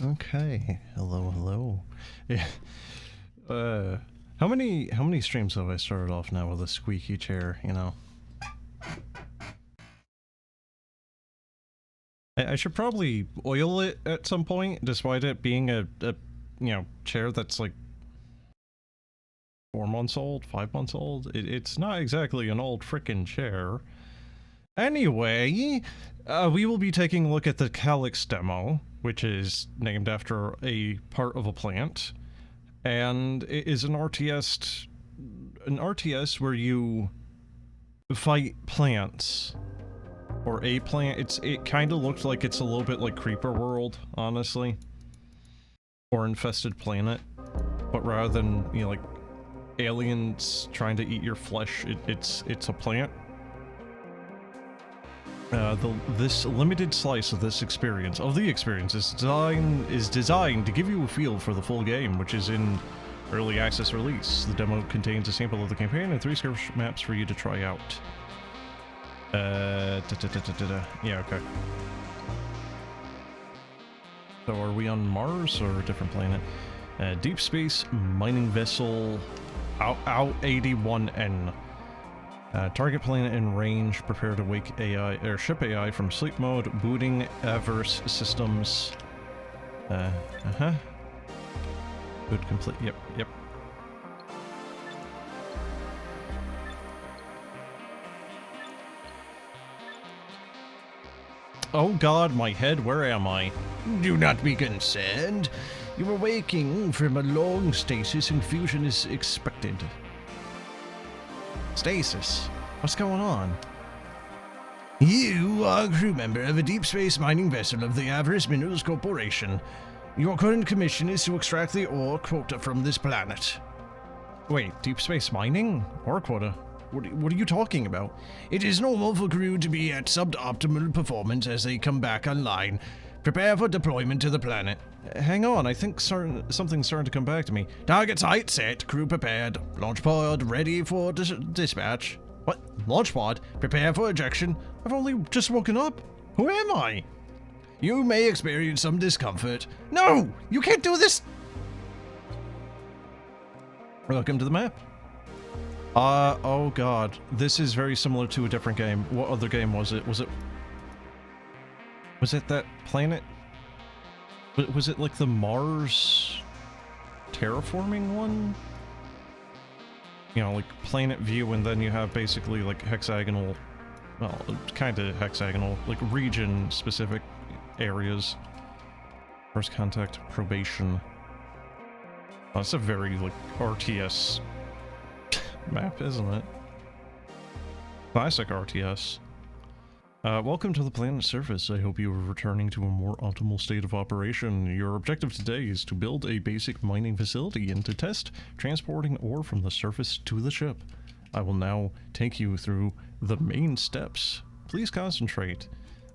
Okay. Hello, hello. Yeah. How many streams have I started off now with a squeaky chair, you know? I should probably oil it at some point, despite it being a chair that's like 4 months old, 5 months old. It's not exactly an old frickin' chair. Anyway, we will be taking a look at the Calyx demo, which is named after a part of a plant, and it is an RTS where you fight plants, or a plant. It kind of looks like it's a little bit like Creeper World, honestly, or Infested Planet, but rather than, you know, like aliens trying to eat your flesh, it's a plant. This limited slice of the experience is designed to give you a feel for the full game, which is in early access release. The demo contains a sample of the campaign and 3 skirmish maps for you to try out. Yeah, okay. So are we on Mars or a different planet? Deep space mining vessel out 81N. Target planet in range. Prepare to wake AI or ship AI from sleep mode. Booting adverse systems. Boot complete. Yep. Oh god, my head, where am I? Do not be concerned. You are waking from a long stasis and fusion is expected. Stasis? What's going on? You are a crew member of a deep space mining vessel of the Avarice Minerals Corporation. Your current commission is to extract the ore quota from this planet. Wait, deep space mining? Ore quota? What are you talking about? It is normal for crew to be at suboptimal performance as they come back online. Prepare for deployment to the planet. Hang on, I think something's starting to come back to me. Target site set, crew prepared. Launch pod ready for dispatch. What? Launch pod? Prepare for ejection? I've only just woken up. Who am I? You may experience some discomfort. No! You can't do this! Welcome to the map. Oh god. This is very similar to a different game. What other game was it? Was it that planet? Was it like the Mars terraforming one? You know, like planet view, and then you have basically like hexagonal, well, kind of hexagonal, like region-specific areas. First contact, probation. Oh, that's a very, like, RTS map, isn't it? Classic RTS. Welcome to the planet's surface. I hope you are returning to a more optimal state of operation. Your objective today is to build a basic mining facility and to test transporting ore from the surface to the ship. I will now take you through the main steps. Please concentrate.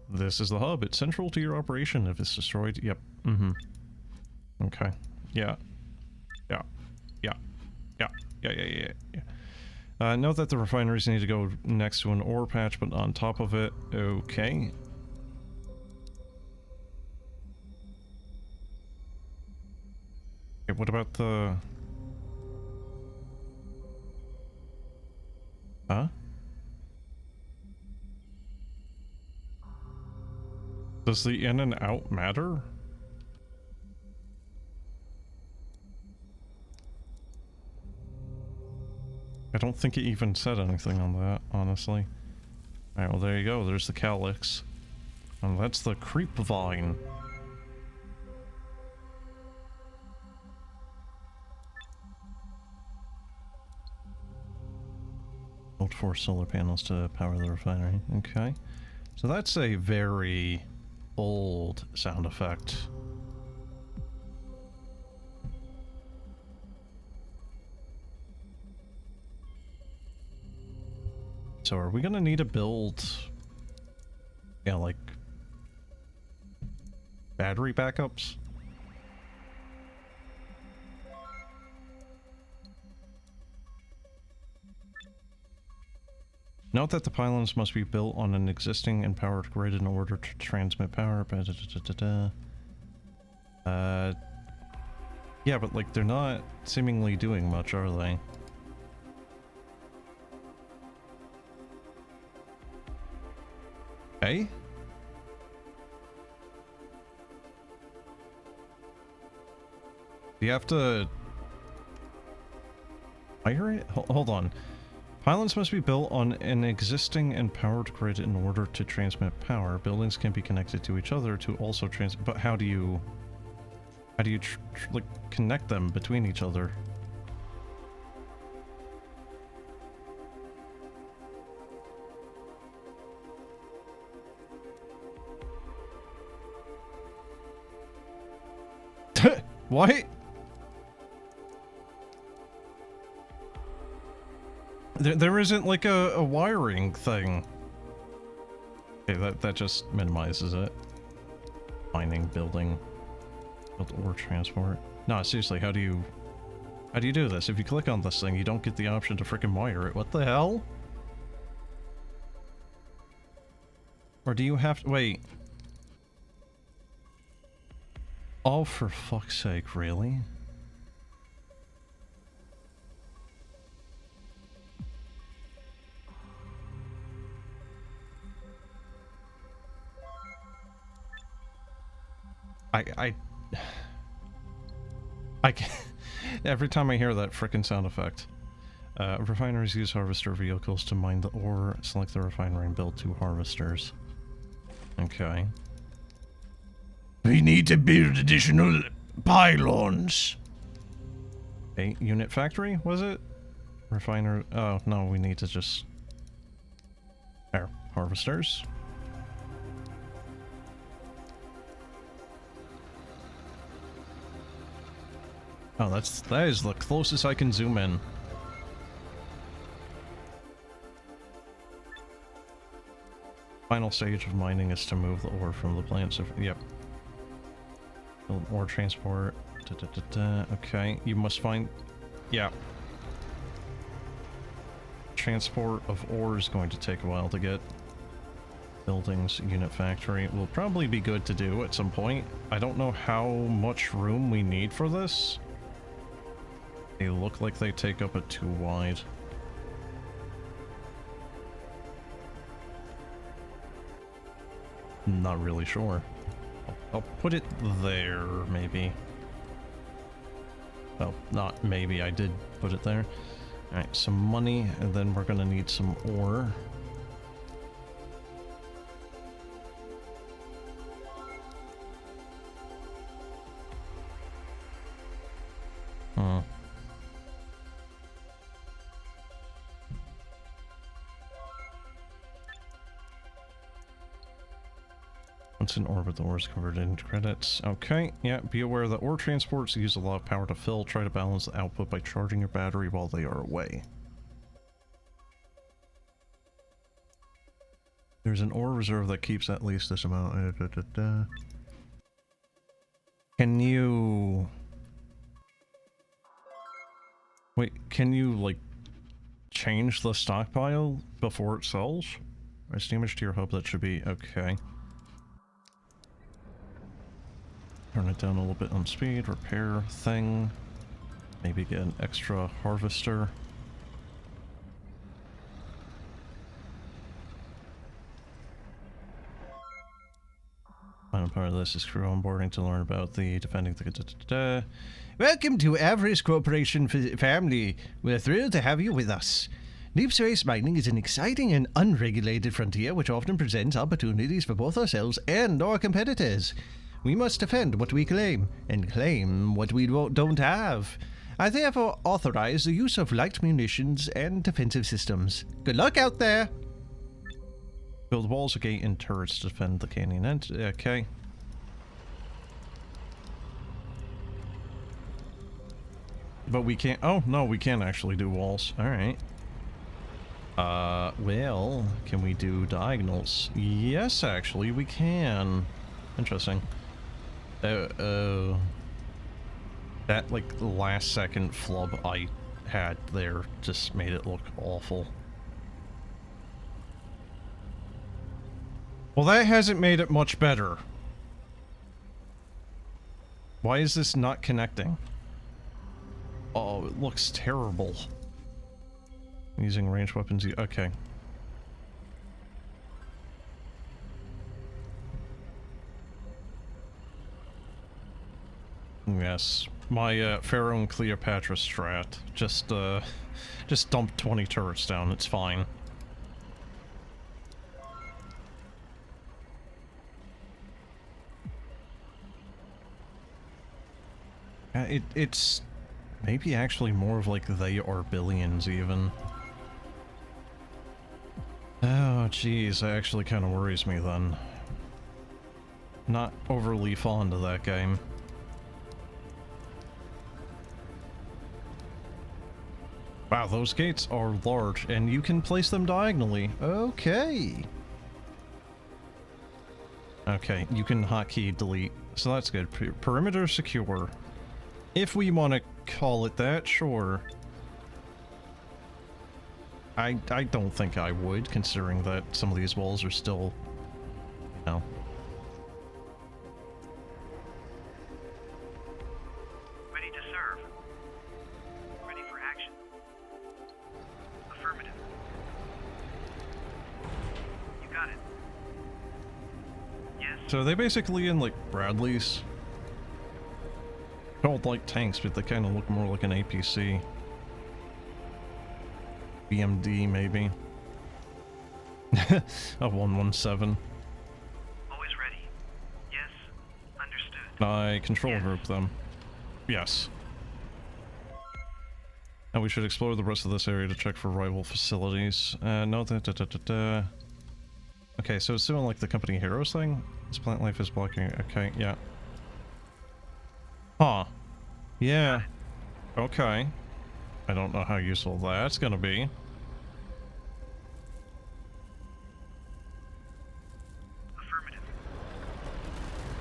This is the hub. It's central to your operation. If it's destroyed, yep. Okay. Yeah. Note that the refineries need to go next to an ore patch, but on top of it, okay. Okay, what about the... Huh? Does the in and out matter? I don't think it even said anything on that, honestly. Alright, well there you go, there's the Calyx. And that's the creep vine. Built 4 solar panels to power the refinery. Okay. So that's a very old sound effect. So are we gonna need to build, yeah, like battery backups? Note that the pylons must be built on an existing and powered grid in order to transmit power. Yeah, but like they're not seemingly doing much, are they? Hey? Do you have to fire it? Hold on. Pylons must be built on an existing and powered grid in order to transmit power. Buildings can be connected to each other to also transmit. But how do you like connect them between each other? What? There isn't like a wiring thing. Okay, that just minimizes it. Mining, building, build ore transport. No, seriously, how do you do this? If you click on this thing, you don't get the option to frickin' wire it. What the hell? Or do you have to wait? Oh, for fuck's sake, really? I can't. Every time I hear that frickin' sound effect. Refineries use harvester vehicles to mine the ore, select the refinery and build 2 harvesters. Okay. We need to build additional pylons. A unit factory, was it? Refiner. Oh, no, we need to just... There, harvesters. Oh, that is the closest I can zoom in. Final stage of mining is to move the ore from the plants. Yep. Build ore transport. Okay, you must find... Yeah. Transport of ore is going to take a while to get. Buildings, unit factory will probably be good to do at some point. I don't know how much room we need for this. They look like they take up it too wide. Not really sure. I'll put it there, maybe. Well, not maybe, I did put it there. Alright, some money, and then we're gonna need some ore. Hmm. Once in orbit, the ore is converted into credits. Okay, yeah, be aware that ore transports use a lot of power to fill. Try to balance the output by charging your battery while they are away. There's an ore reserve that keeps at least this amount. Can you... Wait, can you, like, change the stockpile before it sells? It's damage to your hub, that should be okay. Turn it down a little bit on speed, repair thing. Maybe get an extra harvester. Final part of this is crew onboarding to learn about the defending the... Welcome to Avarice Corporation family. We're thrilled to have you with us. Deep space mining is an exciting and unregulated frontier which often presents opportunities for both ourselves and our competitors. We must defend what we claim, and claim what we don't have. I therefore authorize the use of light munitions and defensive systems. Good luck out there! Build walls, a gate, and turrets to defend the canyon end. Okay. But we can't... Oh, no, we can actually do walls. Alright. Well, can we do diagonals? Yes, actually, we can. Interesting. That, like, last second flub I had there just made it look awful. Well, that hasn't made it much better. Why is this not connecting? Oh, it looks terrible. Using ranged weapons, okay. Yes, my Pharaoh and Cleopatra strat. Just dump 20 turrets down, it's fine. It's maybe actually more of like they are billions even. Oh jeez, that actually kind of worries me then. Not overly fond of that game. Wow, those gates are large and you can place them diagonally. Okay. Okay, you can hotkey delete, so that's good. Perimeter secure. If we want to call it that, sure. I don't think I would, considering that some of these walls are still, you know. Ready to serve. Ready for action. Affirmative. You got it. Yes. So are they basically in, like, Bradleys? Called like tanks, but they kind of look more like an APC. BMD, maybe. A 117. Always ready. Yes. Understood. I control Yes. group them. Yes. And we should explore the rest of this area to check for rival facilities. No, Okay, so it's doing like the company heroes thing? This plant life is blocking. Okay, yeah. Huh. Yeah. Okay. I don't know how useful that's gonna be. Affirmative.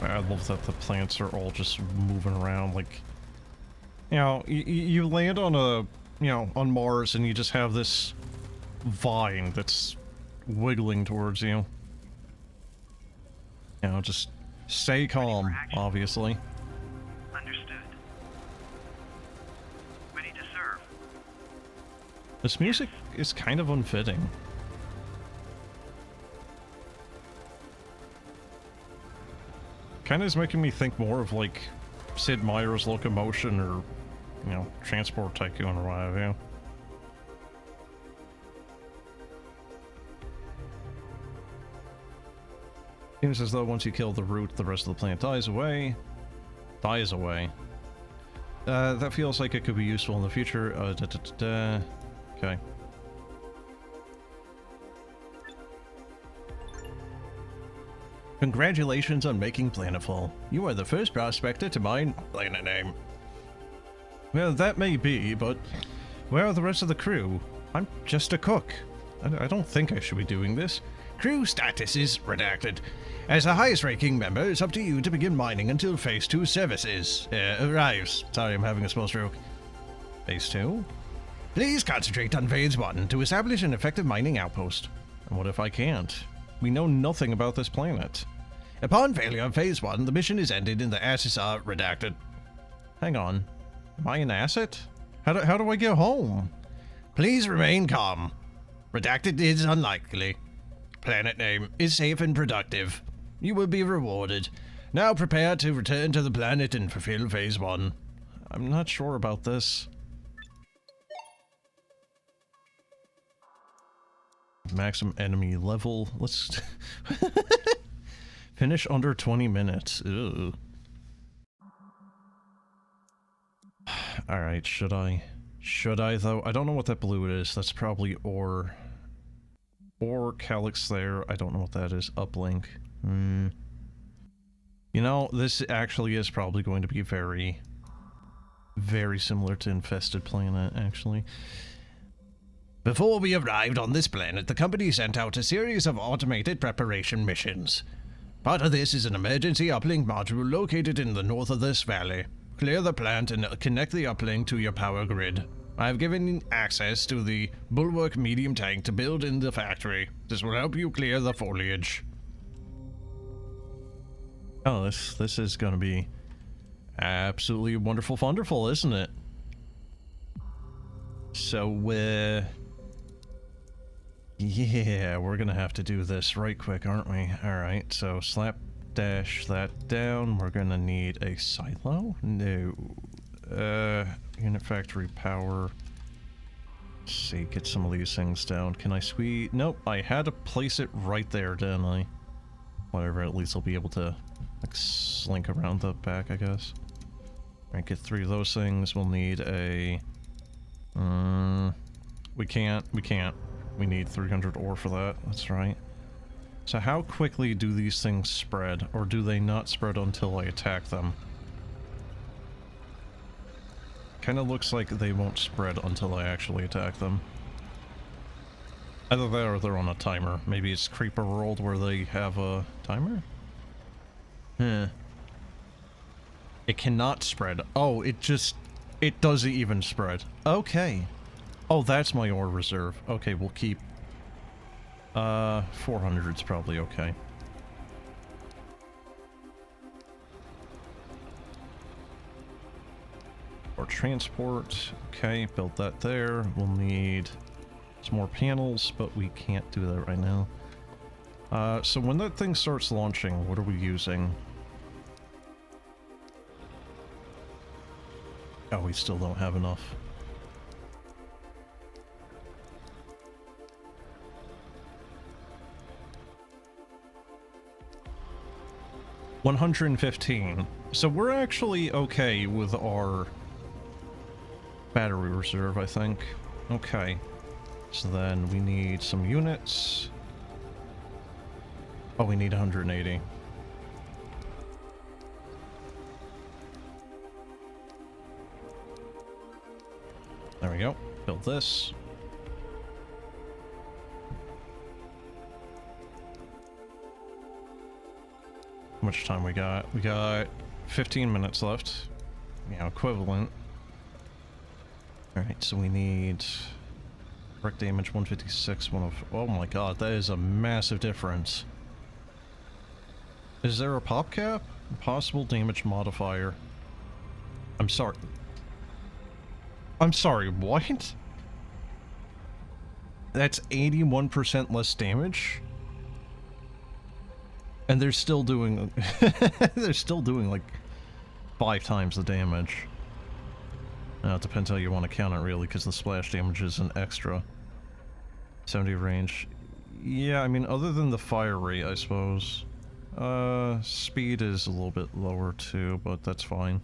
I love that the plants are all just moving around like... You know, you land on a... You know, on Mars and you just have this vine that's wiggling towards you. You know, just stay calm, obviously. Understood. Ready to serve. This music is kind of unfitting. Kind of is making me think more of like Sid Meier's Locomotion or, you know, Transport Tycoon or what have you. Seems as though once you kill the root, the rest of the plant dies away. Dies away. That feels like it could be useful in the future. Okay. Congratulations on making Planetfall. You are the first prospector to mine planet name. Well, that may be, but where are the rest of the crew? I'm just a cook. I don't think I should be doing this. Crew status is redacted. As the highest-ranking member, it's up to you to begin mining until Phase 2 services arrives. Sorry, I'm having a small stroke. Phase 2? Please concentrate on Phase 1 to establish an effective mining outpost. And what if I can't? We know nothing about this planet. Upon failure of Phase 1, the mission is ended and the assets are redacted. Hang on. Am I an asset? How do I get home? Please remain calm. Redacted is unlikely. Planet name is safe and productive. You will be rewarded. Now prepare to return to the planet and fulfill Phase 1. I'm not sure about this. Maximum enemy level. Let's finish under 20 minutes. Ew. Alright, should I? Should I, though? I don't know what that blue is. That's probably ore. Or Calyx there. I don't know what that is. Uplink. You know, this actually is probably going to be very, very similar to Infested Planet, actually. Before we arrived on this planet, the company sent out a series of automated preparation missions. Part of this is an emergency uplink module located in the north of this valley. Clear the plant and connect the uplink to your power grid. I have given access to the Bulwark medium tank to build in the factory. This will help you clear the foliage. Oh, this is gonna be Absolutely wonderful, wonderful, isn't it? So, yeah, we're gonna have to do this right quick, aren't we? Alright, so slapdash that down. We're gonna need a silo? No. Unit factory power. Let's see, get some of these things down. Can I squeeze? Nope, I had to place it right there, didn't I? Whatever, at least I'll be able to, like, slink around the back, I guess. Alright, get 3 of those things. We'll need a... we can't. We need 300 ore for that, that's right. So how quickly do these things spread, or do they not spread until I attack them? Kinda looks like they won't spread until I actually attack them. Either that or they're on a timer. Maybe it's Creeper World where they have a timer? Huh. It cannot spread. Oh, it doesn't even spread. Okay. Oh, that's my ore reserve. Okay, we'll keep... 400's probably okay. Or transport. Okay, build that there. We'll need some more panels, but we can't do that right now. So when that thing starts launching, what are we using? Oh, we still don't have enough. $115. So we're actually okay with our battery reserve, I think. Okay. So then we need some units. Oh, we need 180. There we go. Build this. How much time we got? We got 15 minutes left. Yeah, equivalent. Alright, so we need... direct damage 156, oh my god, that is a massive difference. Is there a pop cap? Possible damage modifier. I'm sorry. I'm sorry, what? That's 81% less damage? And they're still doing... they're still doing, like, 5 times the damage. Now, it depends how you want to count it, really, because the splash damage is an extra. 70 range. Yeah, I mean, other than the fire rate, I suppose. Speed is a little bit lower, too, but that's fine.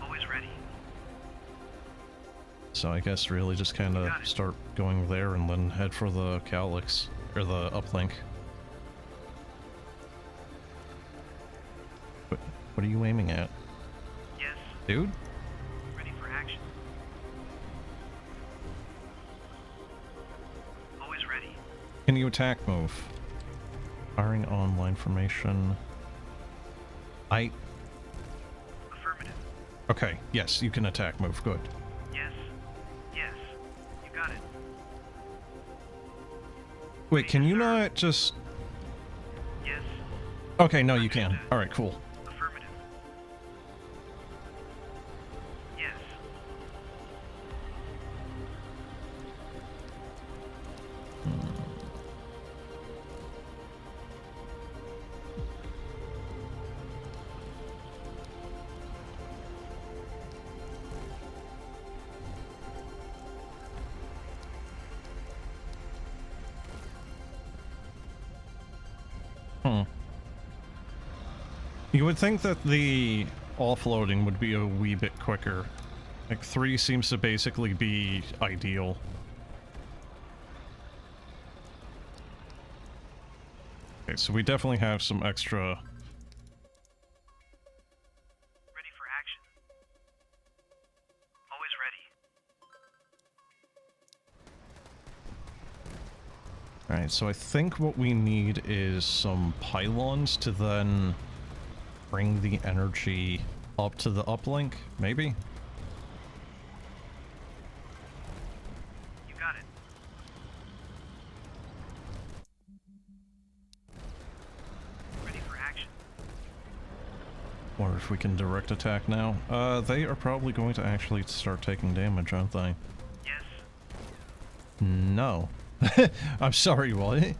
Always ready. So I guess really just kind of start going there and then head for the Calyx, or the uplink. What are you aiming at? Yes. Dude? Ready for action. Always ready. Can you attack move? Firing on line formation. Affirmative. Okay, yes, you can attack move, good. Yes. Yes. You got it. Wait, can you not just... Yes. Okay, no, you can. Alright, cool. Affirmative. Yes. You would think that the offloading would be a wee bit quicker. Like, 3 seems to basically be ideal. Okay, so we definitely have some extra... Ready for action. Always ready. Alright, so I think what we need is some pylons to then bring the energy up to the uplink, maybe? You got it. Ready for action. Or if we can direct attack now. They are probably going to actually start taking damage, aren't they? Yes. No. I'm sorry, what?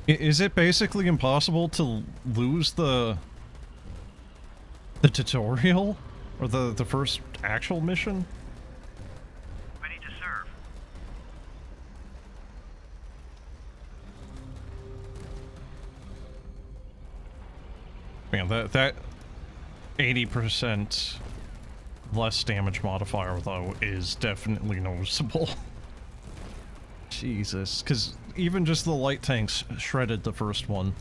Is it basically impossible to lose the tutorial? Or the first actual mission? Ready to serve. Man, that 80% less damage modifier, though, is definitely noticeable. Jesus, because even just the light tanks shredded the first one.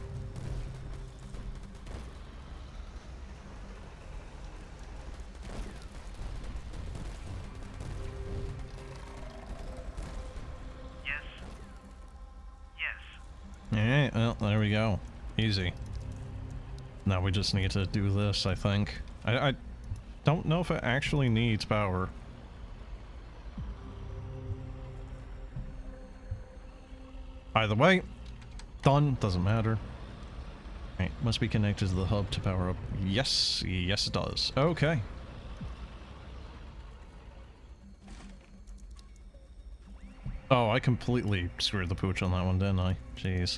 Yes. Yes. Yeah, well, there we go. Easy. Now we just need to do this, I think. I don't know if it actually needs power. Either way, done. Doesn't matter. Right, must be connected to the hub to power up. Yes, yes it does. Okay. Oh, I completely screwed the pooch on that one, didn't I? Jeez.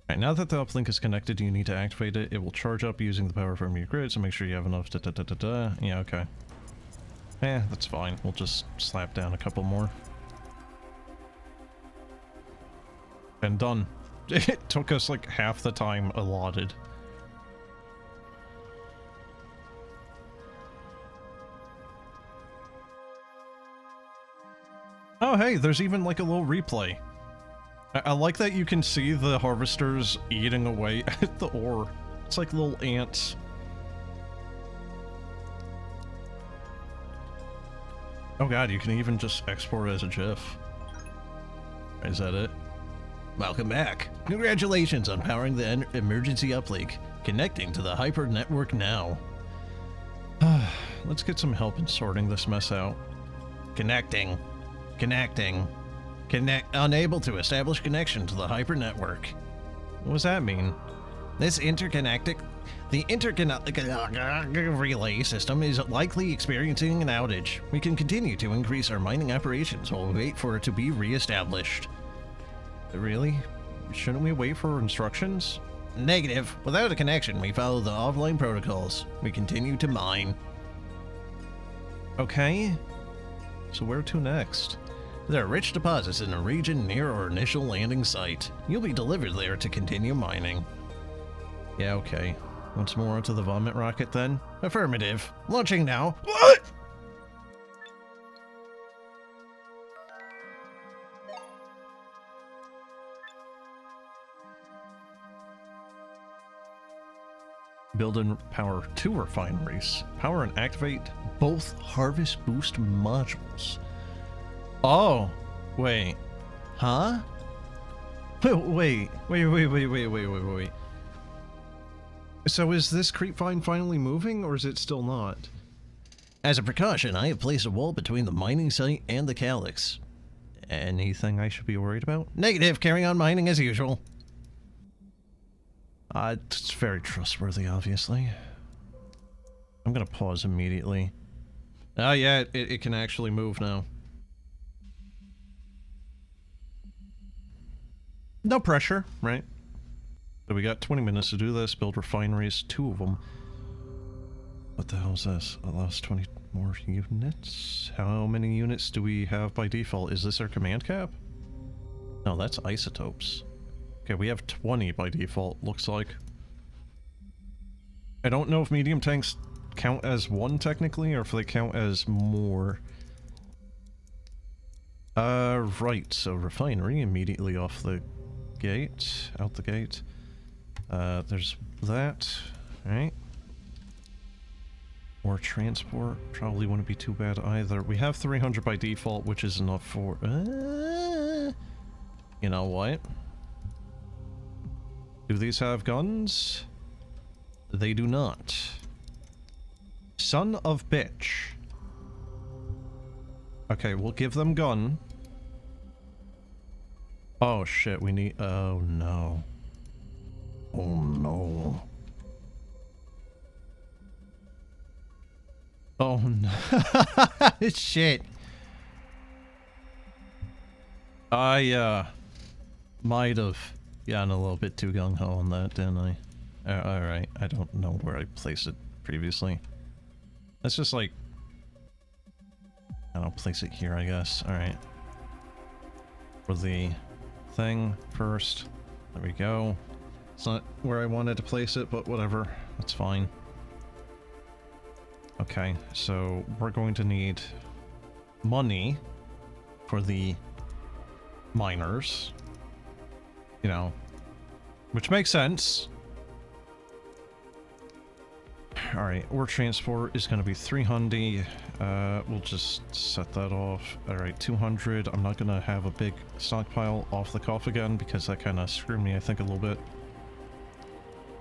Right, now that the uplink is connected, you need to activate it. It will charge up using the power from your grid, so make sure you have enough Yeah, okay. Eh, that's fine. We'll just slap down a couple more. And done. It took us like half the time allotted. Oh hey, there's even like a little replay. I like that you can see the harvesters eating away at the ore. It's like little ants. Oh god, you can even just export it as a GIF. Is that it? Welcome back. Congratulations on powering the emergency uplink. Connecting to the hyper network now. Let's get some help in sorting this mess out. Connecting. Connecting. Unable to establish connection to the hyper network. What does that mean? The interconnect relay system is likely experiencing an outage. We can continue to increase our mining operations while we wait for it to be re-established. Really? Shouldn't we wait for instructions? Negative. Without a connection, we follow the offline protocols. We continue to mine. Okay. So where to next? There are rich deposits in a region near our initial landing site. You'll be delivered there to continue mining. Yeah, okay. Once more onto the vomit rocket then? Affirmative. Launching now. What? Build and power 2 refineries. Power and activate both harvest boost modules. Oh, wait. Huh? Wait. So is this creep vine finally moving, or is it still not? As a precaution, I have placed a wall between the mining site and the Calyx. Anything I should be worried about? Negative, carry on mining as usual. It's very trustworthy, obviously. I'm gonna pause immediately. Oh yeah, it can actually move now. No pressure, right? So we got 20 minutes to do this, build refineries, 2 of them. What the hell is this? Allows 20 more units? How many units do we have by default? Is this our command cap? No, that's isotopes. Okay, we have 20 by default, looks like. I don't know if medium tanks count as 1 technically, or if they count as more. Right, so refinery immediately off the gate, out the gate. There's that, right? Or transport, probably wouldn't be too bad either. We have 300 by default, which is enough for, you know what? Do these have guns? They do not. Son of bitch. Okay, we'll give them gun. Oh shit, we need... Oh no. Oh no. Oh no. Shit. I, might have gotten a little bit too gung-ho on that, didn't I? Alright, I don't know where I placed it previously. Let's just, like... I don't know, place it here, I guess. Alright. For the thing first. There we go. It's not where I wanted to place it, but whatever. That's fine. Okay, so we're going to need money for the miners. You know, which makes sense. Alright, ore transport is going to be 300. We'll just set that off. Alright, 200. I'm not going to have a big stockpile off the cuff again because that kind of screwed me, I think, a little bit.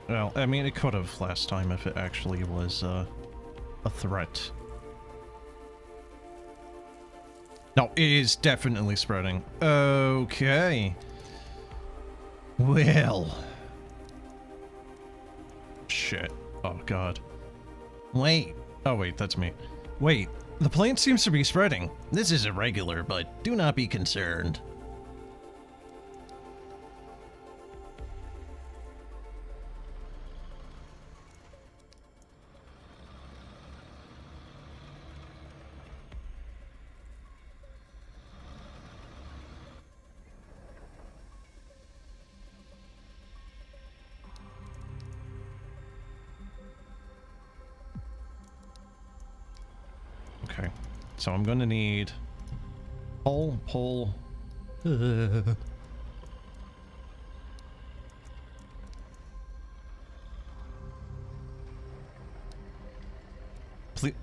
Well, I mean, it could have last time if it actually was a threat. No, it is definitely spreading. Okay. Well. Shit. Oh, God. Wait. Oh, wait, that's me. Wait, the plant seems to be spreading. This is irregular, but do not be concerned. Okay, so I'm gonna need pull.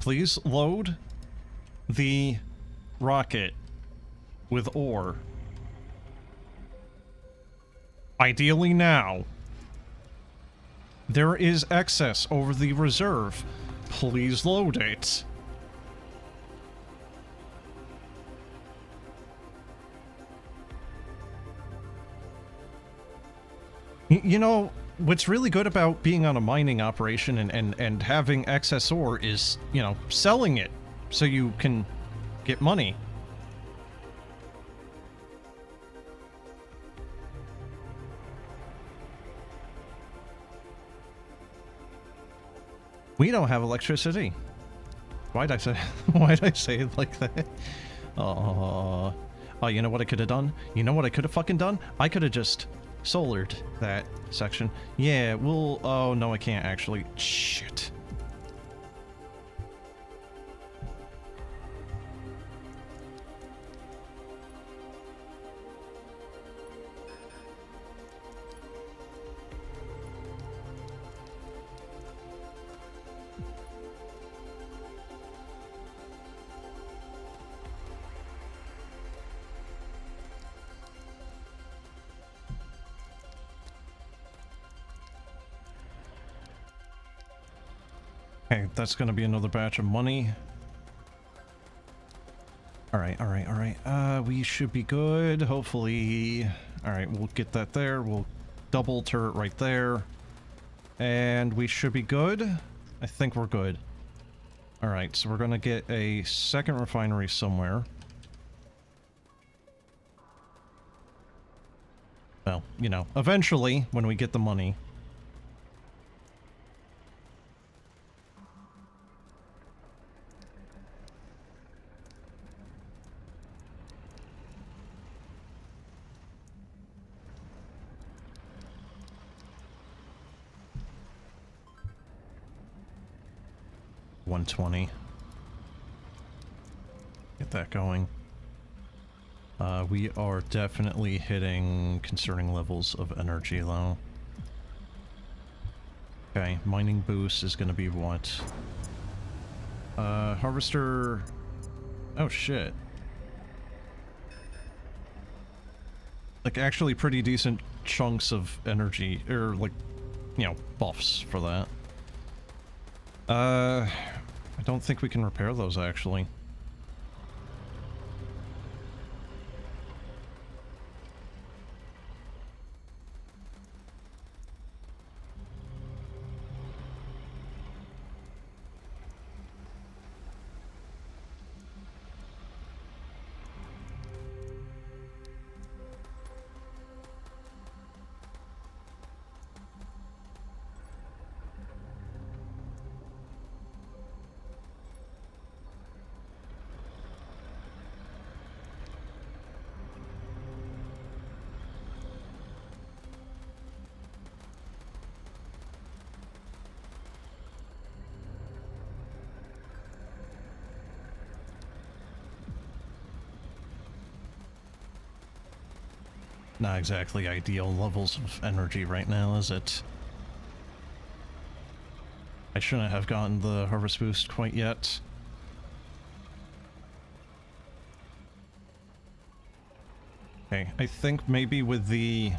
Please load the rocket with ore. Ideally now. There is excess over the reserve. Please load it. You know, what's really good about being on a mining operation and having excess ore is, you know, selling it so you can get money. We don't have electricity. Why'd I say it like that? Oh, you know what I could have done? You know what I could have fucking done? I could have just solared that section. Yeah, we'll... Oh, no, I can't actually. Shit. Okay, that's gonna be another batch of money. Alright. We should be good, hopefully. Alright, we'll get that there. We'll double turret right there. And we should be good. I think we're good. Alright, so we're gonna get a second refinery somewhere. Well, you know, eventually, when we get the money. $120. Get that going. We are definitely hitting concerning levels of energy, though. Okay, mining boost is gonna be what? Harvester... Oh, shit. Like, actually pretty decent chunks of energy, or, like, you know, buffs for that. I don't think we can repair those, actually. Not exactly ideal levels of energy right now, is it? I shouldn't have gotten the harvest boost quite yet. Okay, I think maybe with the...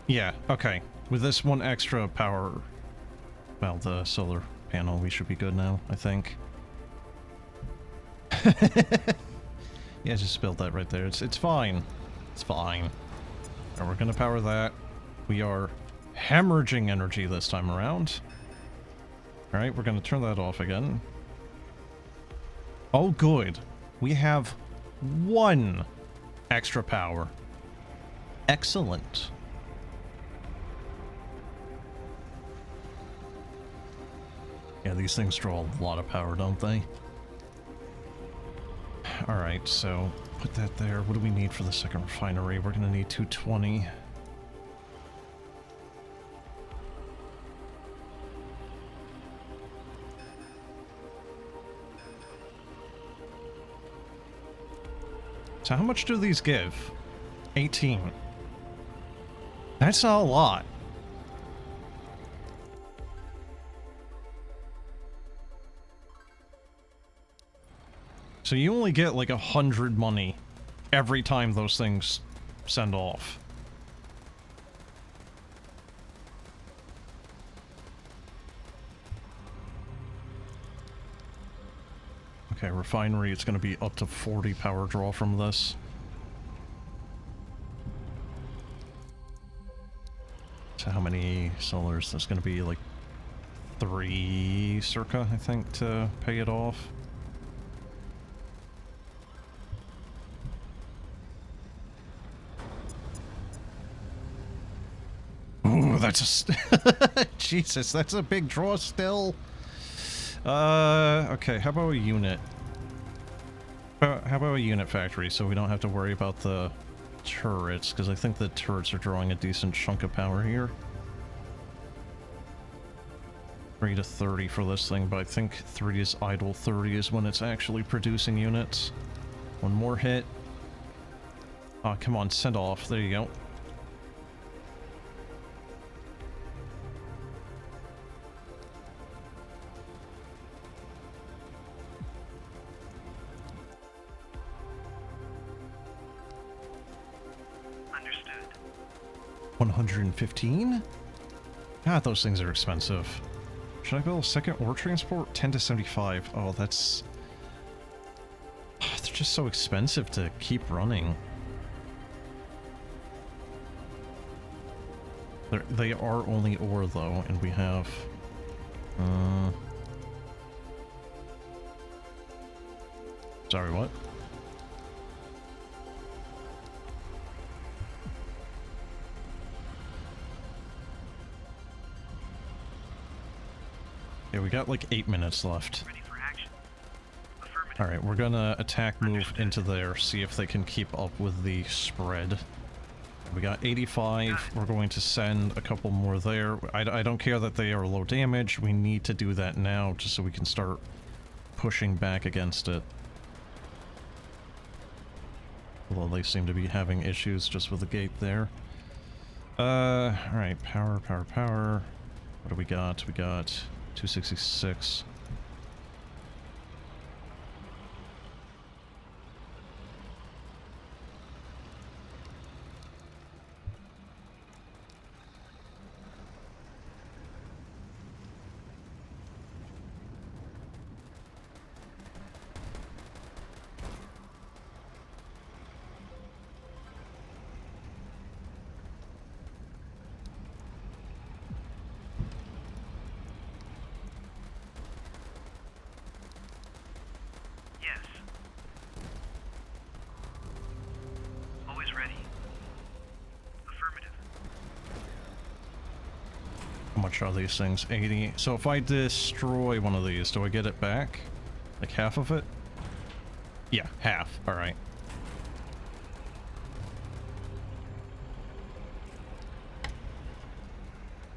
Yeah, okay. With this one extra power... Well, the solar panel, we should be good now, I think. Yeah, just spilled that right there. It's fine. It's fine. And we're gonna power that. We are hemorrhaging energy this time around. Alright, we're gonna turn that off again. Oh, good. We have 1 extra power. Excellent. Yeah, these things draw a lot of power, don't they? Alright, so put that there. What do we need for the second refinery? We're gonna need 220. So how much do these give? 18. That's not a lot. So you only get like 100 money every time those things send off. Okay, refinery, it's going to be up to 40 power draw from this. So how many solars? There's going to be like 3 circa, I think, to pay it off. Ooh, that's a... Jesus, that's a big draw still. Okay, how about a unit? How about a unit factory so we don't have to worry about the turrets, because I think the turrets are drawing a decent chunk of power here. 3 to 30 for this thing, but I think 3 is idle, 30 is when it's actually producing units. One more hit. Oh, come on, send off. There you go. Understood. 115? God, those things are expensive. Should I build a second ore transport? 10 to 75. Oh, that's... They're just so expensive to keep running. They are only ore, though, and we have... Sorry, what? Yeah, we got like 8 minutes left. Ready for action. Affirmative. Alright, we're gonna attack move into there, see if they can keep up with the spread. We got 85, we're going to send a couple more there. I don't care that they are low damage, we need to do that now just so we can start pushing back against it. Although they seem to be having issues just with the gate there. Alright, power. What do we got? We got 266. Yes. Always ready. Affirmative. How much are these things? 80. So if I destroy one of these, do I get it back? Like half of it? Yeah, half. Alright.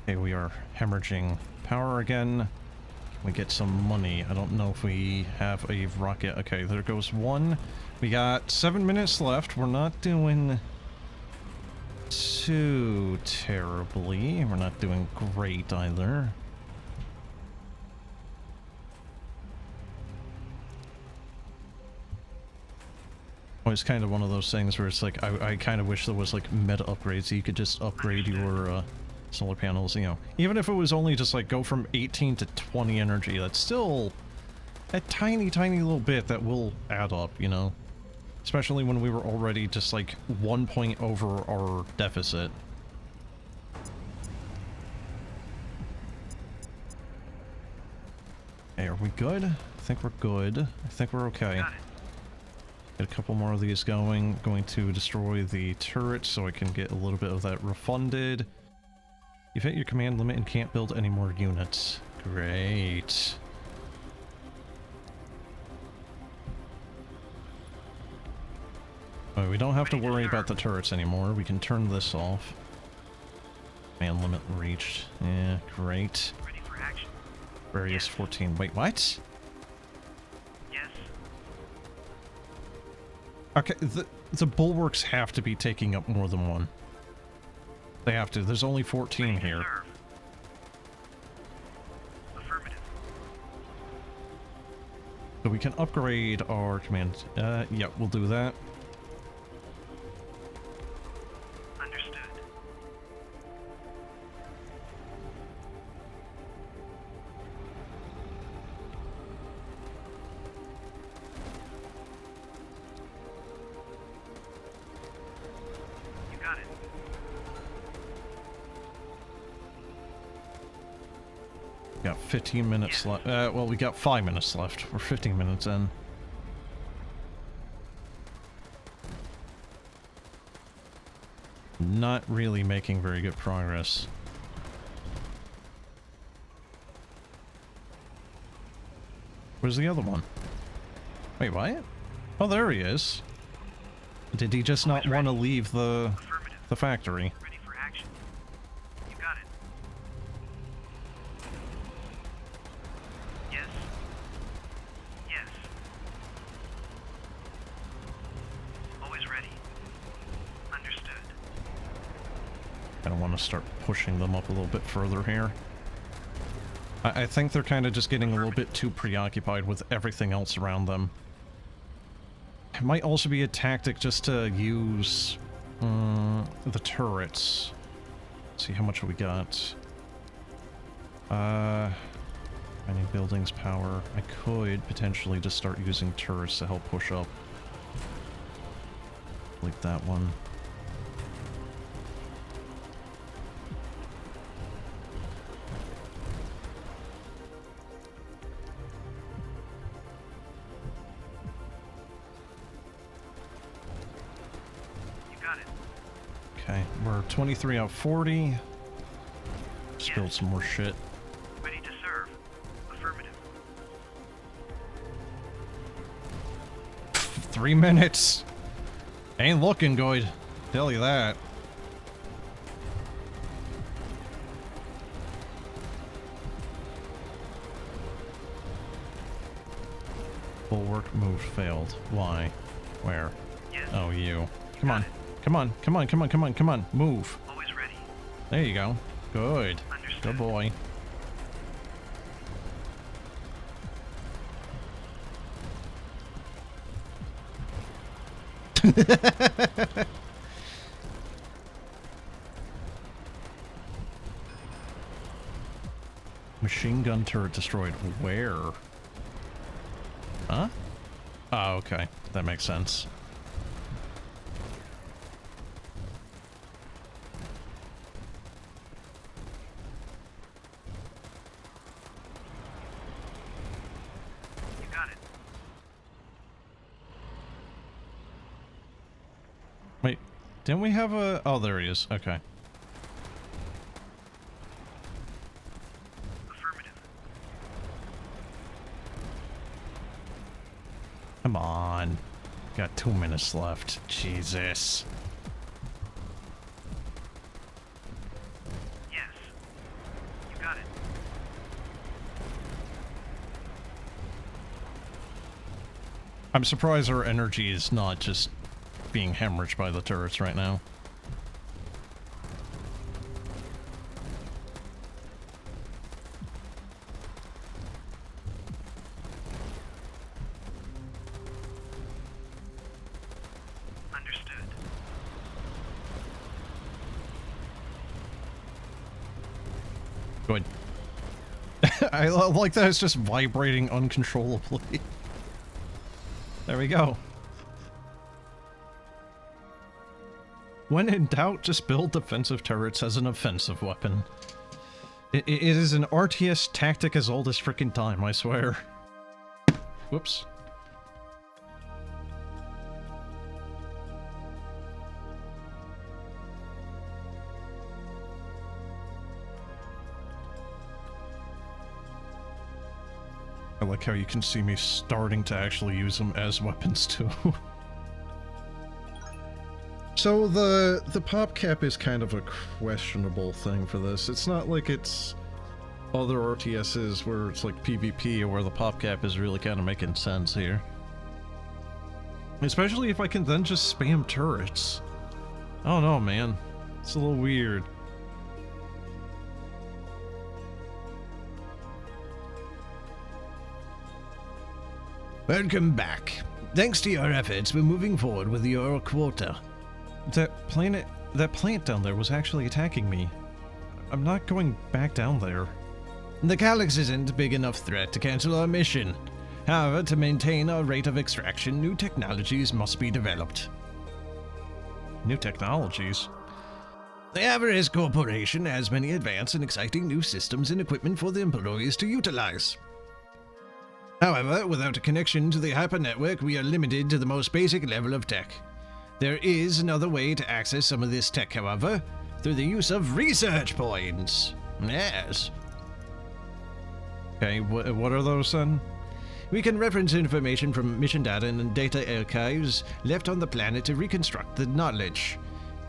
Okay, we are hemorrhaging power again. We get some money. I don't know if we have a rocket. Okay, there goes one. We got 7 minutes left. We're not doing too terribly. We're not doing great either. Oh, it's kind of one of those things where it's like, I kind of wish there was like meta upgrades so you could just upgrade your solar panels, you know. Even if it was only just like go from 18 to 20 energy, that's still a tiny, tiny little bit that will add up, you know. Especially when we were already just like 1 point over our deficit. Hey, are we good? I think we're good. I think we're okay. Get a couple more of these going. Going to destroy the turret so I can get a little bit of that refunded. You've hit your command limit and can't build any more units. Great. Oh, we don't have to worry about the turrets anymore. We can turn this off. Command limit reached. Yeah, great. Ready for action. Various 14. Wait, what? Yes. Okay, the bulwarks have to be taking up more than one. They have to. There's only 14 here. Serve. Affirmative. So we can upgrade our command. Yeah, we'll do that. Understood. You got it. Got 15 minutes left. Well, we got 5 minutes left. We're 15 minutes in. Not really making very good progress. Where's the other one? Wait, what? Oh, there he is. Did he just not want to leave the factory? Ready for action. You got it. Yes. Yes. Always ready. Understood. I don't want to start pushing them up a little bit further here. I think they're kind of just getting a little bit too preoccupied with everything else around them. It might also be a tactic just to use the turrets. Let's see how much we got. Any buildings power. I could potentially just start using turrets to help push up. Like that one. Okay, we're 23 out of 40. Spilled some more shit. Ready to serve. Affirmative. 3 minutes. Ain't looking good. Tell you that. Bulwark move failed. Why? Where? Yes. Oh, you. Come on. Come on, come on, come on, come on, come on. Move. Always ready. There you go. Good. Understood. Good boy. Machine gun turret destroyed. Where? Huh? Oh, okay. That makes sense. You got it. Wait, didn't we have a... Oh, there he is. Okay. Affirmative. Come on. Got 2 minutes left. Jesus. Yes. You got it. I'm surprised our energy is not just being hemorrhaged by the turrets right now. Good. I like that it's just vibrating uncontrollably. There we go. When in doubt, just build defensive turrets as an offensive weapon. It is an RTS tactic as old as frickin' time, I swear. Whoops. I like how you can see me starting to actually use them as weapons too. So the pop cap is kind of a questionable thing for this. It's not like it's other RTSs where it's like PvP or where the pop cap is really kind of making sense here. Especially if I can then just spam turrets. I don't know, man. It's a little weird. Welcome back. Thanks to your efforts, we're moving forward with your quota. That plant down there was actually attacking me. I'm not going back down there. The Calyx isn't a big enough threat to cancel our mission. However, to maintain our rate of extraction, new technologies must be developed. New technologies? The Avarice Corporation has many advanced and exciting new systems and equipment for the employees to utilize. However, without a connection to the hyper network, we are limited to the most basic level of tech. There is another way to access some of this tech, however, through the use of research points. Yes. Okay, what are those then? We can reference information from mission data and data archives left on the planet to reconstruct the knowledge.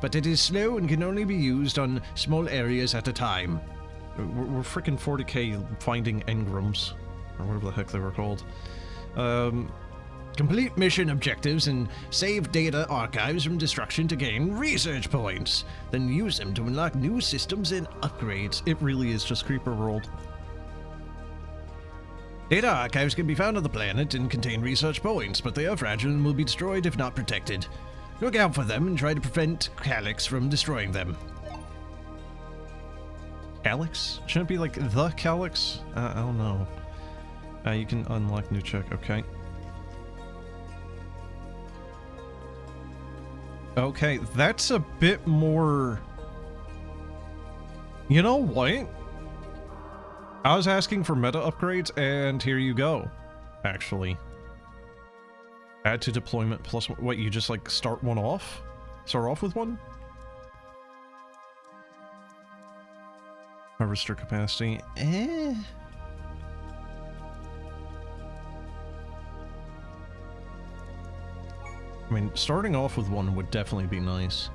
But it is slow and can only be used on small areas at a time. We're frickin' 40k finding engrams. Or whatever the heck they were called. Complete mission objectives and save data archives from destruction to gain research points. Then use them to unlock new systems and upgrades. It really is just Creeper World. Data archives can be found on the planet and contain research points, but they are fragile and will be destroyed if not protected. Look out for them and try to prevent Calyx from destroying them. Calyx? Shouldn't it be like the Calyx? I don't know. You can unlock new check, okay. Okay, that's a bit more... You know what? I was asking for meta upgrades, and here you go, actually. Add to deployment plus one. What, you just like start one off? Start off with one? Harvester capacity, I mean, starting off with one would definitely be nice.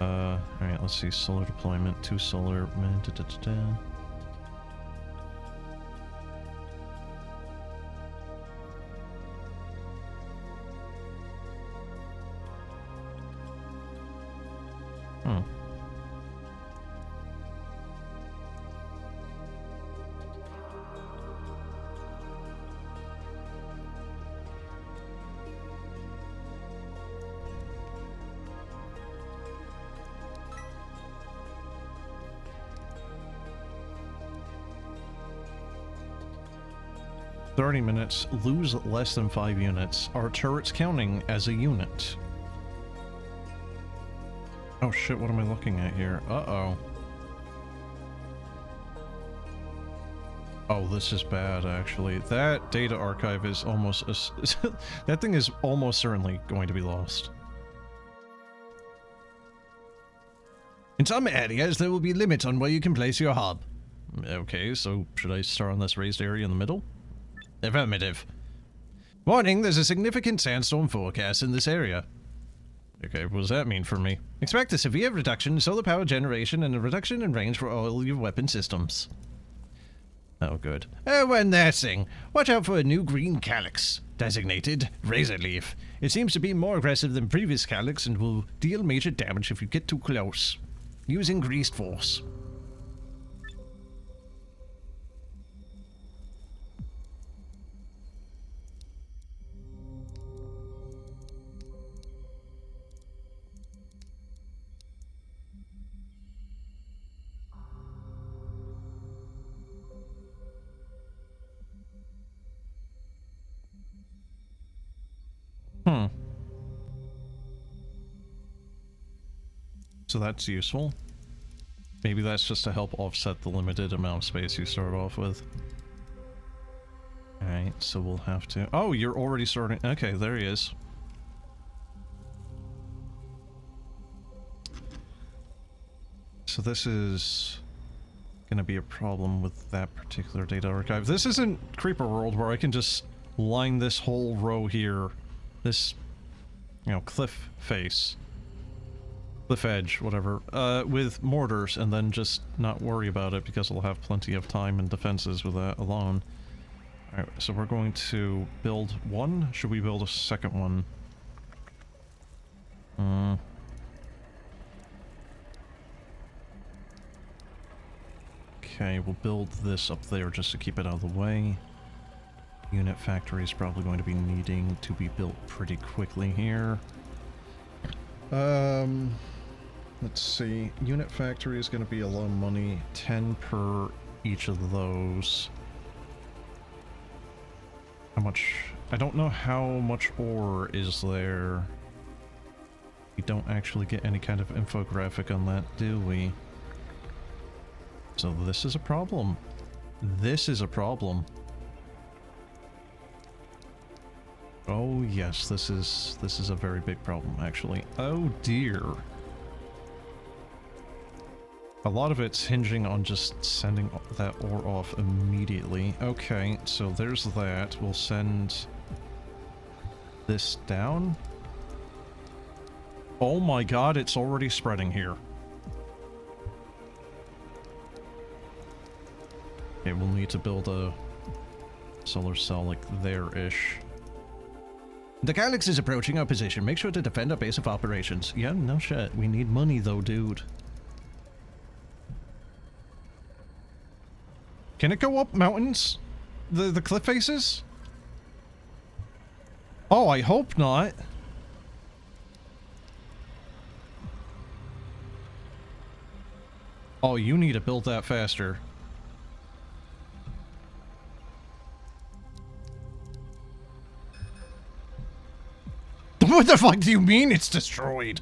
Alright, let's see. Solar deployment, 2 solar... Hmm. 30 minutes, lose less than 5 units. Are turrets counting as a unit? Oh shit, what am I looking at here? Uh-oh. Oh, this is bad, actually. That data archive is almost... that thing is almost certainly going to be lost. In some areas, there will be limits on where you can place your hub. Okay, so should I start on this raised area in the middle? Affirmative. Warning, there's a significant sandstorm forecast in this area. Okay, what does that mean for me? Expect a severe reduction in solar power generation and a reduction in range for all your weapon systems. Oh, good. When nursing, watch out for a new green Calyx, designated Razor Leaf. It seems to be more aggressive than previous Calyx and will deal major damage if you get too close. Use increased force. so that's useful. Maybe that's just to help offset the limited amount of space you start off with. Alright, so we'll have to... Oh, you're already starting... Okay, there he is. So this is gonna be a problem with that particular data archive. This isn't Creeper World where I can just line this whole row here, this, you know, cliff face, cliff edge, whatever, with mortars and then just not worry about it because I'll have plenty of time and defenses with that alone. Alright, so we're going to build one. Should we build a second one? Okay, we'll build this up there just to keep it out of the way. Unit factory is probably going to be needing to be built pretty quickly here. Let's see. Unit factory is going to be a lot of money. 10 per each of those. How much? I don't know how much ore is there. We don't actually get any kind of infographic on that, do we? So this is a problem. This is a problem. Oh yes, this is a very big problem actually. Oh dear. A lot of it's hinging on just sending that ore off immediately. Okay, so there's that. We'll send this down. Oh my god, it's already spreading here. Okay, we'll need to build a solar cell like there-ish. The Calyx is approaching our position. Make sure to defend our base of operations. Yeah, no shit. We need money though, dude. Can it go up mountains? The cliff faces? Oh, I hope not. Oh, you need to build that faster. What the fuck do you mean it's destroyed?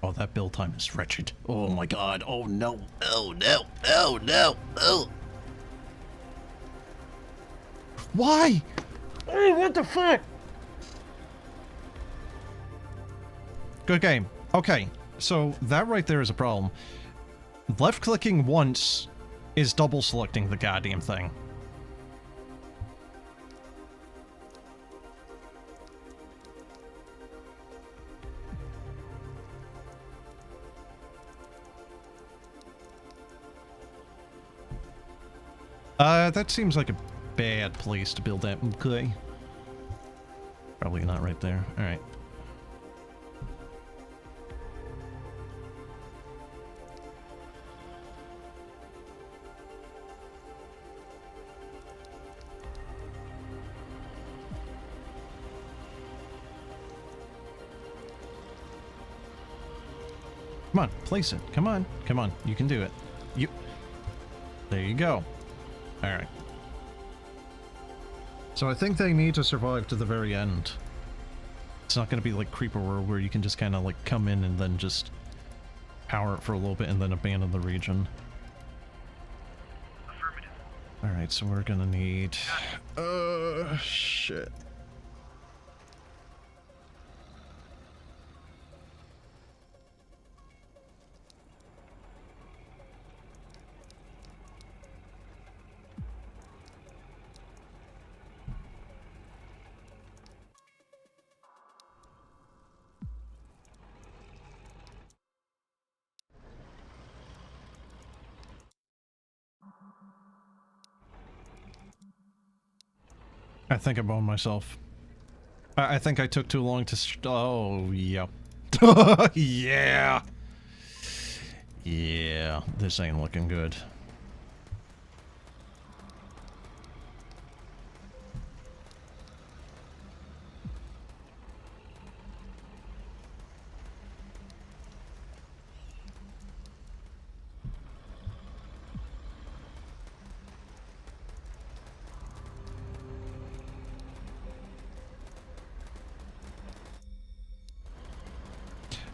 Oh, that build time is wretched. Oh my god. Oh no. Oh no. Oh no. Oh. Why? Hey, what the fuck? Good game. Okay, so that right there is a problem. Left-clicking once is double-selecting the goddamn thing. That seems like a bad place to build that. Okay. Probably not right there. Alright. Come on, place it. Come on. Come on. You can do it. You... There you go. Alright. So I think they need to survive to the very end. It's not going to be like Creeper World where you can just kind of like come in and then just power it for a little bit and then abandon the region. Affirmative. Alright, so we're going to need... shit. I think I boned myself. I think I took too long to oh, yeah. Yeah! Yeah, this ain't looking good.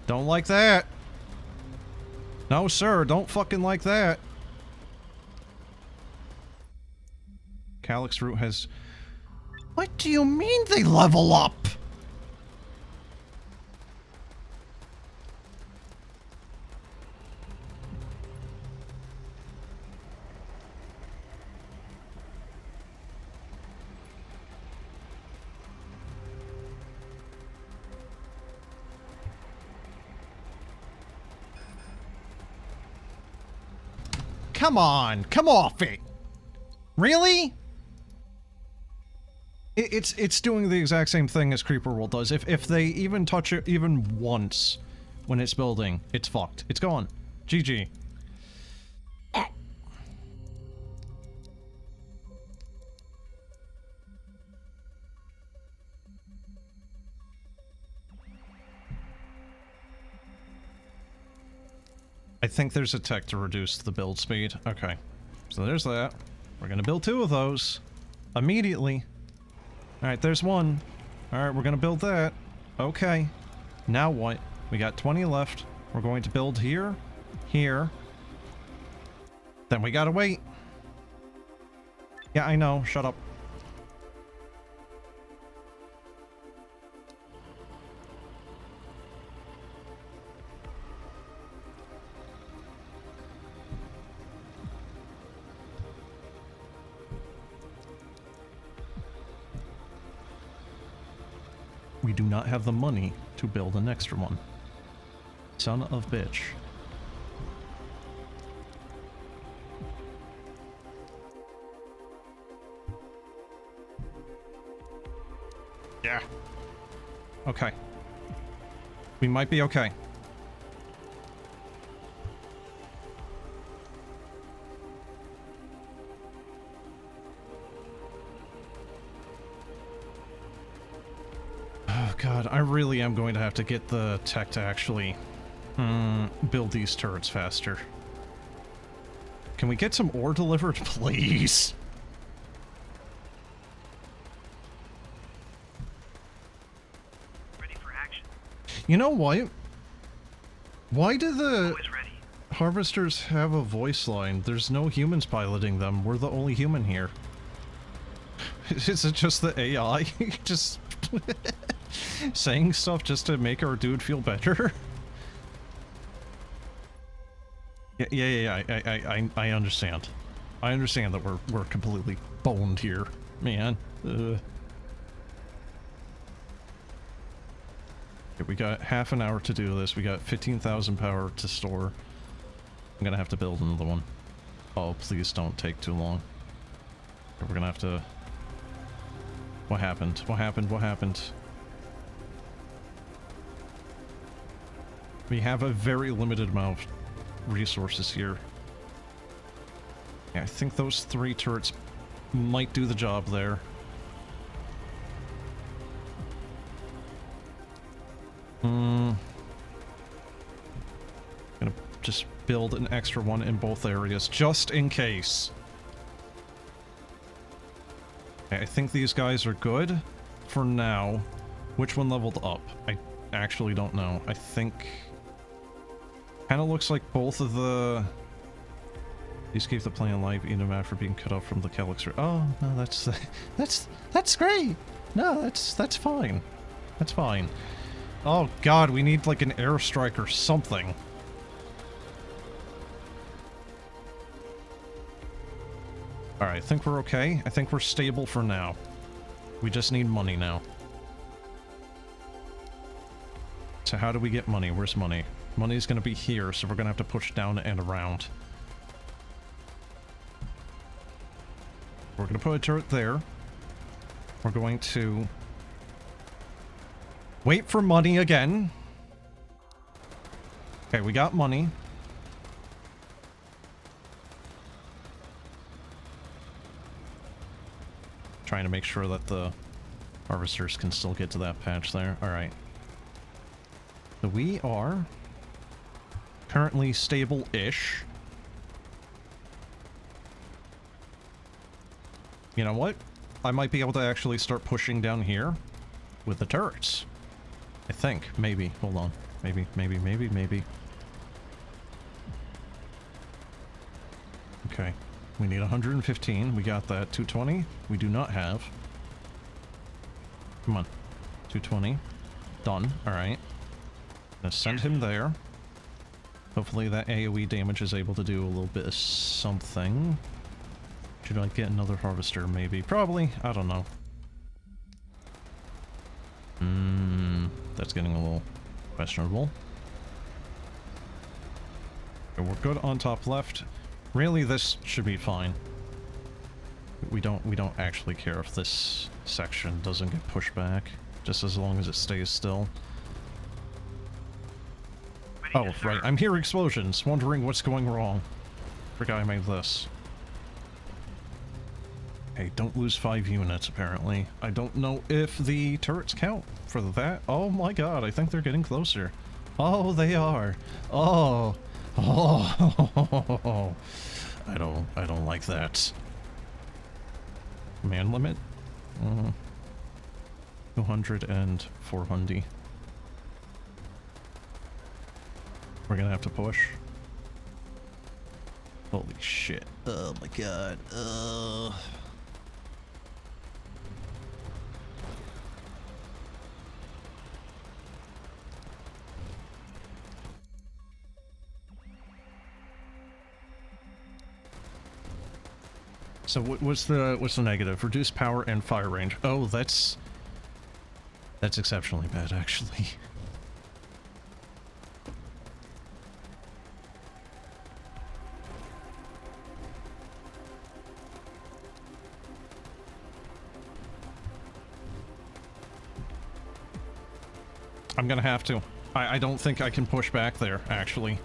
Don't like that. No, sir, don't fucking like that. Calyx root has... What do you mean they level up? Come on, come off it. Really? It's doing the exact same thing as Creeper World does. If they even touch it even once when it's building, it's fucked. It's gone. GG. I think there's a tech to reduce the build speed. Okay. So there's that. We're gonna build 2 of those. Immediately. Alright, there's 1. Alright, we're gonna build that. Okay. Now what? We got 20 left. We're going to build here. Here. Then we gotta wait. Yeah, I know. Shut up. We do not have the money to build an extra one. Son of bitch. Yeah. Okay. We might be okay. God, I really am going to have to get the tech to actually build these turrets faster. Can we get some ore delivered, please? Ready for action. You know what? Why do the Always ready. harvesters have a voice line? There's no humans piloting them. We're the only human here. Is it just the AI? Just... saying stuff just to make our dude feel better? Yeah, I understand. I understand that we're completely boned here, man. Okay, we got half an hour to do this. We got 15,000 power to store. I'm gonna have to build another one. Oh, please don't take too long. Okay, we're gonna have to... What happened? What happened? What happened? We have a very limited amount of resources here. Yeah, I think those 3 turrets might do the job there. Gonna just build an extra one in both areas, just in case. Okay, I think these guys are good for now. Which one leveled up? I actually don't know. I think... Kind of looks like both of the... These keep the plane alive even after being cut off from the Calyx. Oh, no, that's great! No, that's fine. That's fine. Oh god, we need like an airstrike or something. Alright, I think we're okay. I think we're stable for now. We just need money now. So how do we get money? Where's money? Money's gonna be here, so we're gonna have to push down and around. We're gonna put a turret there. We're going to... wait for money again. Okay, we got money. Trying to make sure that the harvesters can still get to that patch there. Alright. So we are currently stable-ish. You know what? I might be able to actually start pushing down here with the turrets. I think. Maybe. Hold on. Maybe, maybe, maybe, maybe. Okay. We need 115. We got that. 220. We do not have. Come on. 220. Done. Alright. Gonna send him there. Hopefully that AoE damage is able to do a little bit of something. Should I get another harvester, maybe? Probably. I don't know. That's getting a little questionable. Okay, we're good on top left. Really, this should be fine. We don't actually care if this section doesn't get pushed back, just as long as it stays still. Oh, right, I'm hearing explosions, wondering what's going wrong. Forgot I made this. Hey, don't lose 5 units, apparently. I don't know if the turrets count for that. Oh my god, I think they're getting closer. Oh, they are. Oh. Oh. I don't like that. Man limit? 200 and 400. We're gonna have to push. Holy shit. Oh my god. So what's the negative? Reduced power and fire range. Oh, that's exceptionally bad, actually. I'm gonna have to. I don't think I can push back there, actually.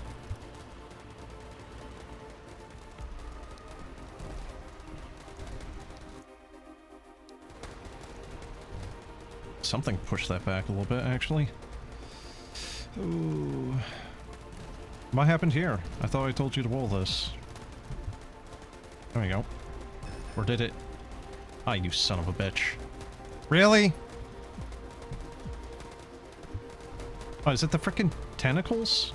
Something pushed that back a little bit, actually. Ooh. What happened here? I thought I told you to wall this. There we go. Or did it? Ah, you son of a bitch. Really? Oh, is it the frickin' tentacles?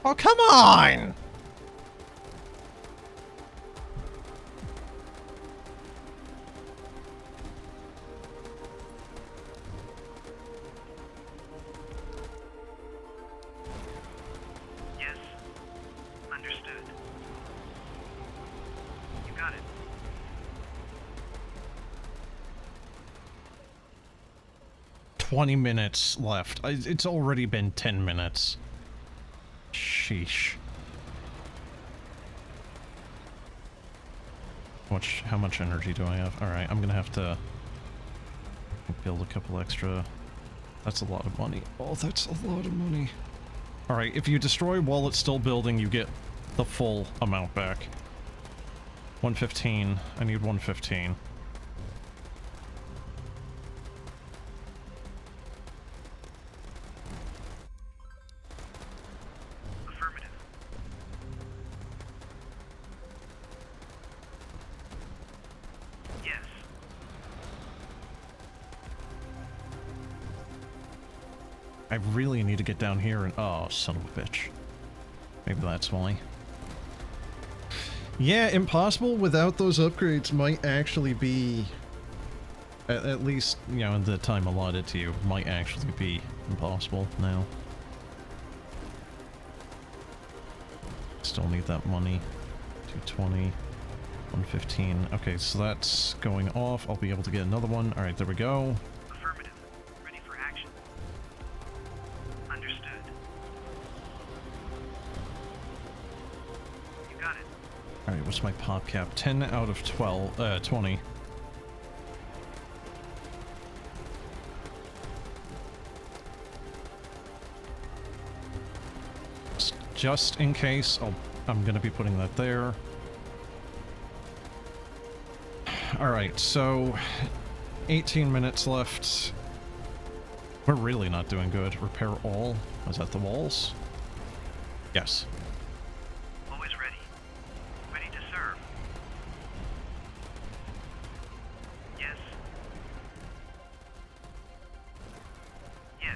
Oh, come on! Yes. Understood. You got it. 20 minutes left. It's already been 10 minutes. Sheesh. How much energy do I have? Alright, I'm gonna have to build a couple extra. That's a lot of money. Oh, that's a lot of money. Alright, if you destroy while it's still building, you get the full amount back. 115. I need 115. Affirmative. Yes. I really need to get down here and... Oh, son of a bitch. Maybe that's why. Yeah, impossible without those upgrades might actually be... At least, you know, in the time allotted to you, might actually be impossible now. Still need that money. 220, 115. Okay, so that's going off. I'll be able to get another one. Alright, there we go. Affirmative. Ready for action. Understood. You got it. Alright, what's my pop cap? 10 out of 20. Just in case, I'm gonna be putting that there. Alright, so 18 minutes left. We're really not doing good. Repair all. Is that the walls? Yes. Always ready. Ready to serve. Yes. Yes.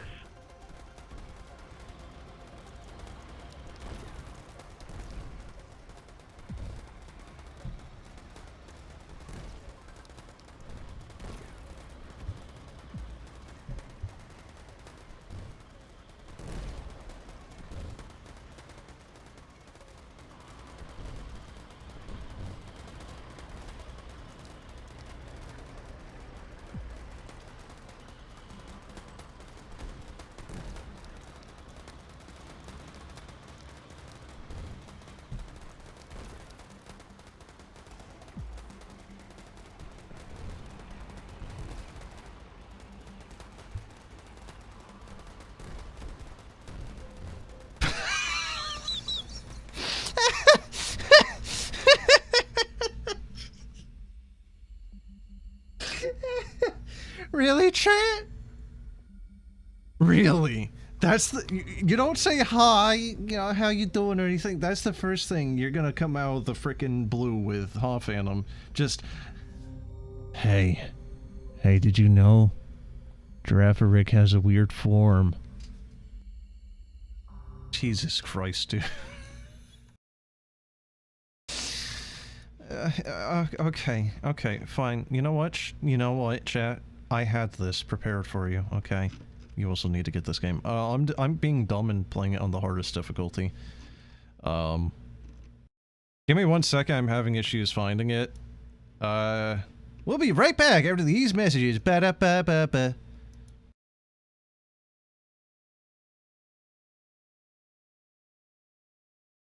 Really, chat? Really? That's the... You don't say hi, you know, how you doing or anything. That's the first thing you're gonna come out of the frickin' blue with, huh, Phantom? Just... Hey. Hey, did you know? Giraffarick has a weird form. Jesus Christ, dude. Okay, fine. You know what, chat? I had this prepared for you, okay? You also need to get this game. I'm being dumb and playing it on the hardest difficulty. Give me 1 second, I'm having issues finding it. We'll be right back after these messages. Ba-da-ba-ba-ba.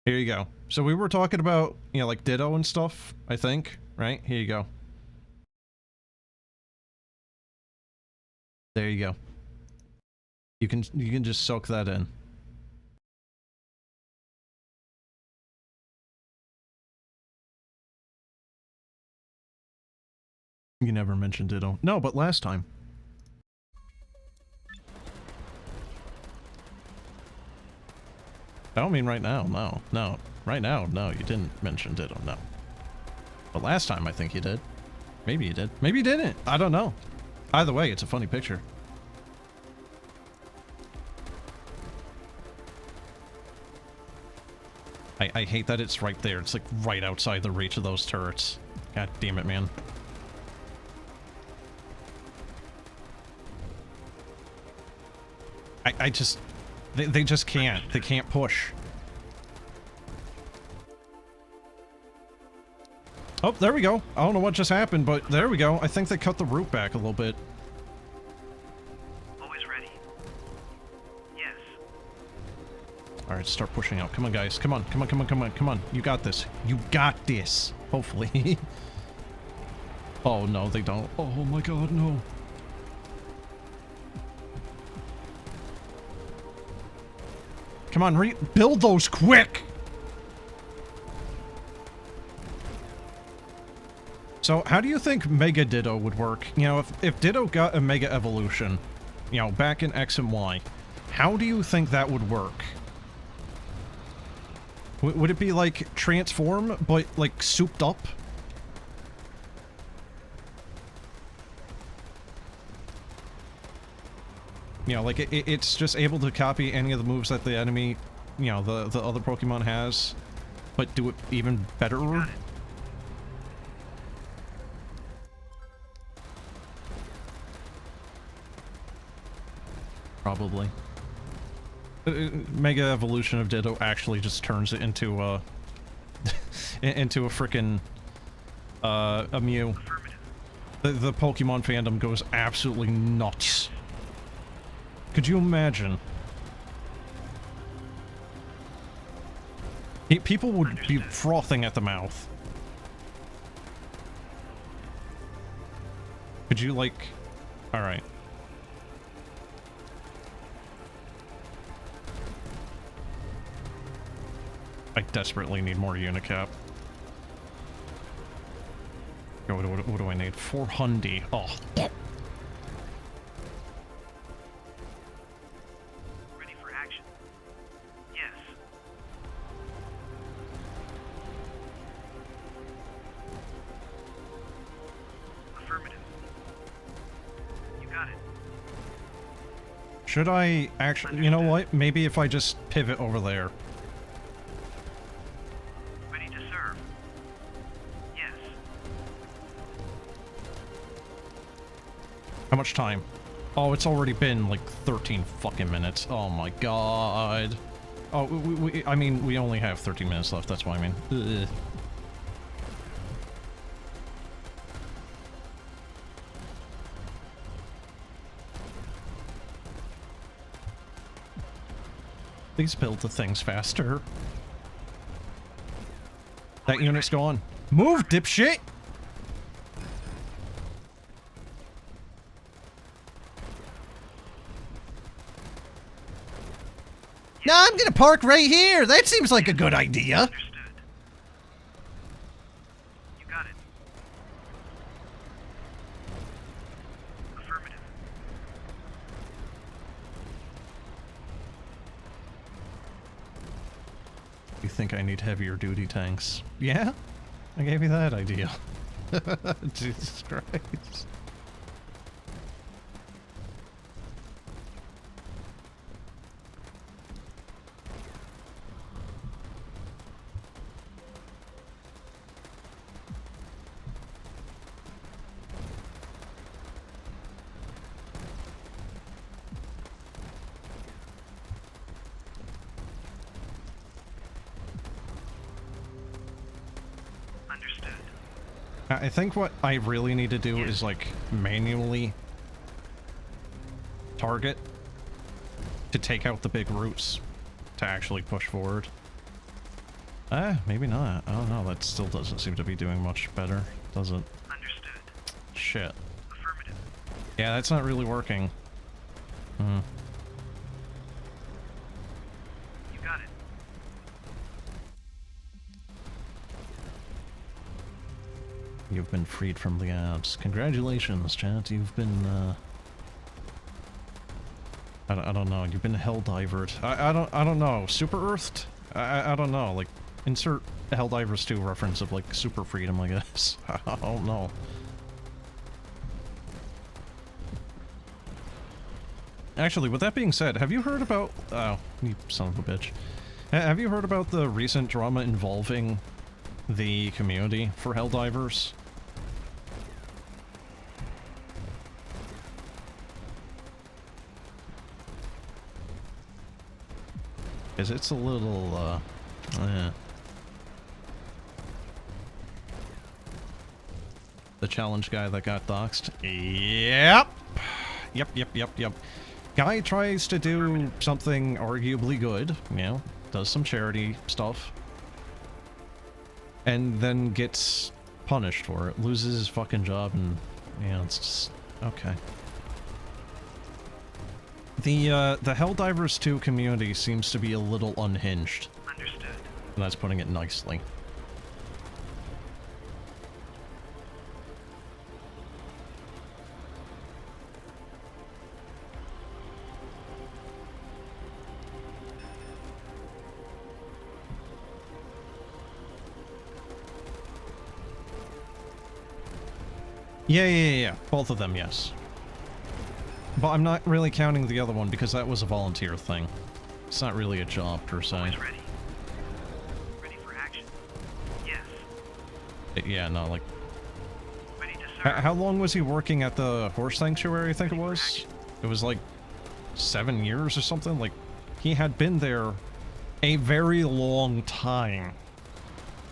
Here you go. So we were talking about, you know, like Ditto and stuff, I think, right? Here you go. There you go. You can just soak that in. You never mentioned Ditto. No, but last time. I don't mean right now, no. Right now, no, you didn't mention Ditto, no. But last time I think you did. Maybe you did. Maybe you didn't. I don't know. Either way, it's a funny picture. I hate that it's right there. It's like right outside the reach of those turrets. God damn it, man. I just... They just can't. They can't push. Oh, there we go. I don't know what just happened, but there we go. I think they cut the route back a little bit. Always ready. Yes. Alright, start pushing out. Come on, guys. Come on. Come on, come on, come on, come on. You got this. You got this. Hopefully. Oh, no, they don't. Oh, my God, no. Come on, build those quick! So, how do you think Mega Ditto would work? You know, if Ditto got a Mega Evolution, you know, back in X and Y, how do you think that would work? Would it be like Transform, but like souped up? You know, like, it's just able to copy any of the moves that the enemy, you know, the other Pokemon has, but do it even better? Probably. Mega Evolution of Ditto actually just turns it into a... into a frickin' a Mew. The Pokemon fandom goes absolutely nuts. Could you imagine? People would be frothing at the mouth. Could you, like... Alright. I desperately need more Unicap. What do I need? 400. Oh. Ready for action. Yes. Affirmative. You got it. Should I actually... You know what? Maybe if I just pivot over there. Ready to serve. Yes. How much time? Oh, it's already been like 13 fucking minutes. Oh my god. Oh, I mean, we only have 13 minutes left, that's what I mean. Ugh. Please build the things faster. That unit's gone. Move, dipshit! No, I'm gonna park right here. That seems like a good idea. Understood. You got it. You think I need heavier duty tanks? Yeah? I gave you that idea. Jesus Christ. I think what I really need to do is, like, manually target to take out the big roots to actually push forward. Maybe not. I don't know. That still doesn't seem to be doing much better, does it? Understood. Shit. Affirmative. Yeah, that's not really working. Hmm. You got it. You've been freed from the abs. Congratulations, chat. You've been, I don't know. You've been hell-divered. I don't know. Super-earthed? I don't know. Like, insert Helldivers 2 reference of, like, super freedom, I guess. I don't know. Actually, with that being said, have you heard about... Oh, you son of a bitch. Have you heard about the recent drama involving the community for Helldivers? Because it's a little, The challenge guy that got doxxed? Yep! Yep. Guy tries to do something arguably good, you know, does some charity stuff, and then gets punished for it, loses his fucking job, and, you know, it's just... okay. The Helldivers 2 community seems to be a little unhinged. Understood. And that's putting it nicely. Yeah. Both of them, yes. But I'm not really counting the other one because that was a volunteer thing. It's not really a job, per se. Always ready. Ready for action. Yes. Yeah, no, like... Ready to serve. How long was he working at the horse sanctuary, I think it was? It was like 7 years or something? Like, he had been there a very long time.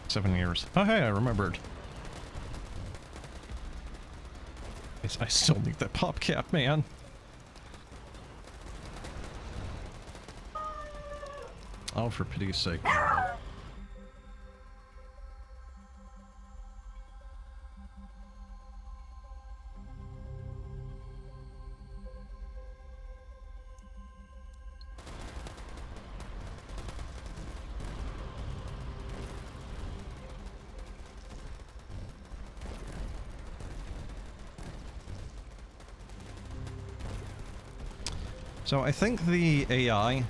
7 years. Oh, hey, I remembered. I still need that pop cap, man. Oh, for pity's sake. So I think the AI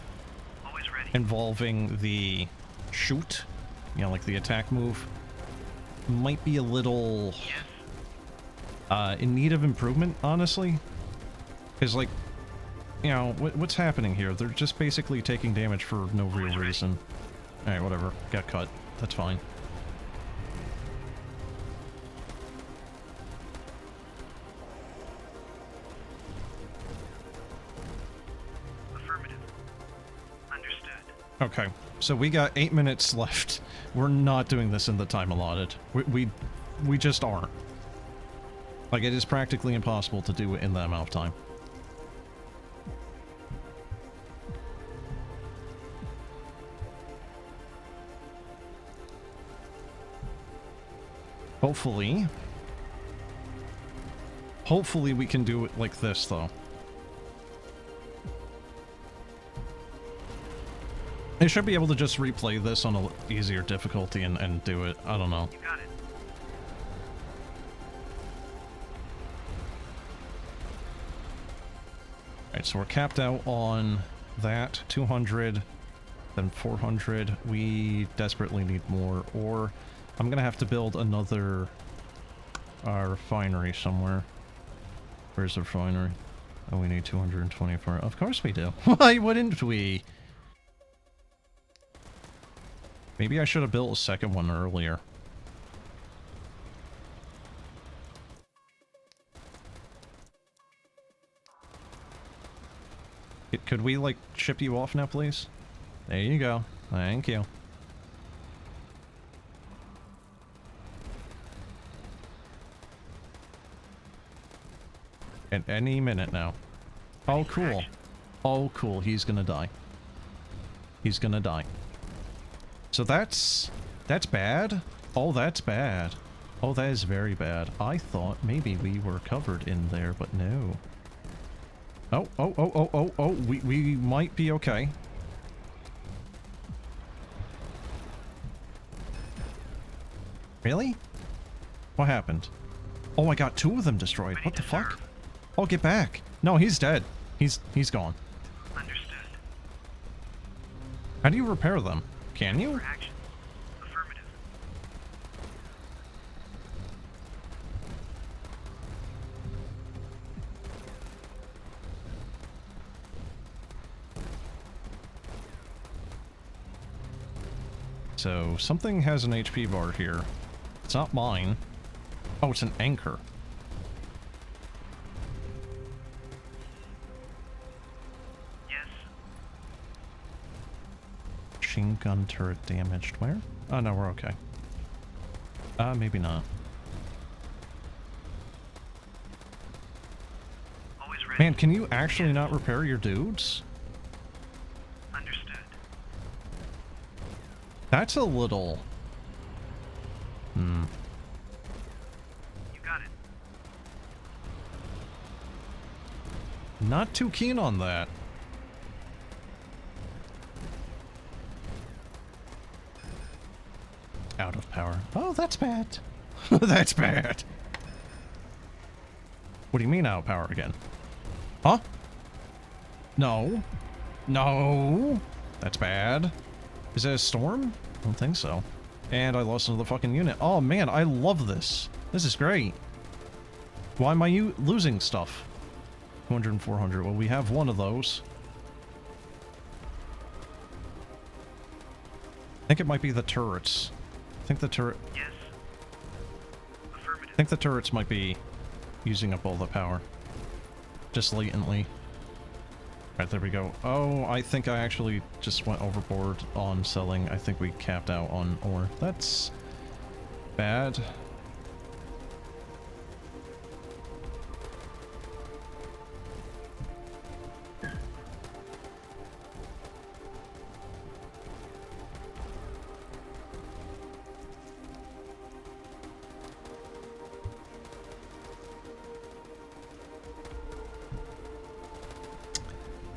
involving the shoot, you know, like the attack move, might be a little in need of improvement, honestly. Because, like, you know, what's happening here? They're just basically taking damage for no real reason. Alright, whatever. Got cut. That's fine. Okay, so we got 8 minutes left. We're not doing this in the time allotted. We just aren't. Like, it is practically impossible to do it in that amount of time. Hopefully we can do it like this, though. I should be able to just replay this on an easier difficulty and do it. I don't know. You got it. Alright, so we're capped out on that. 200. Then 400. We desperately need more, or I'm gonna have to build another refinery somewhere. Where's the refinery? Oh, we need 224. Of course we do. Why wouldn't we? Maybe I should have built a second one earlier. Could we, like, ship you off now, please? There you go. Thank you. At any minute now. Oh, cool. Oh, cool. He's gonna die. He's gonna die. So that's bad? Oh, that's bad. Oh, that is very bad. I thought maybe we were covered in there, but no. Oh, we might be okay. Really? What happened? Oh my god, 2 of them destroyed. What the fuck? Oh, get back. No, he's dead. He's gone. Understood. How do you repair them? Can you? For action. Affirmative. So, something has an HP bar here. It's not mine. Oh, it's an anchor. Yes. Machine gun turret damaged. Where? Oh, no, we're okay. Maybe not. Always ready. Man, can you actually not repair your dudes? Understood. That's a little... You got it. Not too keen on that. Out of power. Oh, that's bad. That's bad. What do you mean out of power again? Huh? No. No. That's bad. Is that a storm? I don't think so. And I lost another fucking unit. Oh man, I love this. This is great. Why am I losing stuff? 200 and 400. Well, we have one of those. I think it might be the turrets. I think the turret... Yes. Affirmative. I think the turrets might be using up all the power. Just latently. Right, there we go. Oh, I think I actually just went overboard on selling. I think we capped out on ore. That's bad.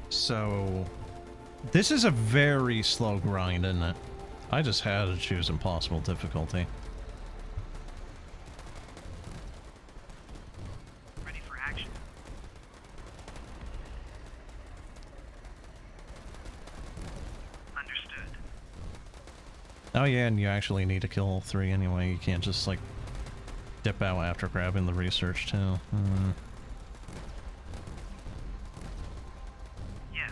So, this is a very slow grind, isn't it? I just had to choose impossible difficulty. Ready for action. Understood. Oh yeah, and you actually need to kill all 3 anyway. You can't just, like, dip out after grabbing the research, too. Yes.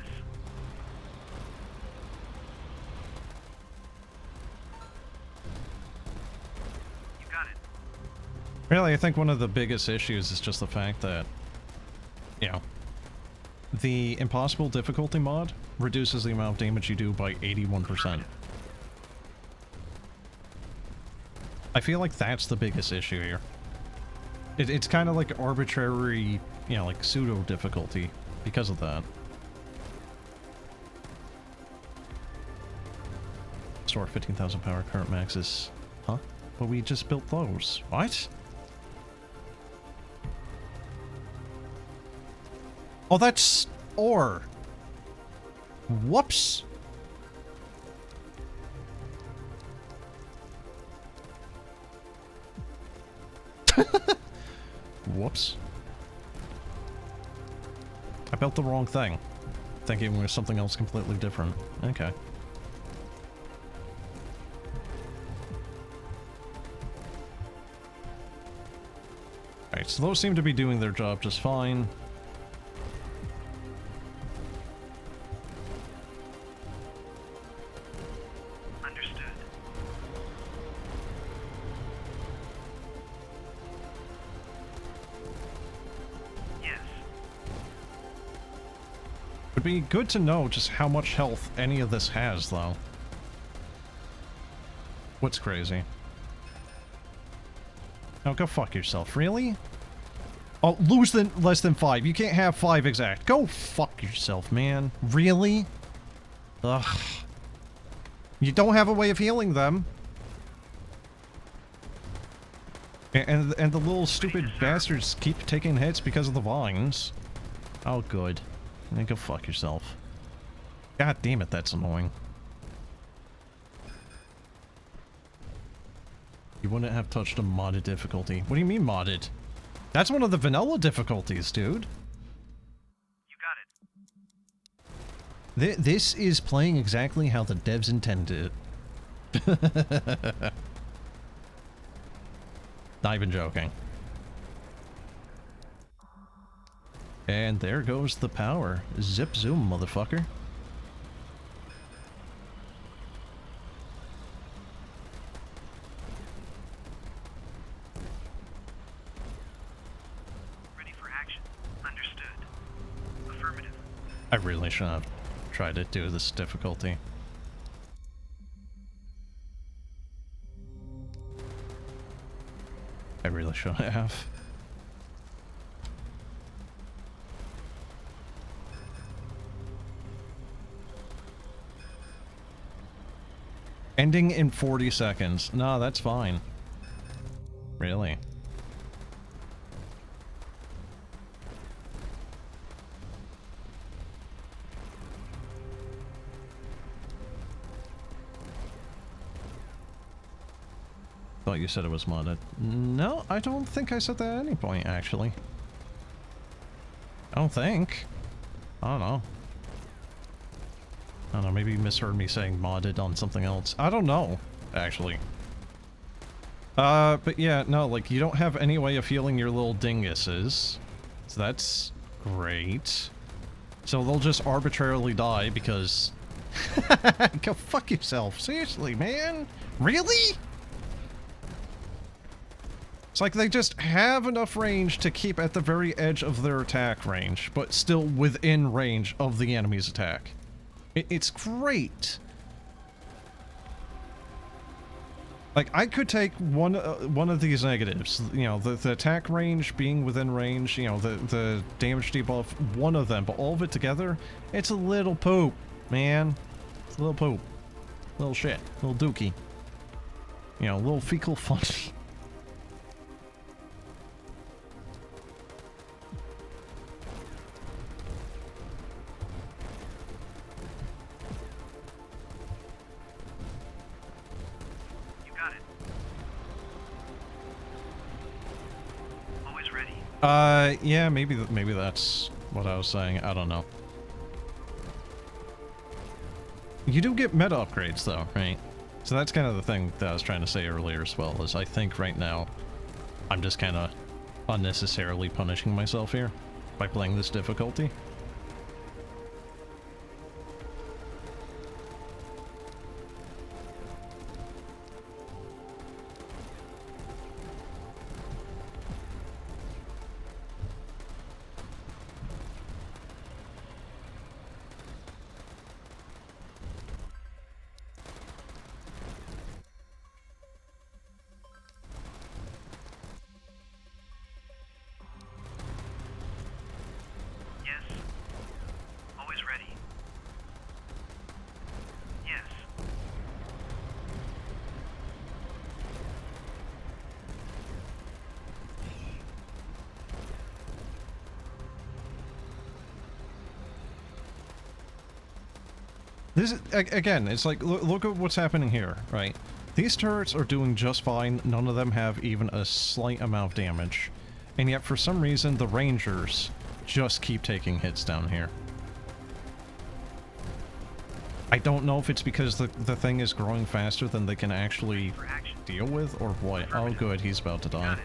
You got it. Really, I think one of the biggest issues is just the fact that, you know, the impossible difficulty mod reduces the amount of damage you do by 81%. I feel like that's the biggest issue here. It's kind of like arbitrary, you know, like pseudo difficulty because of that. Store 15,000 power, current max is... Huh? But we just built those. What? Oh, that's ore. Whoops. Whoops. I built the wrong thing. Thinking it was something else completely different. Okay. Alright, so those seem to be doing their job just fine. Understood. Yes. Would be good to know just how much health any of this has, though. What's crazy? Oh, go fuck yourself. Really? Oh, less than 5. You can't have 5 exact. Go fuck yourself, man. Really? Ugh. You don't have a way of healing them. And the little stupid bastards keep taking hits because of the vines. Oh, good. Then go fuck yourself. God damn it, that's annoying. You wouldn't have touched a modded difficulty. What do you mean modded? That's one of the vanilla difficulties, dude. You got it. This is playing exactly how the devs intended it. Not even joking. And there goes the power. Zip zoom, motherfucker. I really should have tried to do this difficulty. I really should have. Ending in 40 seconds. No, that's fine. Really. Thought you said it was modded. No, I don't think I said that at any point, actually. I don't think. I don't know. I don't know, maybe you misheard me saying modded on something else. I don't know, actually. But yeah, no, like, you don't have any way of healing your little dinguses. So that's great. So they'll just arbitrarily die because... Go fuck yourself. Seriously, man? Really? It's like they just have enough range to keep at the very edge of their attack range, but still within range of the enemy's attack. It's great. Like, I could take one of these negatives, you know, the attack range being within range, you know, the damage debuff, one of them, but all of it together, it's a little poop, man. It's a little poop. Little shit. Little dookie. You know, little fecal funny. Yeah, maybe that's what I was saying. I don't know. You do get meta upgrades, though, right? So that's kind of the thing that I was trying to say earlier as well, is I think right now I'm just kind of unnecessarily punishing myself here by playing this difficulty. This is, again, it's like, look at what's happening here, right? These turrets are doing just fine, none of them have even a slight amount of damage. And yet, for some reason, the rangers just keep taking hits down here. I don't know if it's because the thing is growing faster than they can actually deal with, or what. Oh good, he's about to die.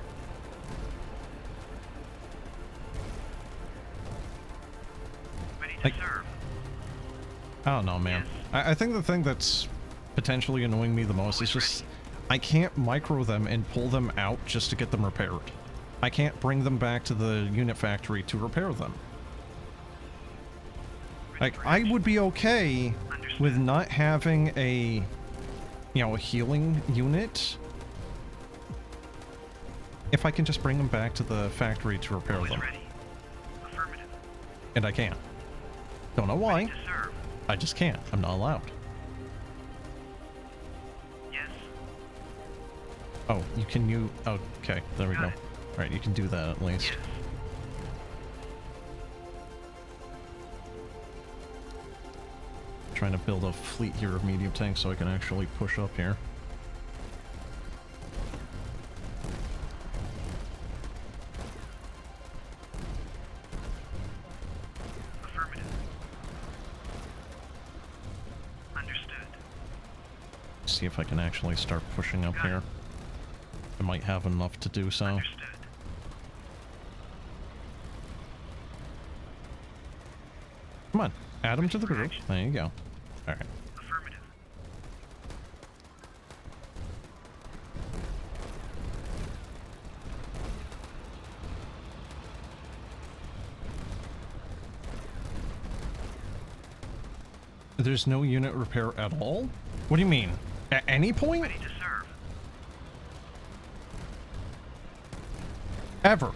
Like, serve. I don't know, man. I think the thing that's potentially annoying me the most is just I can't micro them and pull them out just to get them repaired. I can't bring them back to the unit factory to repair them. Like, I would be okay with not having a, you know, a healing unit if I can just bring them back to the factory to repair them. Ready. Affirmative. And I can't. Don't know why. To serve. I just can't. I'm not allowed. Yes. Oh, you can you... Oh, okay, there we go. Alright, you can do that at least. Yes. Trying to build a fleet here of medium tanks so I can actually push up here. Affirmative. Understood. See if I can actually start pushing up here. I might have enough to do so. Understood. Come on, add them to the group. There you go. Alright. Affirmative. There's no unit repair at all? What do you mean? At any point? Ready to serve. Ever?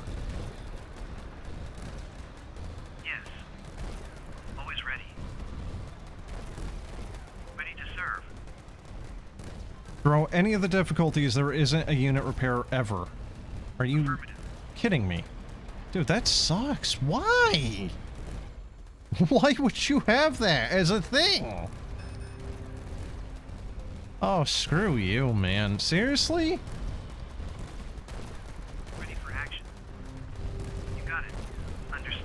Yes. Always ready. Ready to serve. Bro, any of the difficulties, there isn't a unit repair ever. Are you Affirmative. kidding me? Dude, that sucks. Why? Why would you have that as a thing? Oh, screw you, man. Seriously? Ready for action. You got it. Understood.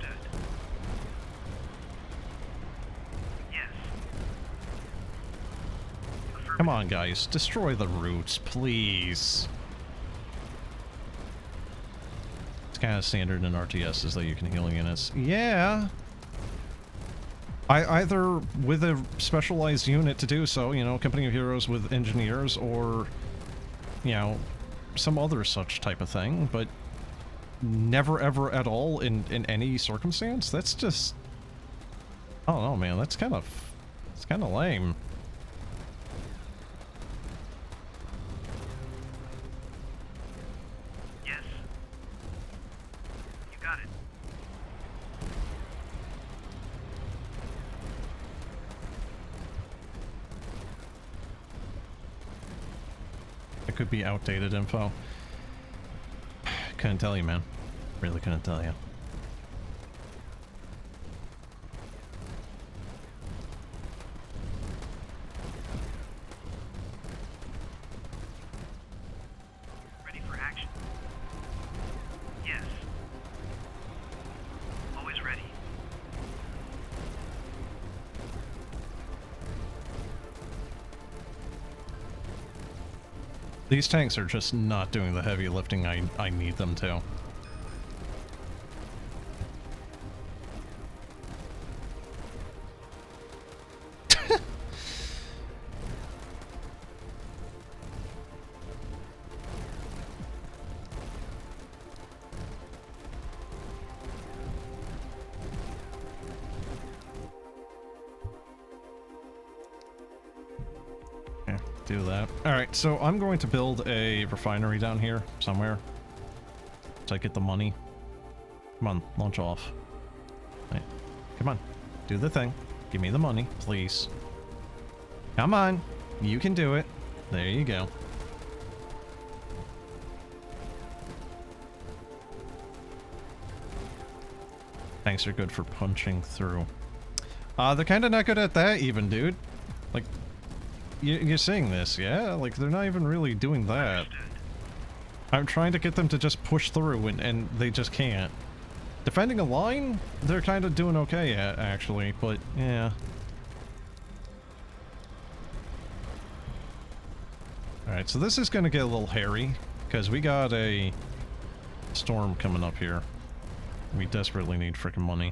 Yes. Affirmative. Come on, guys. Destroy the roots, please. It's kind of standard in RTS is that you can heal units. Yeah. I either with a specialized unit to do so, you know, company of heroes with engineers, or, you know, some other such type of thing, but never ever at all in any circumstance. That's just, I don't know, man. It's kind of lame. Yes. You got it. It could be outdated info. Couldn't tell you, man. Really couldn't tell you. Ready for action. Yes. Always ready. These tanks are just not doing the heavy lifting I need them to. Do that. Alright, so I'm going to build a refinery down here somewhere. So I get the money. Come on, launch off. Right. Come on, do the thing. Give me the money, please. Come on, you can do it. There you go. Tanks are good for punching through. They're kind of not good at that even, dude. Like, you're seeing this, yeah? Like, they're not even really doing that. Understood. I'm trying to get them to just push through, and they just can't. Defending a line, they're kind of doing okay at, actually, but yeah. Alright, so this is going to get a little hairy, because we got a storm coming up here. We desperately need frickin' money.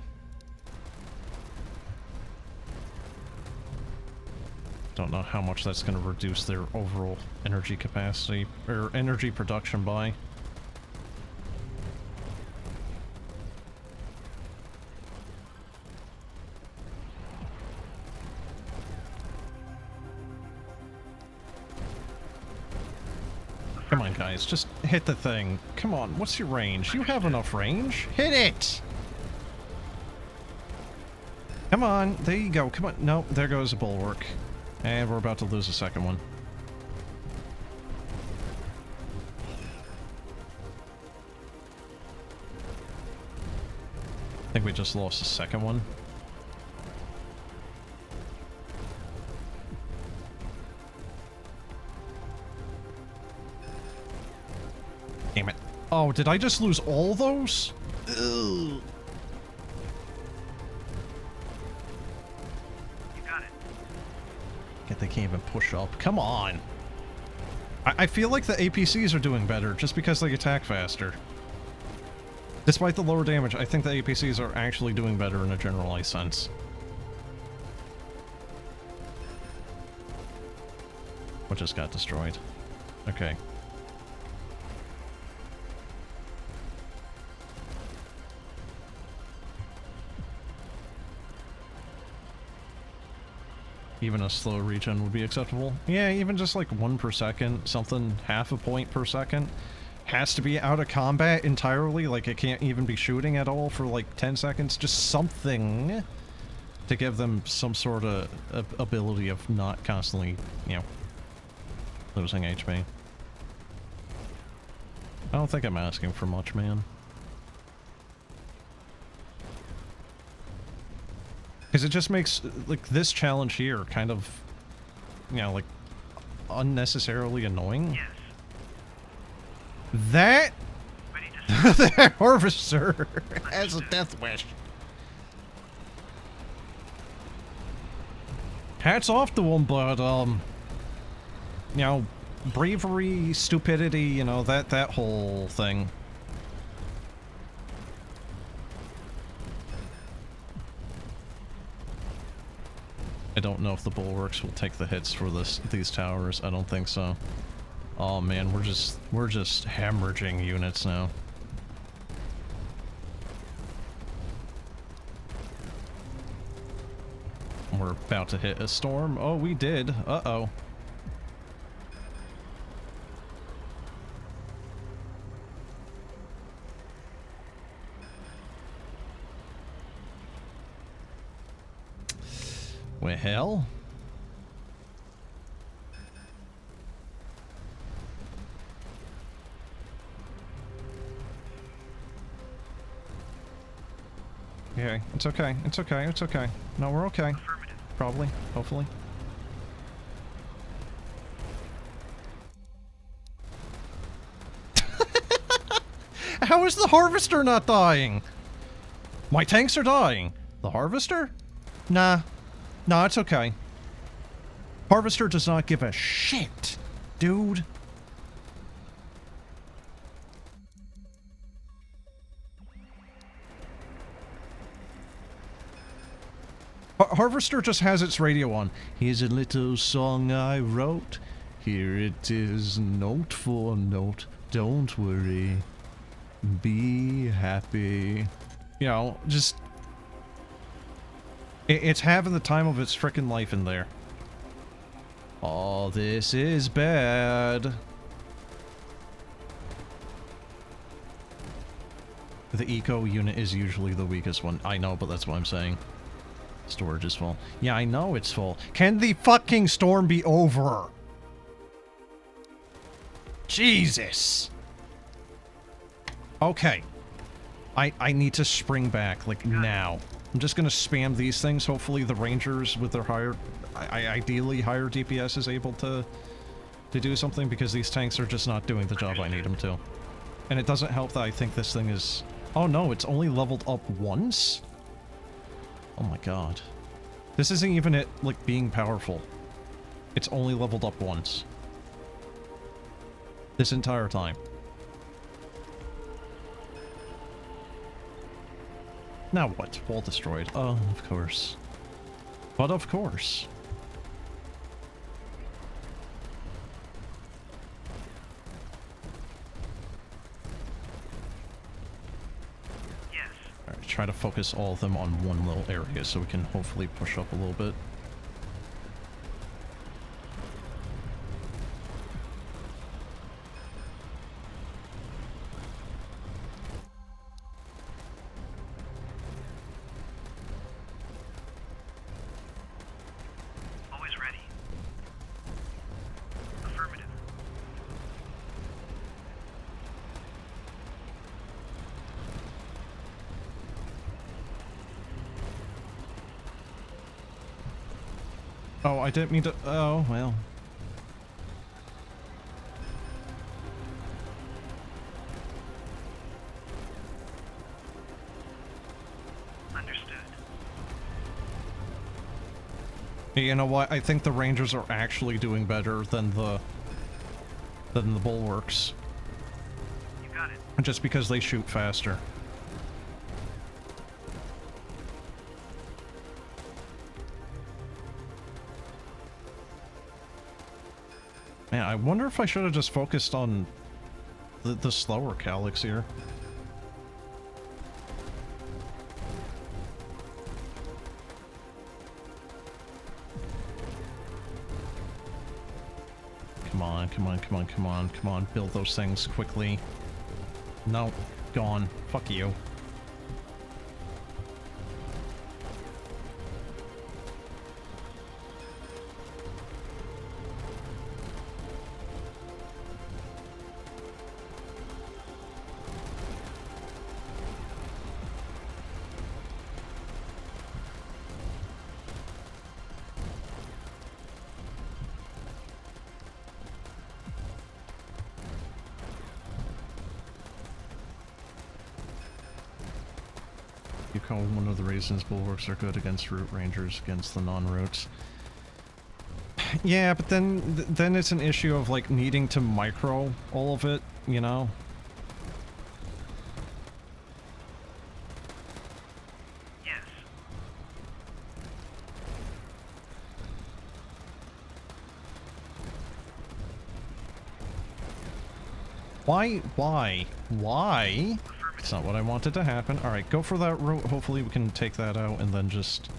Don't know how much that's going to reduce their overall energy capacity, or energy production by. Come on, guys, just hit the thing. Come on, what's your range? You have enough range. Hit it! Come on, there you go. Come on. No, there goes a bulwark. And we're about to lose a second one. I think we just lost the second one. Damn it. Oh, did I just lose all those? Ugh. They can't even push up. Come on! I feel like the APCs are doing better just because they attack faster. Despite the lower damage, I think the APCs are actually doing better in a generalized sense. What just got destroyed? Okay. Even a slow regen would be acceptable. Yeah, even just like 1 per second, something half a point per second. Has to be out of combat entirely, like it can't even be shooting at all for like 10 seconds. Just something to give them some sort of ability of not constantly, you know, losing HP. I don't think I'm asking for much, man. Because it just makes, like, this challenge here kind of, you know, like, unnecessarily annoying. Yes. That... that harvester has a death wish. Hats off to him, but, you know, bravery, stupidity, you know, that whole thing. I don't know if the bulwarks will take the hits for these towers. I don't think so. Oh man, we're just hemorrhaging units now. We're about to hit a storm. Oh, we did. Uh-oh. Well... Okay, it's okay, it's okay, it's okay. No, we're okay. Probably, hopefully. How is the harvester not dying? My tanks are dying. The harvester? Nah. Nah, it's okay. Harvester does not give a shit, dude. Harvester just has its radio on. Here's a little song I wrote. Here it is, note for note. Don't worry. Be happy. You know, just... It's having the time of its frickin' life in there. Oh, this is bad. The eco unit is usually the weakest one. I know, but that's what I'm saying. Storage is full. Yeah, I know it's full. Can the fucking storm be over? Jesus. Okay. I need to spring back, like, now. I'm just gonna spam these things. Hopefully the rangers with their higher... ideally higher DPS is able to do something, because these tanks are just not doing the job I need them to. And it doesn't help that I think this thing is... Oh no, it's only leveled up once? Oh my god. This isn't even it, like, being powerful. It's only leveled up once. This entire time. Now what? Wall destroyed. Oh, of course. But of course. try to focus all of them on one little area so we can hopefully push up a little bit. Always ready. Affirmative. Oh, I didn't mean to... Oh, well. Understood. You know what? I think the Rangers are actually doing better than the Bulwarks. You got it. Just because they shoot faster. Man, I wonder if I should have just focused on the slower Calyx here. Come on, come on, come on, come on, come on. Build those things quickly. No, gone. Fuck you. You call one of the reasons Bulwarks are good against Root Rangers against the non-Roots. Yeah, but then it's an issue of like needing to micro all of it, you know? Yes. Why? That's not what I wanted to happen. Alright, go for that route. Hopefully we can take that out and then just...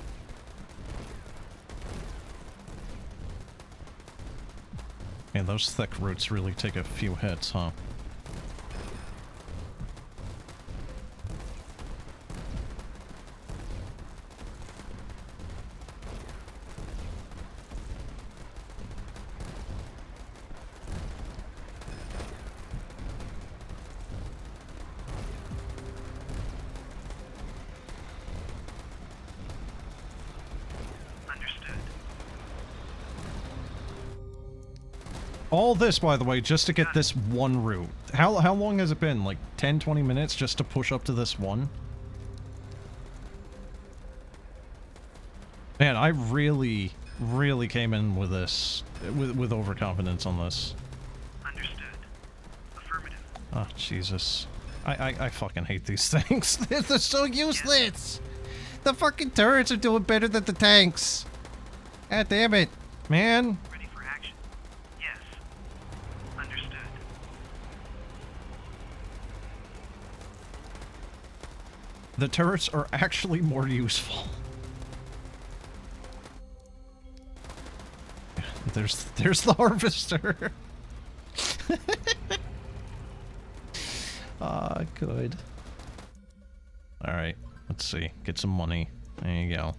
Man, those thick roots really take a few hits, huh? All this, by the way, just to get this one route. How long has it been? Like 10, 20 minutes just to push up to this one? Man, I really came in with this, with overconfidence on this. Understood. Affirmative. Oh, Jesus. I fucking hate these things. They're so useless! The fucking turrets are doing better than the tanks! God damn it, man! Ready for action. Yes. Understood. The turrets are actually more useful. There's the harvester. Ah, good. Alright, let's see. Get some money. There you go.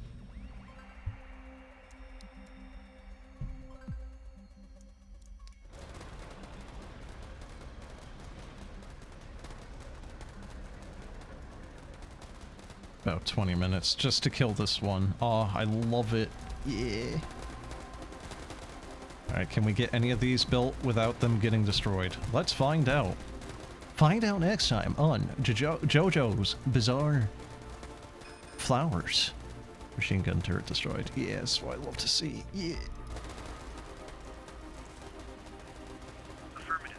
About 20 minutes just to kill this one. Oh, I love it. Yeah. Alright, can we get any of these built without them getting destroyed? Let's find out. Find out next time on JoJo's Bizarre Flowers. Machine gun turret destroyed. Yes, what I love to see. Yeah. Affirmative.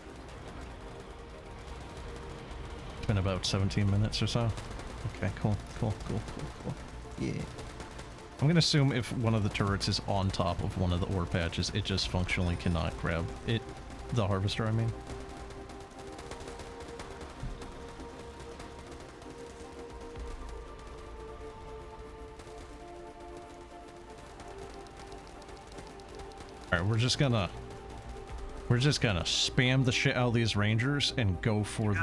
It's been about 17 minutes or so. Okay, cool. Yeah. I'm gonna assume if one of the turrets is on top of one of the ore patches, it just functionally cannot grab it. The harvester, I mean. Alright, we're just gonna spam the shit out of these rangers and go for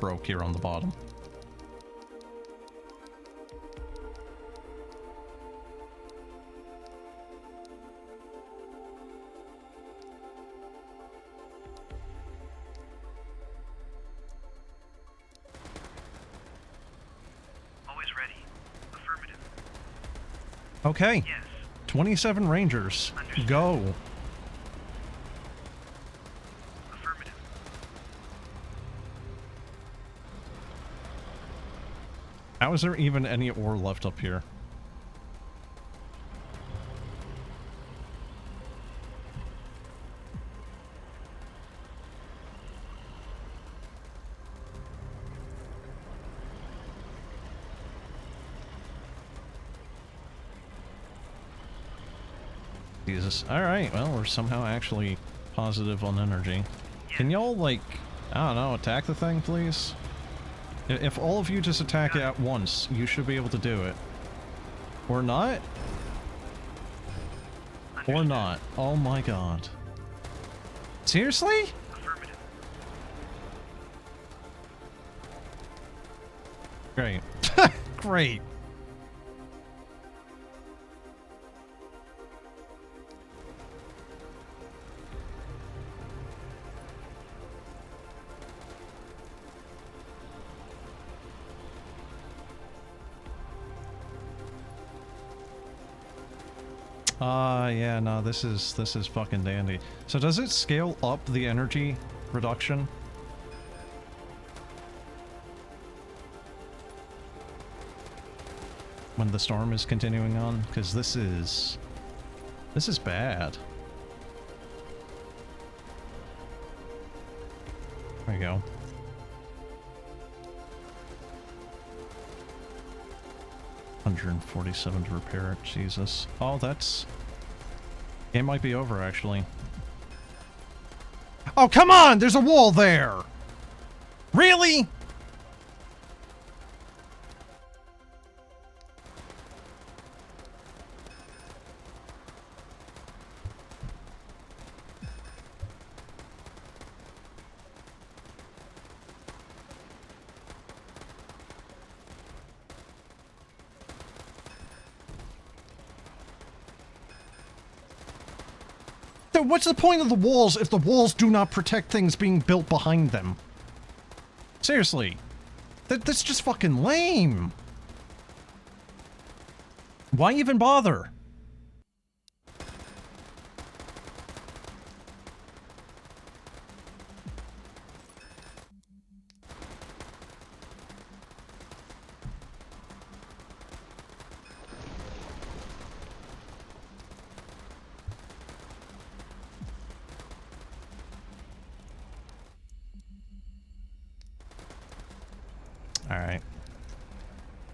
broke here on the bottom. Always ready. Affirmative. Okay. Yes. 27 rangers. Understood. Go. Affirmative. How is there even any ore left up here? Jesus. Alright, well, we're somehow actually positive on energy. Can y'all, like, I don't know, attack the thing, please? If all of you just attack it at once, you should be able to do it. Or not? Or not. Oh my god. Seriously? Affirmative. Great. Great. Yeah, no, this is fucking dandy. So does it scale up the energy reduction? When the storm is continuing on? Because this is bad. There you go. $147 to repair it, Jesus. Oh, that's... It might be over, actually. Oh, come on! There's a wall there! Really? Then what's the point of the walls if the walls do not protect things being built behind them? Seriously. That's just fucking lame. Why even bother? Alright.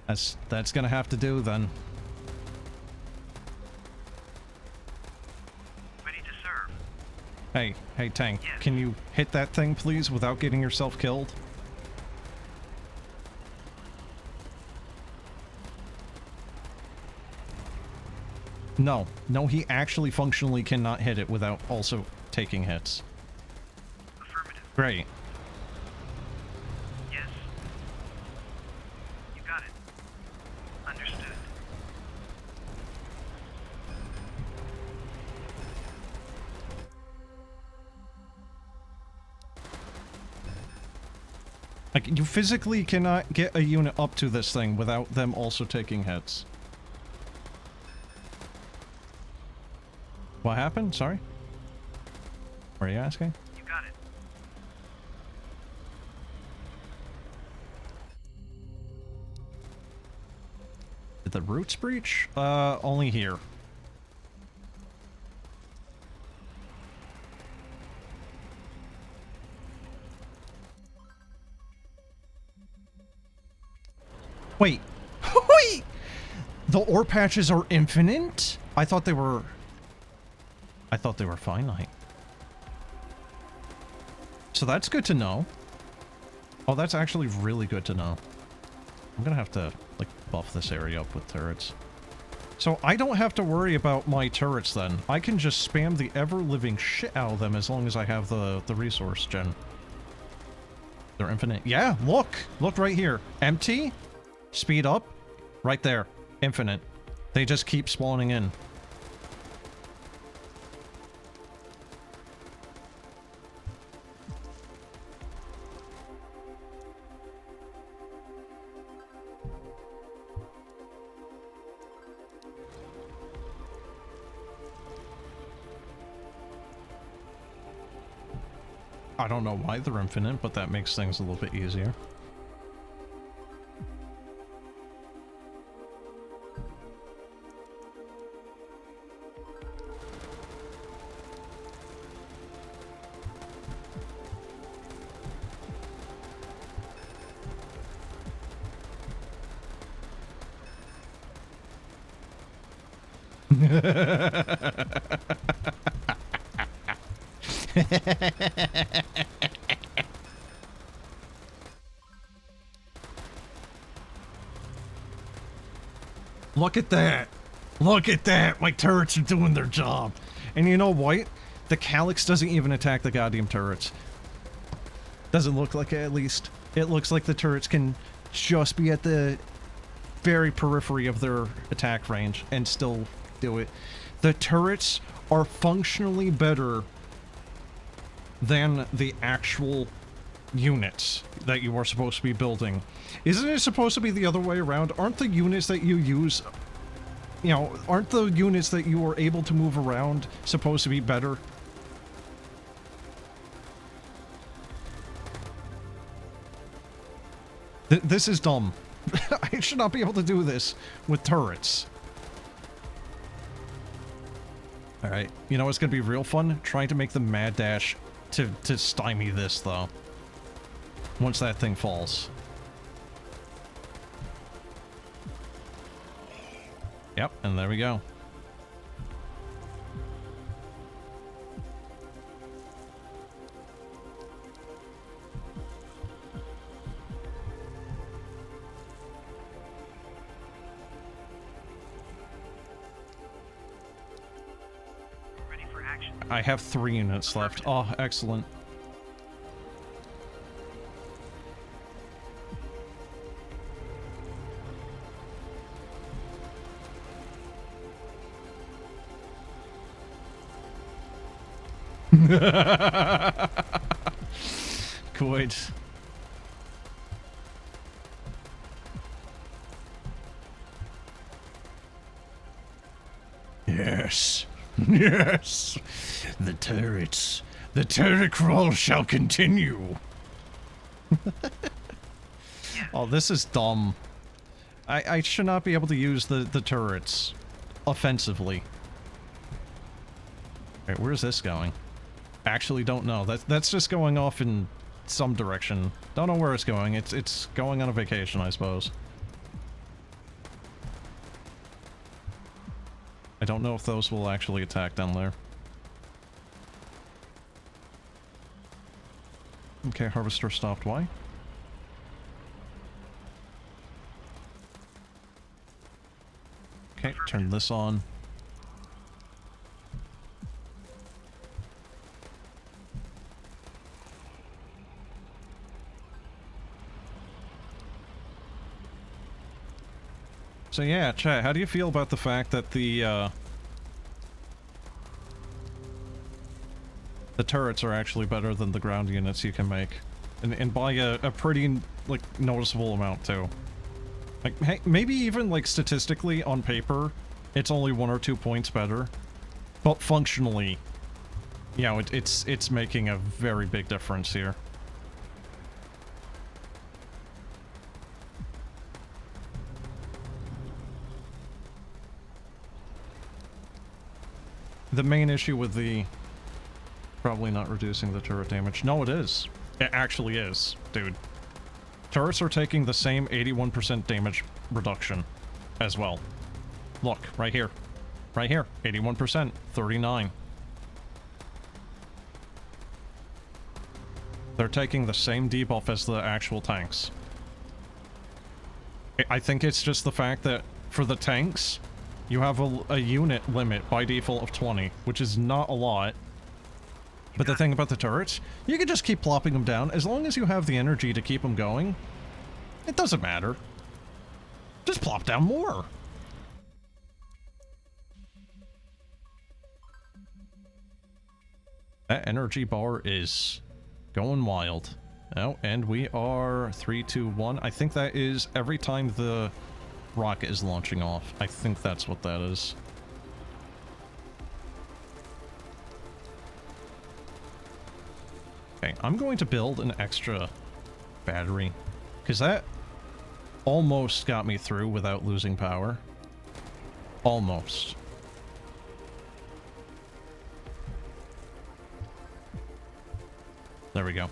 That's gonna have to do then. Ready to serve. Hey tank, Yes. can you hit that thing please without getting yourself killed? No, he actually functionally cannot hit it without also taking hits. Affirmative. Great. Yes. You got it. Understood. Like, you physically cannot get a unit up to this thing without them also taking hits. What happened? Sorry? What are you asking? You got it. Did the roots breach? Only here. Wait. Wait! The ore patches are infinite? I thought they were finite. So that's good to know. Oh, that's actually really good to know. I'm gonna have to, like, buff this area up with turrets. So I don't have to worry about my turrets then. I can just spam the ever-living shit out of them as long as I have the resource gen. They're infinite. Yeah, look! Look right here. Empty, speed up, right there. Infinite. They just keep spawning in. I don't know why they're infinite, but that makes things a little bit easier. Look at that! Look at that! My turrets are doing their job! And you know what? The Calyx doesn't even attack the goddamn turrets. Doesn't look like it, at least. It looks like the turrets can just be at the very periphery of their attack range and still do it. The turrets are functionally better than the actual units that you are supposed to be building. Isn't it supposed to be the other way around? Aren't the units that you use, you know, aren't the units that you are able to move around supposed to be better? This is dumb. I should not be able to do this with turrets. Alright, you know it's gonna be real fun? Trying to make the mad dash to stymie this, though. Once that thing falls. Yep, and there we go. Ready for action. I have 3 units left. Oh, excellent. Good. Yes. Yes. The turrets. The turret crawl shall continue. Oh, this is dumb. I should not be able to use the turrets offensively. Alright, where's this going? Actually don't know. That's just going off in some direction. Don't know where it's going. It's going on a vacation, I suppose. I don't know if those will actually attack down there. Okay, harvester stopped. Why? Okay, turn this on. So yeah, chat, how do you feel about the fact that the turrets are actually better than the ground units you can make? And by a pretty, like, noticeable amount, too. Like, hey, maybe even, like, statistically, on paper, it's only 1 or 2 points better. But functionally, you know, it's making a very big difference here. The main issue with the... probably not reducing the turret damage. No, it is. It actually is, dude. Turrets are taking the same 81% damage reduction as well. Look, right here. Right here. 81%. 39. They're taking the same debuff as the actual tanks. I think it's just the fact that for the tanks, you have a unit limit by default of 20, which is not a lot. But the thing about the turrets, you can just keep plopping them down. As long as you have the energy to keep them going, it doesn't matter. Just plop down more. That energy bar is going wild. Oh, and we are 3, 2, 1. I think that is every time the rocket is launching off. I think that's what that is. Okay, I'm going to build an extra battery, because that almost got me through without losing power. Almost. There we go.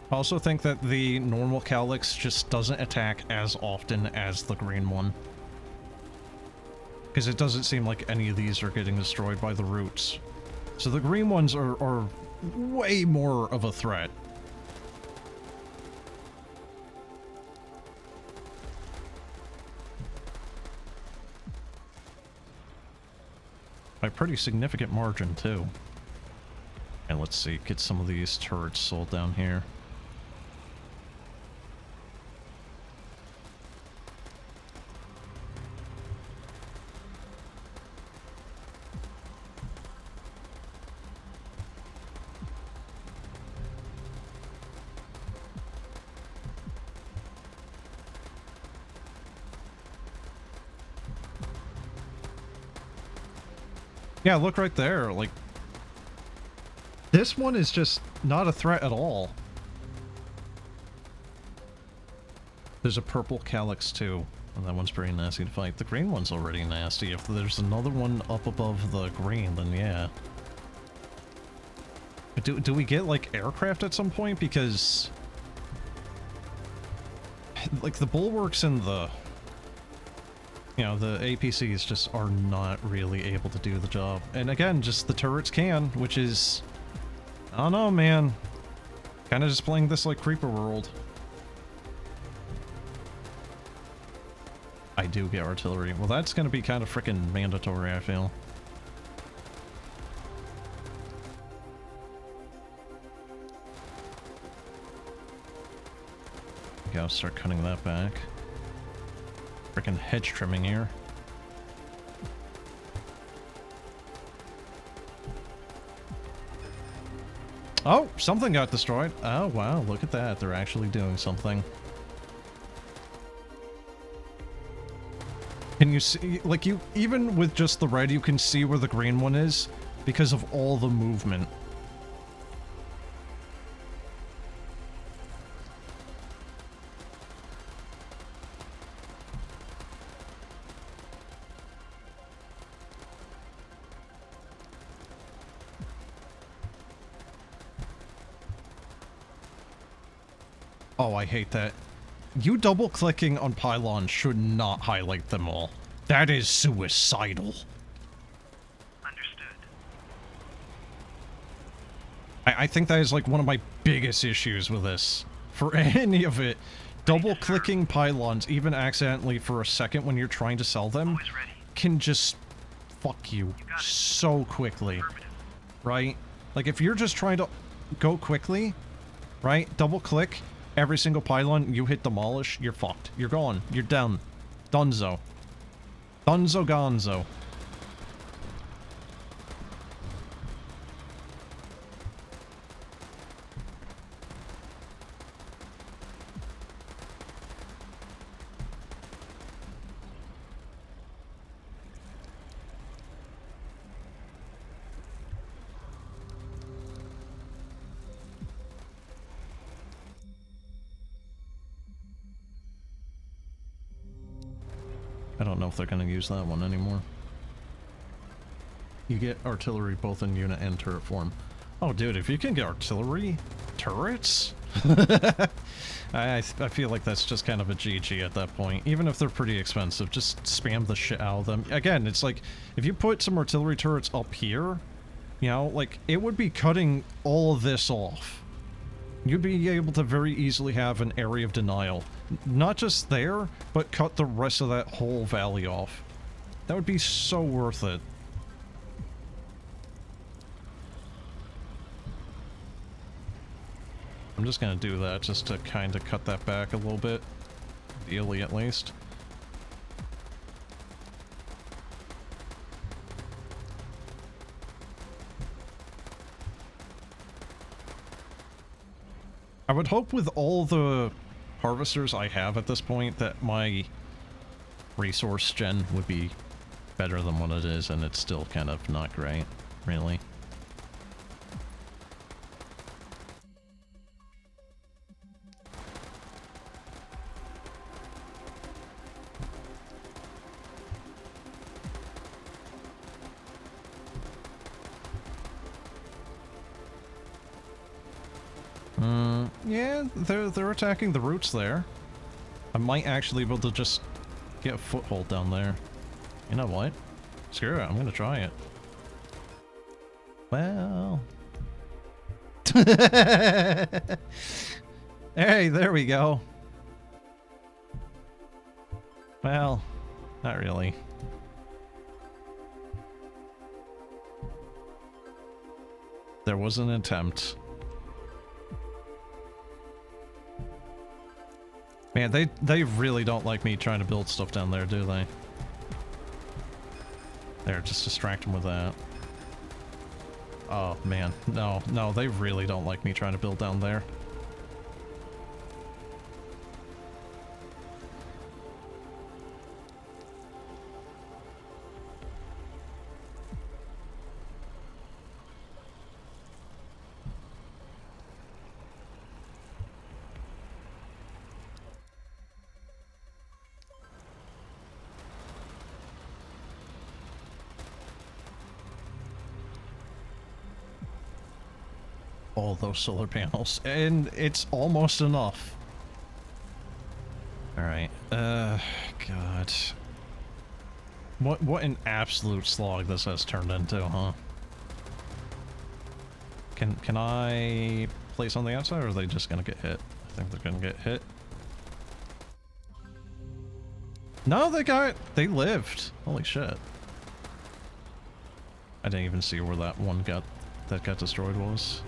I also think that the normal Calyx just doesn't attack as often as the green one. Because it doesn't seem like any of these are getting destroyed by the roots. So the green ones are way more of a threat. By a pretty significant margin, too. And let's see, get some of these turrets sold down here. Yeah, look right there, like... This one is just not a threat at all. There's a purple Calyx too, and that one's pretty nasty to fight. The green one's already nasty. If there's another one up above the green, then yeah. But do we get, like, aircraft at some point? Because... like, the bulwarks and the... you know, the APCs just are not really able to do the job. And again, just the turrets can, which is... I don't know, man. Kind of just playing this like Creeper World. I do get artillery. Well, that's going to be kind of freaking mandatory, I feel. Okay, I'll start cutting that back. Freaking hedge trimming here. Oh, something got destroyed. Oh, wow, look at that. They're actually doing something. Can you see, like, you, even with just the red, you can see where the green one is because of all the movement. Oh, I hate that. You double-clicking on pylons should not highlight them all. That is suicidal. Understood. I think that is, like, one of my biggest issues with this. For any of it, double-clicking pylons, even accidentally for a second when you're trying to sell them, can just fuck you so quickly. Right? Like, if you're just trying to go quickly, right? Double-click. Every single pylon you hit demolish, you're fucked. You're gone. You're done. Dunzo. Dunzo gonzo. I don't know if they're going to use that one anymore. You get artillery both in unit and turret form. Oh, dude, if you can get artillery turrets? I feel like that's just kind of a GG at that point. Even if they're pretty expensive, just spam the shit out of them. Again, it's like, if you put some artillery turrets up here, you know, like, it would be cutting all of this off. You'd be able to very easily have an area of denial. Not just there, but cut the rest of that whole valley off. That would be so worth it. I'm just gonna do that just to kind of cut that back a little bit. Ideally, at least. I would hope with all the harvesters I have at this point that my resource gen would be better than what it is, and it's still kind of not great, really. Yeah, they're attacking the roots there. I might actually be able to just get a foothold down there. You know what? Screw it, I'm gonna try it. Well... Hey, there we go. Well, not really. There was an attempt. Man, they really don't like me trying to build stuff down there, do they? There, just distract them with that. Oh, man. No, they really don't like me trying to build down there. All those solar panels, and it's almost enough. Alright, God. What an absolute slog this has turned into, huh? Can I place on the outside, or are they just gonna get hit? I think they're gonna get hit. No, they lived. Holy shit. I didn't even see where that one got destroyed was.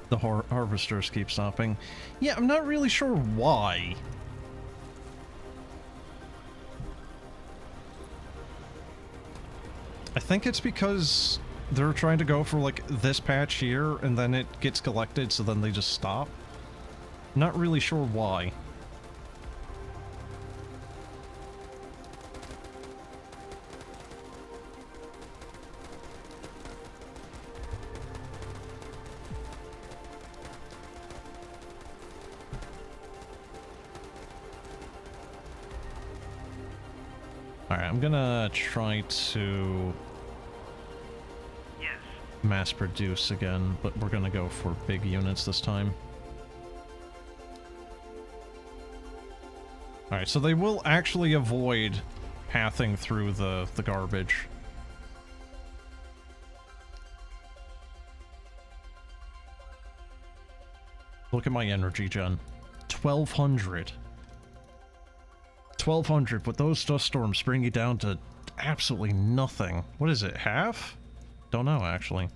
The harvesters keep stopping. Yeah, I'm not really sure why. I think it's because they're trying to go for like this patch here and then it gets collected, so then they just stop. Not really sure why. Alright, I'm gonna try to mass produce again, but we're gonna go for big units this time. Alright, so they will actually avoid pathing through the garbage. Look at my energy gen. 1200. 1200, but those dust storms bring you down to absolutely nothing. What is it, half? Don't know, actually.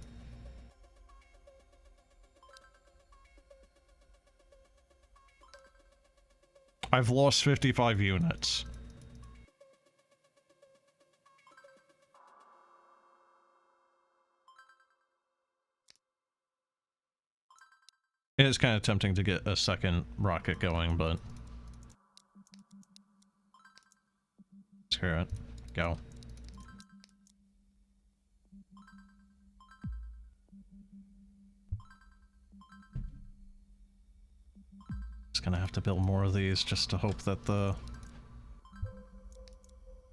I've lost 55 units. It is kind of tempting to get a second rocket going, but... screw it. Go. Just gonna have to build more of these just to hope that the...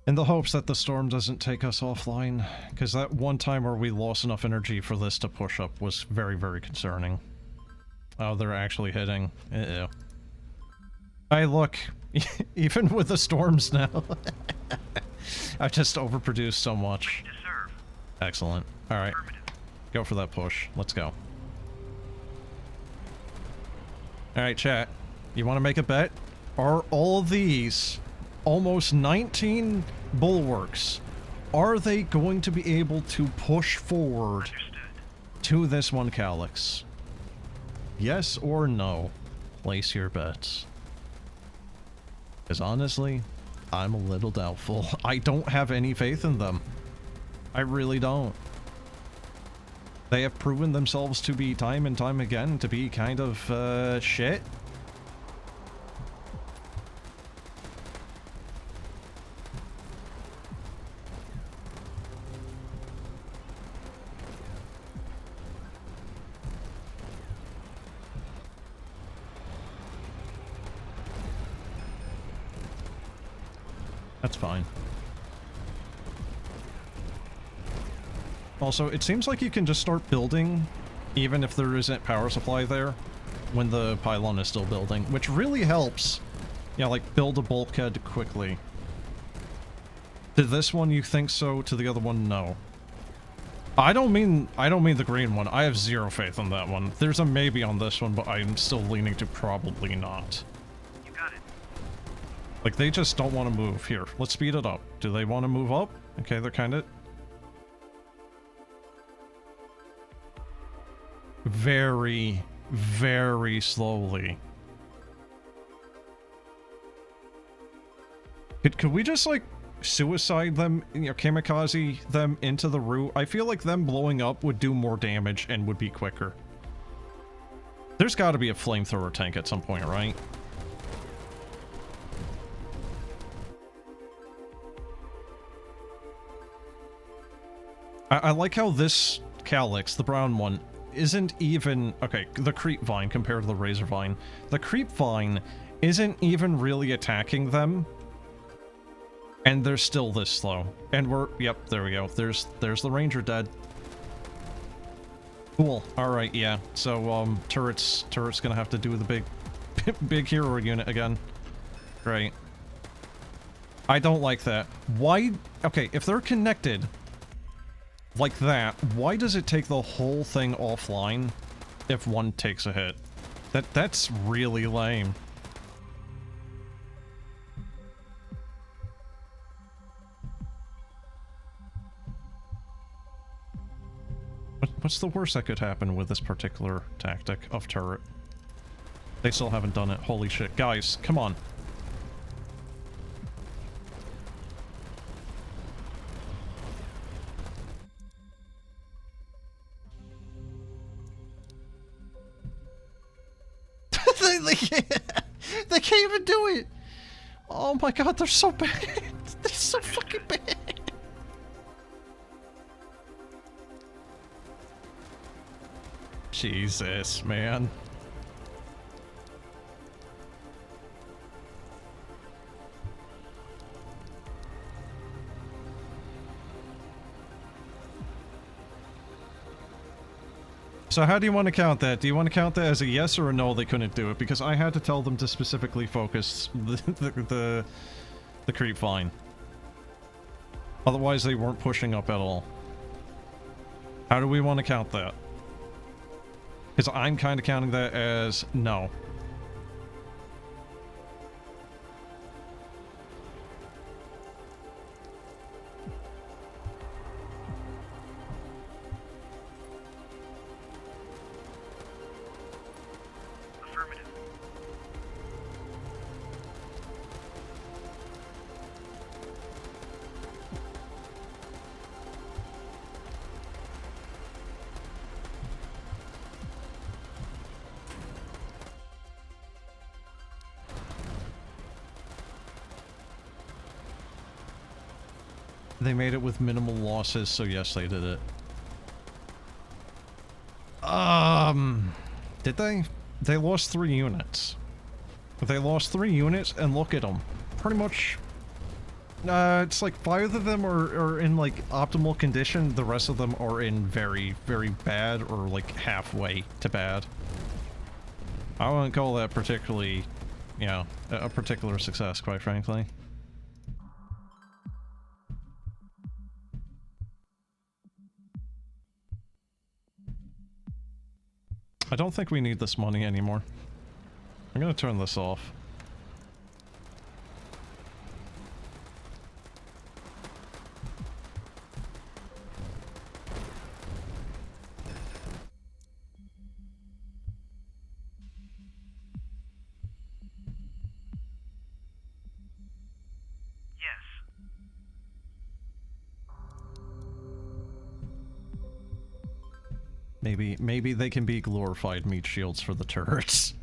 In the hopes that the storm doesn't take us offline, because that one time where we lost enough energy for this to push up was very, very concerning. Oh, they're actually hitting. Uh-oh. Hey, look. Even with the storms now. I've just overproduced so much. Excellent. Alright. Go for that push. Let's go. Alright, chat. You want to make a bet? Are all of these almost 19 bulwarks, are they going to be able to push forward to this one Calyx? Yes or no? Place your bets. Because honestly, I'm a little doubtful. I don't have any faith in them. I really don't. They have proven themselves to be time and time again to be kind of, shit. That's fine. Also, it seems like you can just start building even if there isn't power supply there when the pylon is still building, which really helps. Yeah, like build a bulkhead quickly. To this one you think so, to the other one no. I don't mean the green one. I have zero faith in that one. There's a maybe on this one, but I'm still leaning to probably not. You got it. Like, they just don't want to move. Here, let's speed it up. Do they want to move up? Okay, they're kind of... very, very slowly. Could we just, like, suicide them, you know, kamikaze them into the root? I feel like them blowing up would do more damage and would be quicker. There's got to be a flamethrower tank at some point, right? I like how this Calyx, the brown one, isn't even... Okay, the creep vine compared to the razor vine. The creep vine isn't even really attacking them. And they're still this slow. And we're... Yep, there we go. There's the ranger dead. Cool. Alright, yeah. So, turret's gonna have to do the big hero unit again. Great. I don't like that. Why... Okay, if they're connected... like that, why does it take the whole thing offline if one takes a hit? That's really lame. What's the worst that could happen with this particular tactic of turret? They still haven't done it. Holy shit. Guys, come on. They can't even do it! Oh my god, they're so bad! They're so fucking bad! Jesus, man. So how do you want to count that? Do you want to count that as a yes or a no they couldn't do it? Because I had to tell them to specifically focus the creep vine. Otherwise they weren't pushing up at all. How do we want to count that? Because I'm kind of counting that as no. They made it with minimal losses, so yes, they did it. Did they? They lost 3 units. They lost 3 units, and look at them. Pretty much... it's like 5 of them are in, like, optimal condition. The rest of them are in very, very bad, or, like, halfway to bad. I wouldn't call that particularly, you know, a particular success, quite frankly. I don't think we need this money anymore. I'm gonna turn this off. Maybe they can be glorified meat shields for the turrets.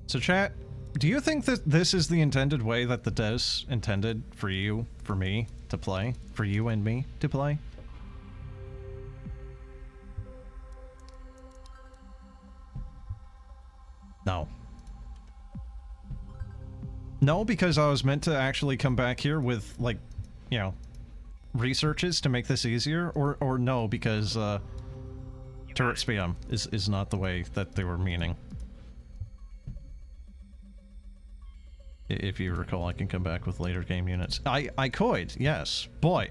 So chat, do you think that this is the intended way that the devs intended for you, for me, to play? For you and me to play? No. No, because I was meant to actually come back here with, like, you know, researches to make this easier, or no, because, turret spam is not the way that they were meaning. If you recall, I can come back with later game units. I could, yes, but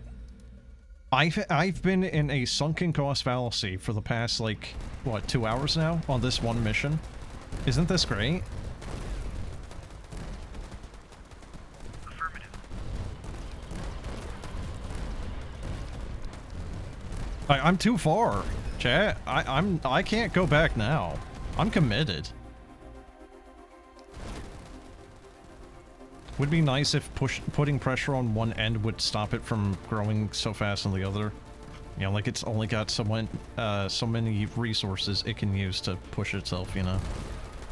I've been in a sunken cost fallacy for the past, like, what, 2 hours now on this one mission? Isn't this great? Affirmative. I'm too far, chat. I can't go back now. I'm committed. Would be nice if putting pressure on one end would stop it from growing so fast on the other. You know, like it's only got so many resources it can use to push itself, you know?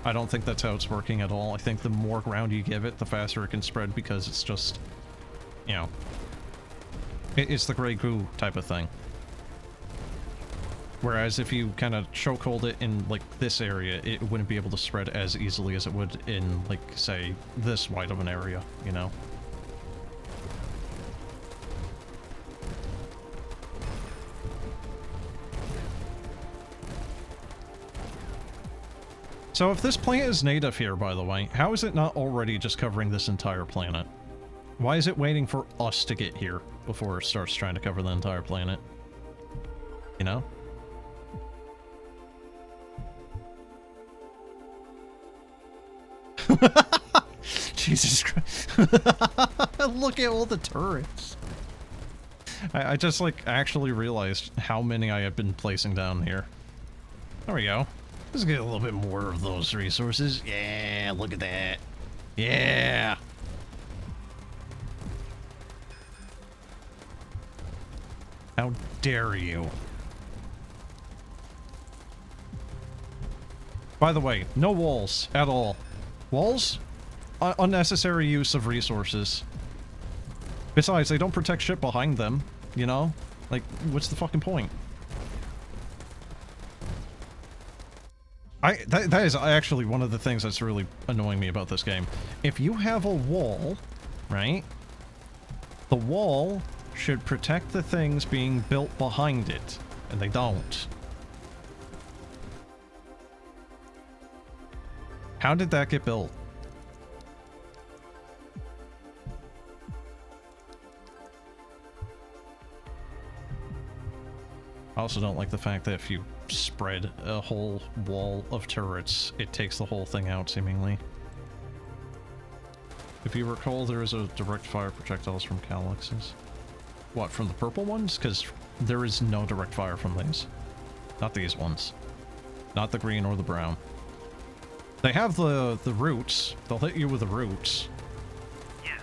I don't think that's how it's working at all. I think the more ground you give it, the faster it can spread because it's just, you know, it's the gray goo type of thing. Whereas if you kind of chokehold it in, like, this area, it wouldn't be able to spread as easily as it would in, like, say, this wide of an area, you know? So if this planet is native here, by the way, how is it not already just covering this entire planet? Why is it waiting for us to get here before it starts trying to cover the entire planet? You know? Jesus Christ. Look at all the turrets. I just, like, actually realized how many I have been placing down here. There we go. Let's get a little bit more of those resources. Yeah, look at that. Yeah. How dare you? By the way, no walls at all. Walls? Unnecessary use of resources. Besides, they don't protect shit behind them, you know? Like, what's the fucking point? That is actually one of the things that's really annoying me about this game. If you have a wall, right? The wall should protect the things being built behind it, and they don't. How did that get built? I also don't like the fact that if you spread a whole wall of turrets, it takes the whole thing out, seemingly. If you recall, there is a direct fire projectiles from Calyxes. What, from the purple ones? Because there is no direct fire from these. Not these ones. Not the green or the brown. They have the roots. They'll hit you with the roots. Yes.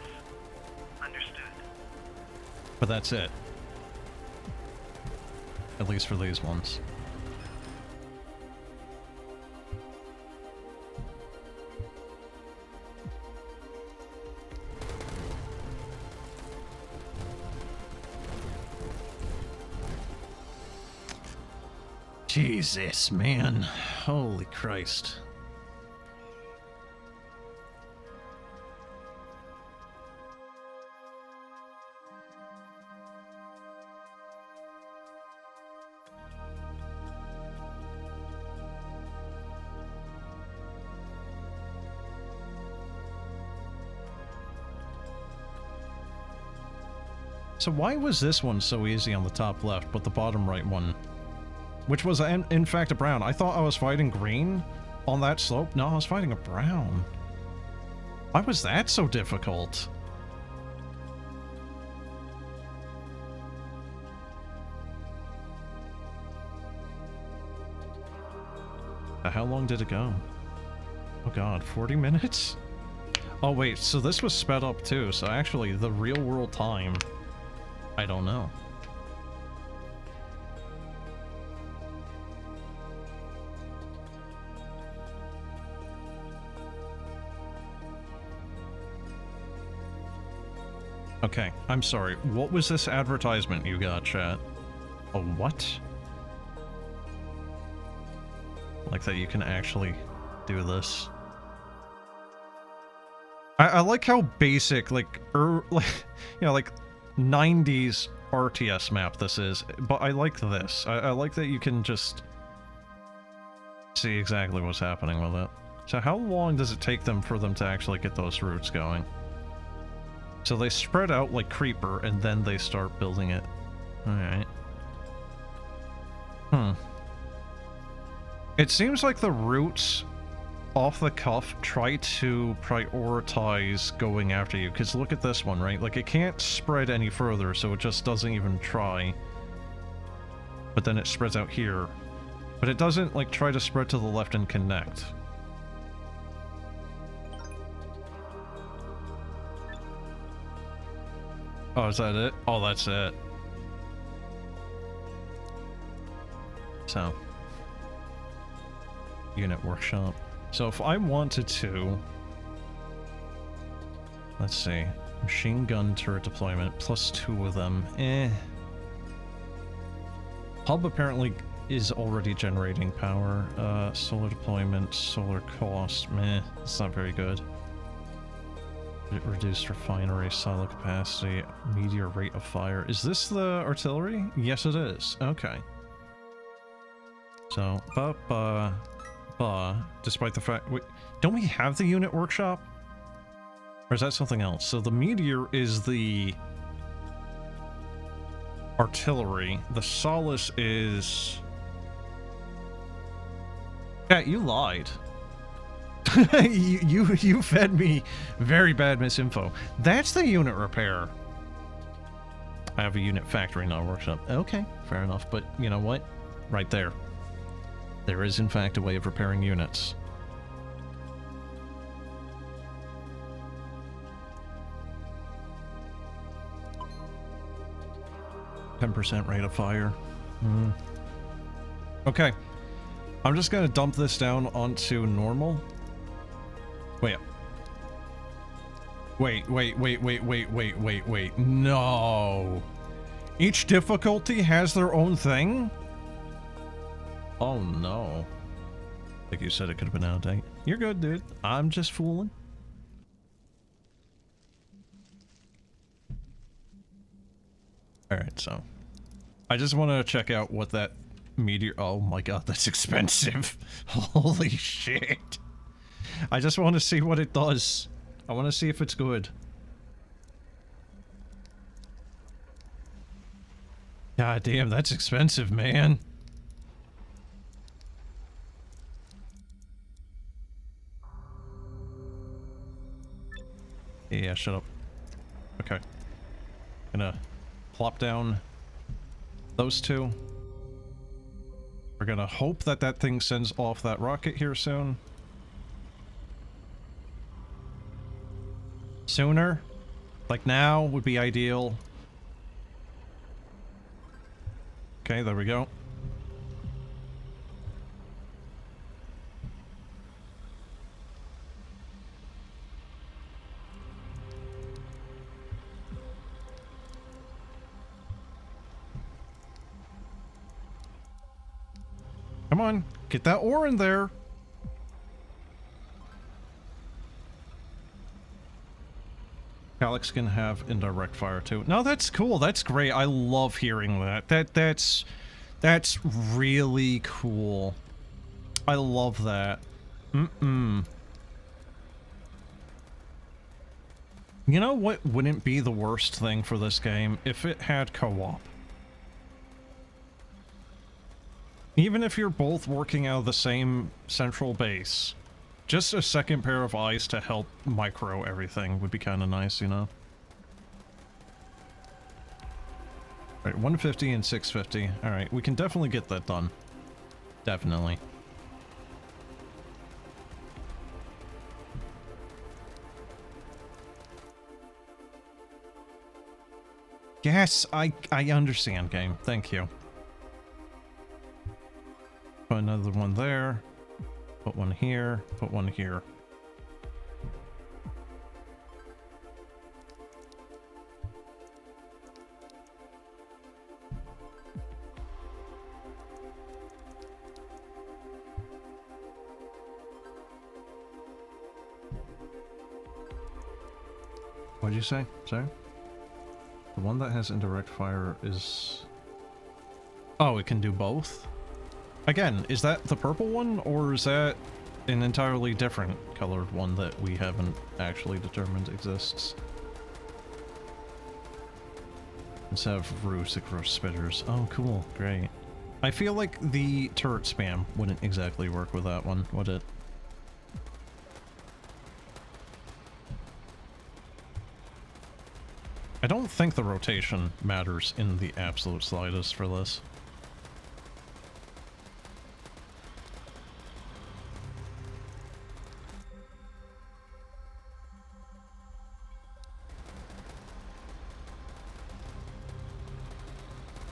Understood. But that's it. At least for these ones. Jesus, man. Holy Christ. So why was this one so easy on the top left, but the bottom right one, which was in fact a brown? I thought I was fighting green on that slope. No, I was fighting a brown. Why was that so difficult? How long did it go? Oh god, 40 minutes? Oh wait, so this was sped up too, so actually the real world time, I don't know. Okay, I'm sorry. What was this advertisement you got, chat? A what? Like that you can actually do this. I like how basic, like, like, you know, like 90s RTS map this is, but I like this. I like that you can just see exactly what's happening with it. So how long does it take them for them to actually get those routes going? So they spread out like Creeper, and then they start building it. Alright. It seems like the routes off the cuff try to prioritize going after you, because look at this one, right? Like, it can't spread any further, so it just doesn't even try. But then it spreads out here. But it doesn't, like, try to spread to the left and connect. Oh, is that it? Oh, that's it. So. Unit workshop. So if I wanted to... Let's see. Machine gun turret deployment, plus 2 of them. Hub apparently is already generating power. Solar deployment, solar cost, meh. It's not very good. Reduced refinery, silo capacity, meteor rate of fire. Is this the artillery? Yes, it is. Okay. So, despite the fact... Wait, don't we have the unit workshop? Or is that something else? So the meteor is the artillery. The solace is... Yeah, you lied. you fed me very bad misinfo. That's the unit repair. I have a unit factory, not a workshop. Okay, fair enough. But you know what? Right there. There is, in fact, a way of repairing units. %% rate of fire. Okay. I'm just gonna dump this down onto normal. Wait. No. Each difficulty has their own thing? Oh no. Like you said, it could have been out of date. You're good, dude. I'm just fooling. Alright, so. I just want to check out what that meteor... Oh my god, that's expensive. Holy shit. I just want to see what it does. I want to see if it's good. God damn, that's expensive, man. Yeah, shut up. Okay. Gonna plop down those two. We're gonna hope that that thing sends off that rocket here soon. Sooner? Like now would be ideal. Okay, there we go. Come on, get that ore in there. Calyx can have indirect fire too. No, that's cool. That's great. I love hearing that. That's really cool. I love that. You know what wouldn't be the worst thing for this game? If it had co-op. Even if you're both working out of the same central base, just a second pair of eyes to help micro everything would be kind of nice, you know? Alright, 150 and 650. Alright, we can definitely get that done. Definitely. Yes, I understand, game. Thank you. Put another one there. Put one here. Put one here. What'd you say? Sorry? The one that has indirect fire is... Oh, it can do both? Again, is that the purple one, or is that an entirely different colored one that we haven't actually determined exists? Let's have roots that grow spitters. Oh, cool. Great. I feel like the turret spam wouldn't exactly work with that one, would it? I don't think the rotation matters in the absolute slightest for this.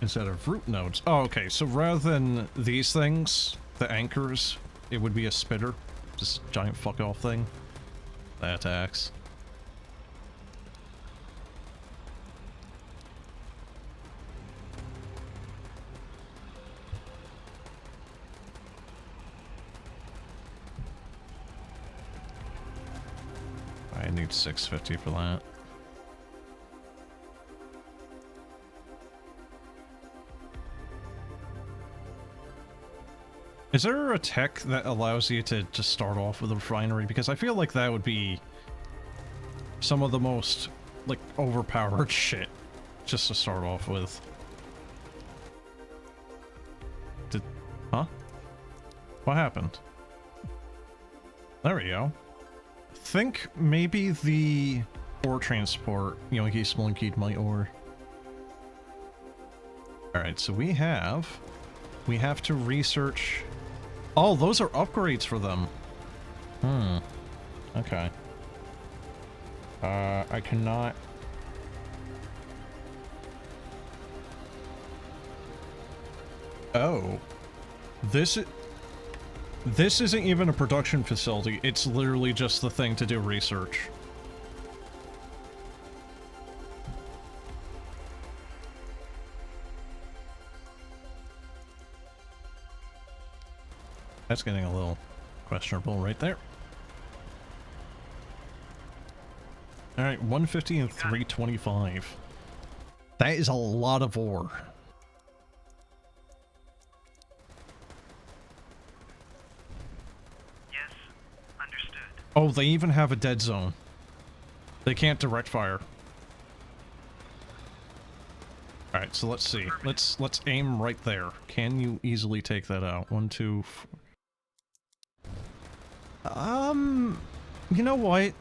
Instead of root nodes. Oh, okay, so rather than these things, the anchors, it would be a spitter. This giant fuck off thing that attacks. I need 650 for that. Is there a tech that allows you to just start off with a refinery? Because I feel like that would be some of the most, like, overpowered shit just to start off with. Huh? What happened? There we go. I think maybe the ore transport, Yoinky Splunkied my ore. Alright, so we have to research... Oh, those are upgrades for them. Okay. I cannot... Oh. This isn't even a production facility. It's literally just the thing to do research. That's getting a little questionable right there. Alright, 150 and 325. That is a lot of ore. Yes, understood. Oh, they even have a dead zone. They can't direct fire. Alright, so let's see. Let's aim right there. Can you easily take that out? 1, 2, 4. You know what? Yes.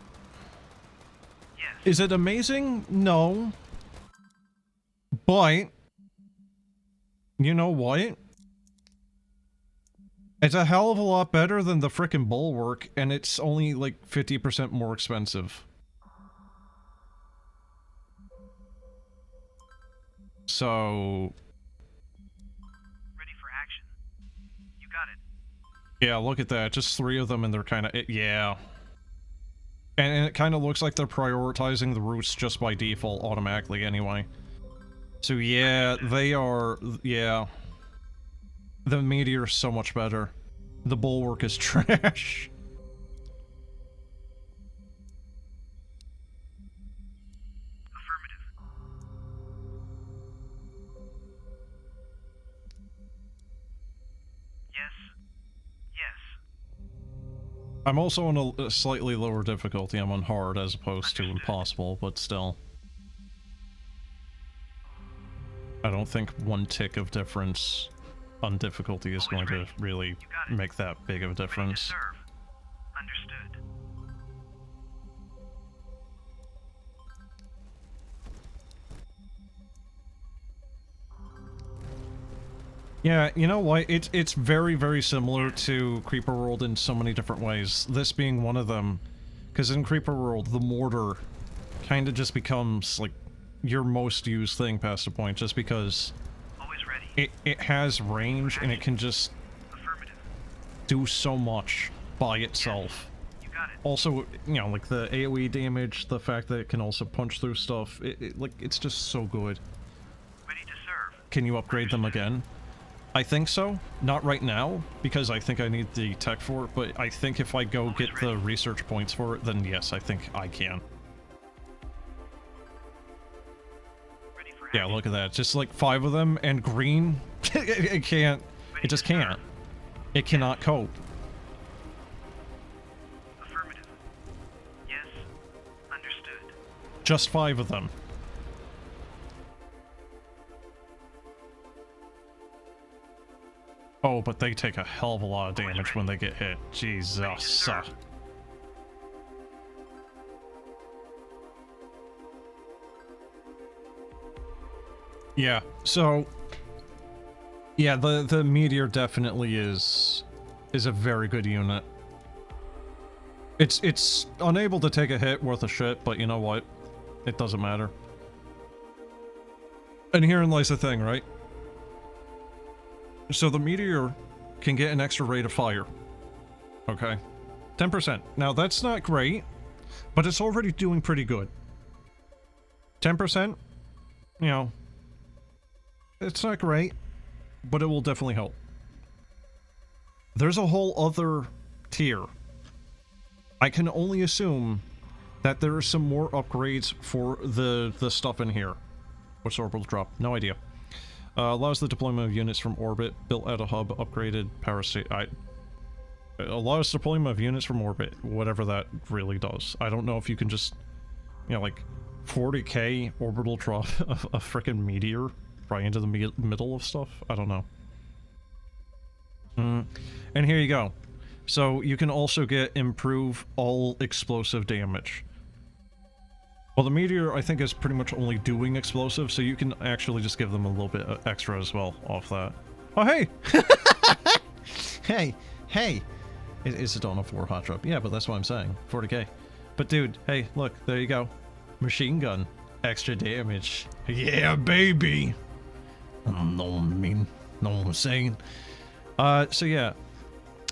Is it amazing? No. But, you know what? It's a hell of a lot better than the frickin' bulwark, and it's only like 50% more expensive. So... Ready for action. You got it. Yeah, look at that. Just 3 of them and they're kind of... Yeah. And it kind of looks like they're prioritizing the routes just by default automatically anyway. So yeah, they are... Yeah. The meteor's so much better. The bulwark is trash. Affirmative. Yes. Yes. I'm also on a slightly lower difficulty. I'm on hard as opposed to impossible, but still. I don't think one tick of difference on difficulty is going to really make that big of a Ready to difference. serve. Understood. Yeah, you know what? It's very, very similar to Creeper World in so many different ways. This being one of them. Because in Creeper World, the mortar kind of just becomes, like, your most used thing past a point, just because Always ready. it has range and it can just Affirmative. do so much by itself. You got it. Also, you know, like the AoE damage, the fact that it can also punch through stuff, like, it's just so good. Ready to serve. Can you upgrade them again? I think so. Not right now, because I think I need the tech for it, but I think if I go get the research points for it, then yes, I think I can. Ready for Yeah, look at that. Just like 5 of them, and green, it can't, it just can't. It cannot cope. Affirmative. Yes. Understood. Just 5 of them. Oh, but they take a hell of a lot of damage when they get hit. Jesus. Yeah, so... Yeah, the meteor definitely is a very good unit. It's unable to take a hit worth a shit, but you know what? It doesn't matter. And herein lies the thing, right? So the meteor can get an extra rate of fire. Okay? 10%. Now that's not great, but it's already doing pretty good. 10%? You know, it's not great, but it will definitely help. There's a whole other tier. I can only assume that there are some more upgrades for the stuff in here. What's orbital drop? No idea. Allows the deployment of units from orbit, built at a hub, upgraded power station. Allows deployment of units from orbit, whatever that really does. I don't know if you can just, you know, like 40k orbital drop a frickin' meteor right into the middle of stuff. I don't know. And here you go. So you can also get improve all explosive damage. Well, the meteor, I think, is pretty much only doing explosive, so you can actually just give them a little bit extra as well off that. Oh, hey! Hey! It's a Dawn of War hot drop. Yeah, but that's what I'm saying. 40k. But dude, hey, look, there you go. Machine gun. Extra damage. Yeah, baby! Know what I mean? Know what I'm saying? So yeah.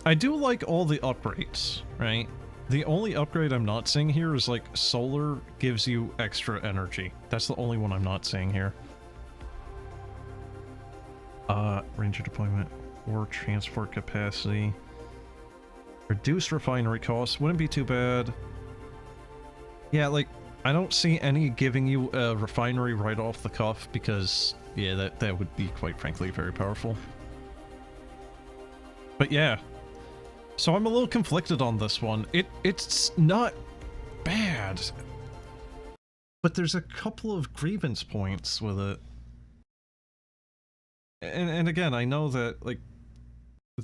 I do like all the upgrades, right? The only upgrade I'm not seeing here is, like, solar gives you extra energy. That's the only one I'm not seeing here. Ranger deployment or transport capacity. Reduced refinery costs. Wouldn't be too bad. Yeah, like, I don't see any giving you a refinery right off the cuff because, yeah, that would be, quite frankly, very powerful. But yeah. So I'm a little conflicted on this one. It's not bad. But there's a couple of grievance points with it. And again, I know that, like,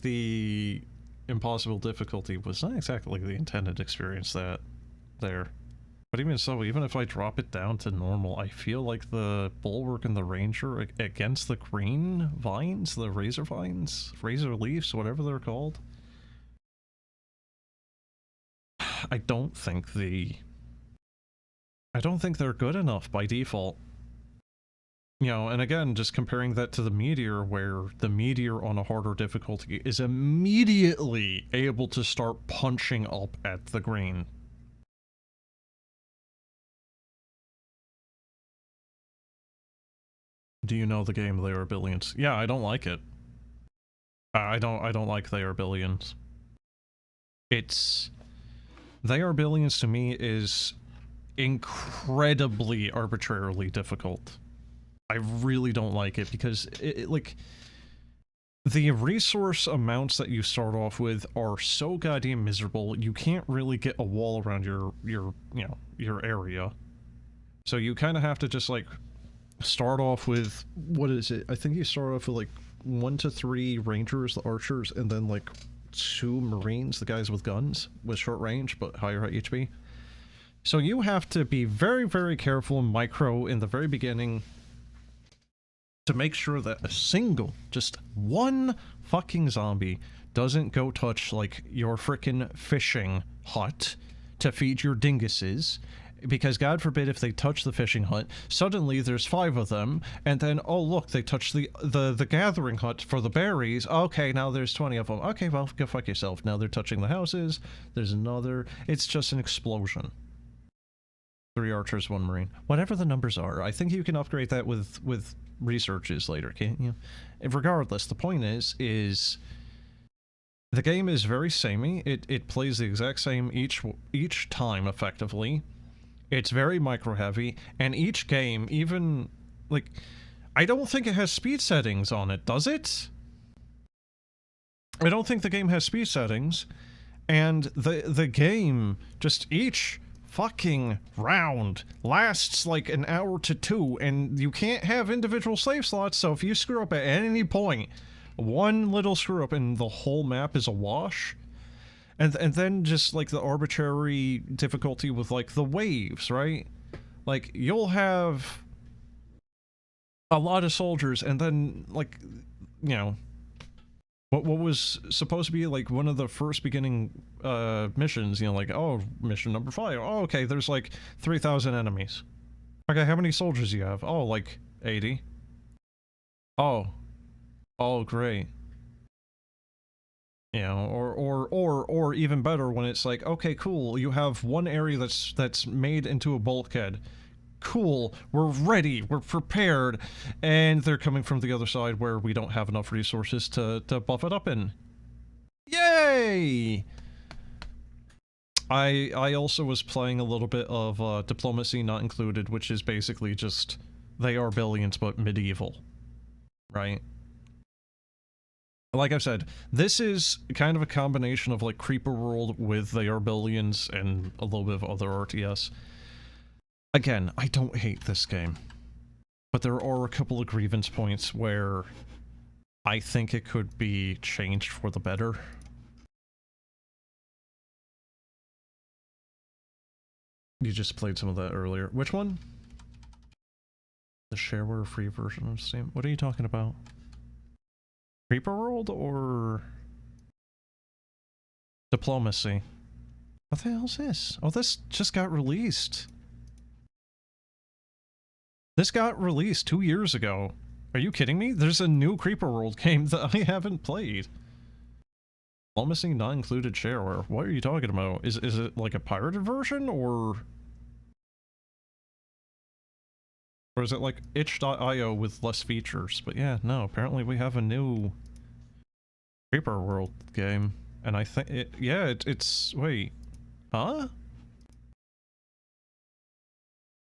the impossible difficulty was not exactly the intended experience there. But even so, even if I drop it down to normal, I feel like the bulwark and the ranger against the green vines, the razor vines, razor leaves, whatever they're called. I don't think they're good enough by default. You know, and again, just comparing that to the meteor, where the meteor on a harder difficulty is immediately able to start punching up at the green. Do you know the game? There are billions. Yeah, I don't like it. I don't like They Are Billions. They Are Billions to me is incredibly arbitrarily difficult. I really don't like it because like the resource amounts that you start off with are so goddamn miserable. You can't really get a wall around your you know, your area. So you kind of have to just like start off with, what is it? I think you start off with like 1 to 3 rangers, the archers, and then like 2 marines, the guys with guns, with short range but higher HP. So you have to be very, very careful and micro in the very beginning to make sure that a single, just one fucking zombie doesn't go touch like your frickin' fishing hut to feed your dinguses. Because God forbid if they touch the fishing hut, suddenly there's 5 of them, and then, oh look, they touch the gathering hut for the berries. Okay, now there's 20 of them. Okay, well, go fuck yourself. Now they're touching the houses. There's another. It's just an explosion. 3 archers, 1 marine. Whatever the numbers are. I think you can upgrade that with researches later, can't you? And regardless, the point is the game is very samey. It plays the exact same each time, effectively. It's very micro-heavy, and each game, even, like, I don't think it has speed settings on it, does it? I don't think the game has speed settings, and the game, just each fucking round lasts like an hour to 2, and you can't have individual save slots, so if you screw up at any point, one little screw up and the whole map is a wash. And then just like the arbitrary difficulty with like the waves, right? Like you'll have a lot of soldiers, and then like, you know, what was supposed to be like one of the first beginning missions, you know, like, oh, mission number 5. Oh, okay, there's like 3,000 enemies. Okay, how many soldiers do you have? Oh, like 80. Oh, great. You know, or even better when it's like, okay, cool, you have one area that's made into a bulkhead. Cool, we're ready, we're prepared, and they're coming from the other side where we don't have enough resources to buff it up in. Yay! I also was playing a little bit of Diplomacy Not Included, which is basically just They Are Billions but medieval, right? Like I said, this is kind of a combination of like Creeper World with They Are Billions and a little bit of other RTS. Again, I don't hate this game, but there are a couple of grievance points where I think it could be changed for the better. You just played some of that earlier. Which one? The shareware free version of Steam? What are you talking about? Creeper World or Diplomacy? What the hell is this? Oh, this just got released. This got released 2 years ago. Are you kidding me? There's a new Creeper World game that I haven't played. Diplomacy Not Included shareware. What are you talking about? Is it like a pirated version, or is it like itch.io with less features? But yeah, no, apparently we have a new Creeper World game, and I think it's wait, huh?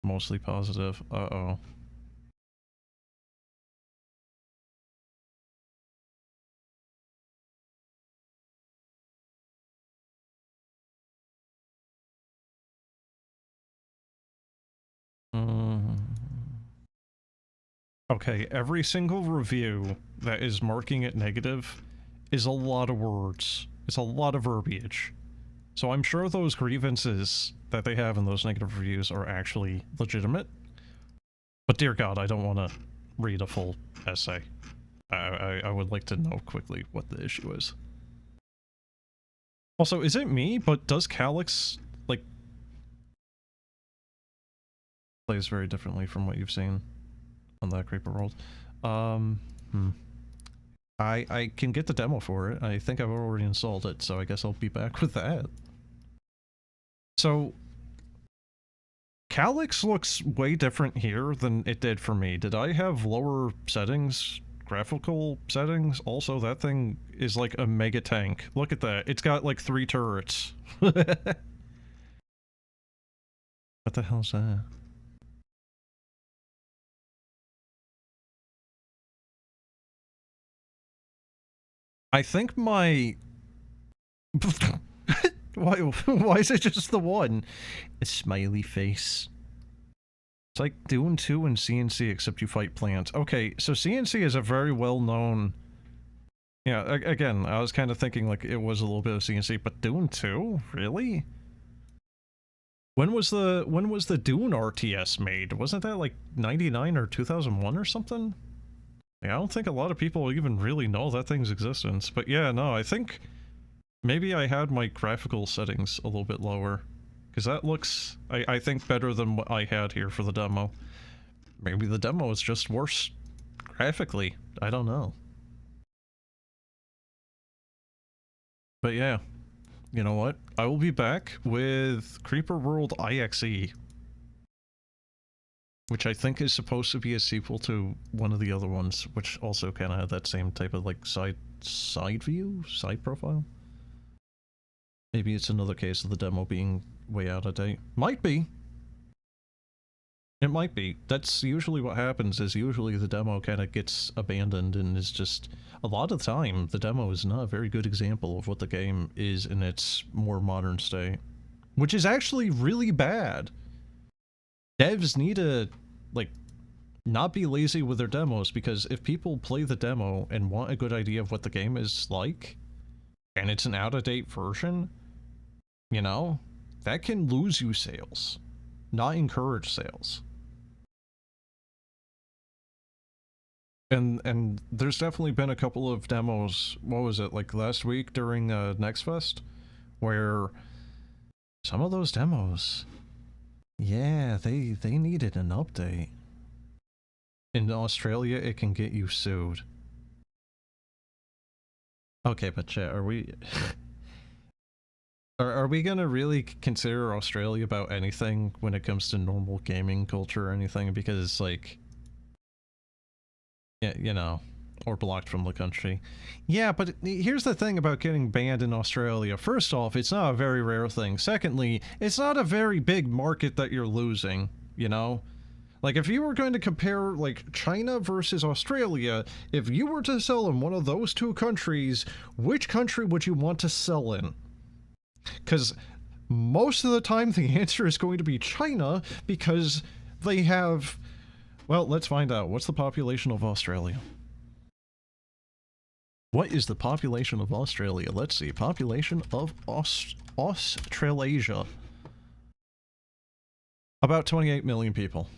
Mostly positive. Uh-oh. Okay, every single review that is marking it negative is a lot of words. It's a lot of verbiage. So I'm sure those grievances that they have in those negative reviews are actually legitimate. But dear God, I don't want to read a full essay. I would like to know quickly what the issue is. Also, is it me, but does Calyx, like, plays very differently from what you've seen on that Creeper World? I can get the demo for it. I think I've already installed it, so I guess I'll be back with that. So, Calyx looks way different here than it did for me. Did I have lower settings graphical settings, also that thing is like a mega tank. Look at that. It's got like 3 turrets. What the hell's that? I think my... why is it just the one? A smiley face. It's like Dune 2 and CNC, except you fight plants. Okay, so CNC is a very well-known... Yeah, again, I was kind of thinking like it was a little bit of CNC, but Dune 2? Really? When was the Dune RTS made? Wasn't that like 99 or 2001 or something? Yeah, I don't think a lot of people even really know that thing's existence. But yeah, no, I think maybe I had my graphical settings a little bit lower. Because that looks, I think, better than what I had here for the demo. Maybe the demo is just worse graphically. I don't know. But yeah, you know what? I will be back with Creeper World IXE. Which I think is supposed to be a sequel to one of the other ones, which also kind of had that same type of like side view, side profile. Maybe it's another case of the demo being way out of date. Might be. It might be. That's usually what happens, is usually the demo kind of gets abandoned and is just... A lot of the time, the demo is not a very good example of what the game is in its more modern state. Which is actually really bad. Devs need to, like, not be lazy with their demos, because if people play the demo and want a good idea of what the game is like, and it's an out-of-date version, you know, that can lose you sales, not encourage sales. And there's definitely been a couple of demos, what was it, like last week during Next Fest, where some of those demos... Yeah, they needed an update. In Australia, it can get you sued. Okay, but chat, are we... are we gonna really consider Australia about anything when it comes to normal gaming culture or anything? Because, like... Yeah, you know, or blocked from the country. Yeah, but here's the thing about getting banned in Australia. First off, it's not a very rare thing. Secondly, it's not a very big market that you're losing, you know? Like, if you were going to compare, like, China versus Australia, if you were to sell in one of those two countries, which country would you want to sell in? Because most of the time, the answer is going to be China, because they have... Well, let's find out. What's the population of Australia? What is the population of Australia? Let's see. Population of Australasia. About 28 million people.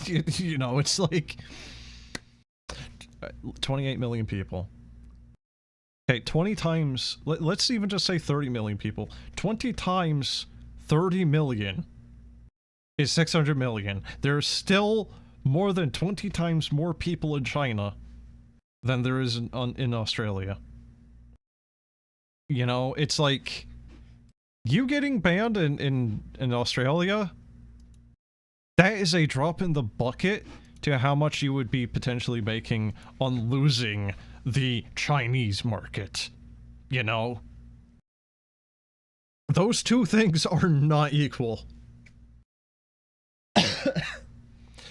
you know, it's like... 28 million people. Okay, 20 times... Let's even just say 30 million people. 20 times 30 million... is 600 million. There's still more than 20 times more people in China than there is in Australia. You know, it's like... You getting banned in Australia? That is a drop in the bucket to how much you would be potentially making on losing the Chinese market. You know? Those two things are not equal.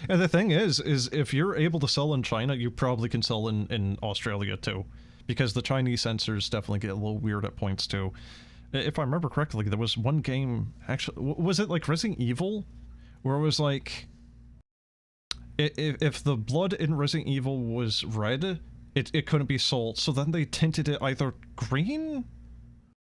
And the thing is if you're able to sell in China, you probably can sell in Australia too. Because the Chinese censors definitely get a little weird at points too. If I remember correctly, there was one game, actually, was it like Resident Evil? Where it was like, if the blood in Resident Evil was red, it couldn't be sold, so then they tinted it either green?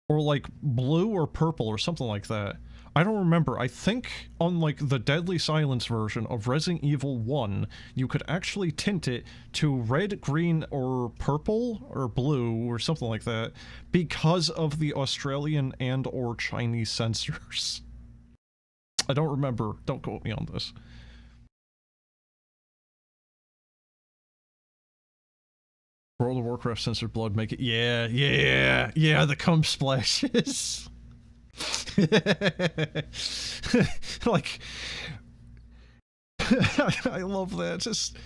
Or like blue or purple or something like that. I don't remember. I think on like the Deadly Silence version of Resident Evil 1, you could actually tint it to red, green, or purple, or blue, or something like that, because of the Australian and or Chinese censors. I don't remember. Don't quote me on this. World of Warcraft censored blood make it... Yeah, the cum splashes. Like, I love that. Just,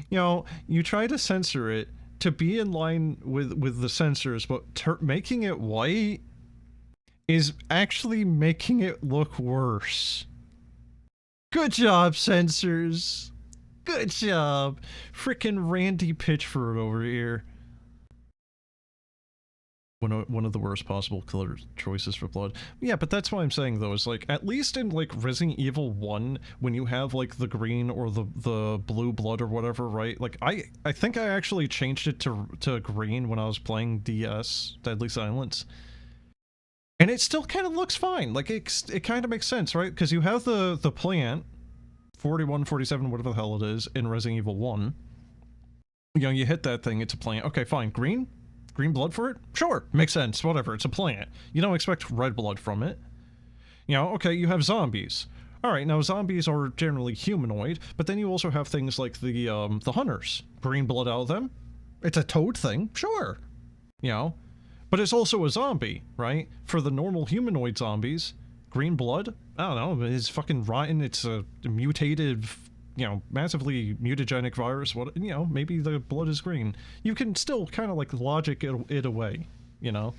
you know, you try to censor it to be in line with the censors, but making it white is actually making it look worse. Good job, censors. Good job. Frickin' Randy Pitchford over here. One of the worst possible color choices for blood. Yeah, but that's what I'm saying though, is like, at least in like Resident Evil 1, when you have like the green or the blue blood or whatever, right? Like I think I actually changed it to green when I was playing DS, Deadly Silence. And it still kind of looks fine. Like it kind of makes sense, right? Because you have the plant, 41, 47, whatever the hell it is, in Resident Evil 1. You know, you hit that thing, it's a plant. Okay, fine. Green? Green blood for it? Sure, makes sense, whatever, it's a plant. You don't expect red blood from it. You know, okay, you have zombies. Alright, now zombies are generally humanoid, but then you also have things like the hunters. Green blood out of them? It's a toad thing, sure. You know? But it's also a zombie, right? For the normal humanoid zombies, green blood? I don't know, it's fucking rotten, it's a mutated, you know, massively mutagenic virus, what, you know, maybe the blood is green. You can still kind of like logic it away, you know?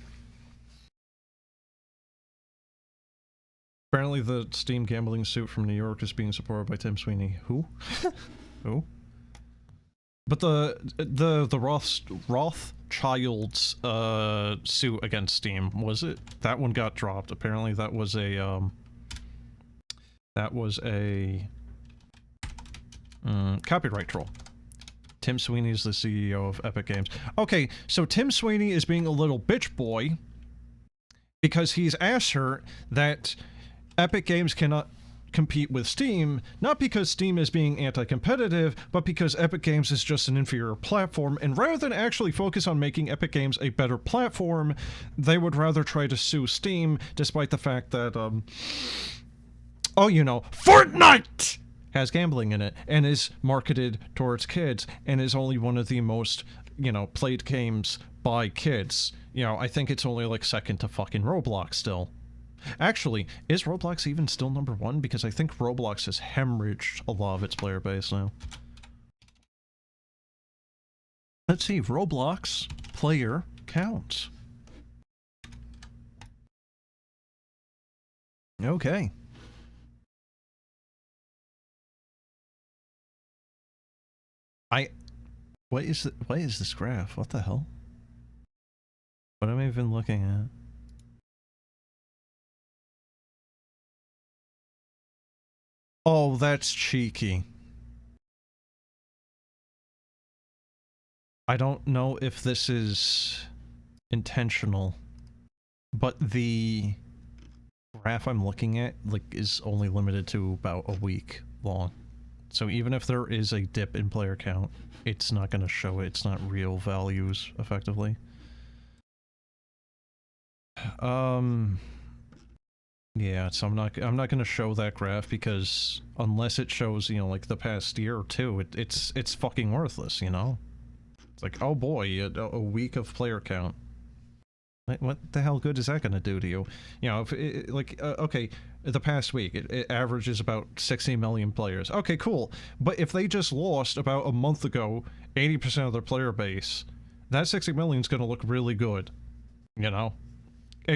Apparently the Steam gambling suit from New York is being supported by Tim Sweeney. Who? Who? But the Rothschild's suit against Steam, was it? That one got dropped. Apparently that was a copyright troll. Tim Sweeney is the CEO of Epic Games. Okay, so Tim Sweeney is being a little bitch boy because he's asked her that Epic Games cannot compete with Steam, not because Steam is being anti-competitive, but because Epic Games is just an inferior platform, and rather than actually focus on making Epic Games a better platform, they would rather try to sue Steam, despite the fact that, oh, you know, Fortnite has gambling in it, and is marketed towards kids, and is only one of the most, you know, played games by kids. You know, I think it's only like second to fucking Roblox still. Actually, is Roblox even still #1? Because I think Roblox has hemorrhaged a lot of its player base now. Let's see, Roblox player count. Okay. What is this graph? What the hell? What am I even looking at? Oh, that's cheeky. I don't know if this is intentional, but the graph I'm looking at, like, is only limited to about a week long. So even if there is a dip in player count, it's not going to show it. It's not real values, effectively. Yeah, so I'm not going to show that graph because unless it shows, you know, like the past year or two, it's fucking worthless, you know? It's like, oh boy, a week of player count. What the hell good is that going to do to you? You know, if it, like, okay, the past week, it averages about 60 million players. Okay, cool. But if they just lost about a month ago 80% of their player base, that 60 million is going to look really good, you know?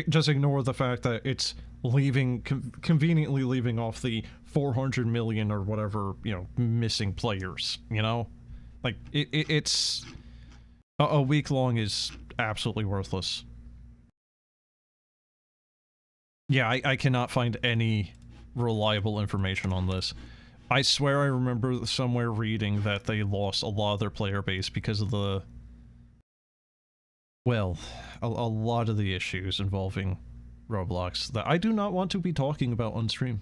Just ignore the fact that it's leaving, conveniently leaving off the 400 million or whatever, you know, missing players, you know? Like, it's... A week long is absolutely worthless. Yeah, I cannot find any reliable information on this. I swear I remember somewhere reading that they lost a lot of their player base because of the... well, a lot of the issues involving Roblox that I do not want to be talking about on stream.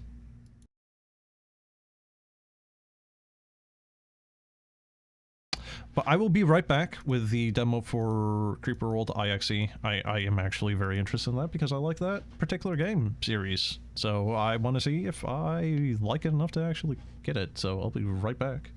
But I will be right back with the demo for Creeper World IXE. I am actually very interested in that because I like that particular game series. So I want to see if I like it enough to actually get it. So I'll be right back.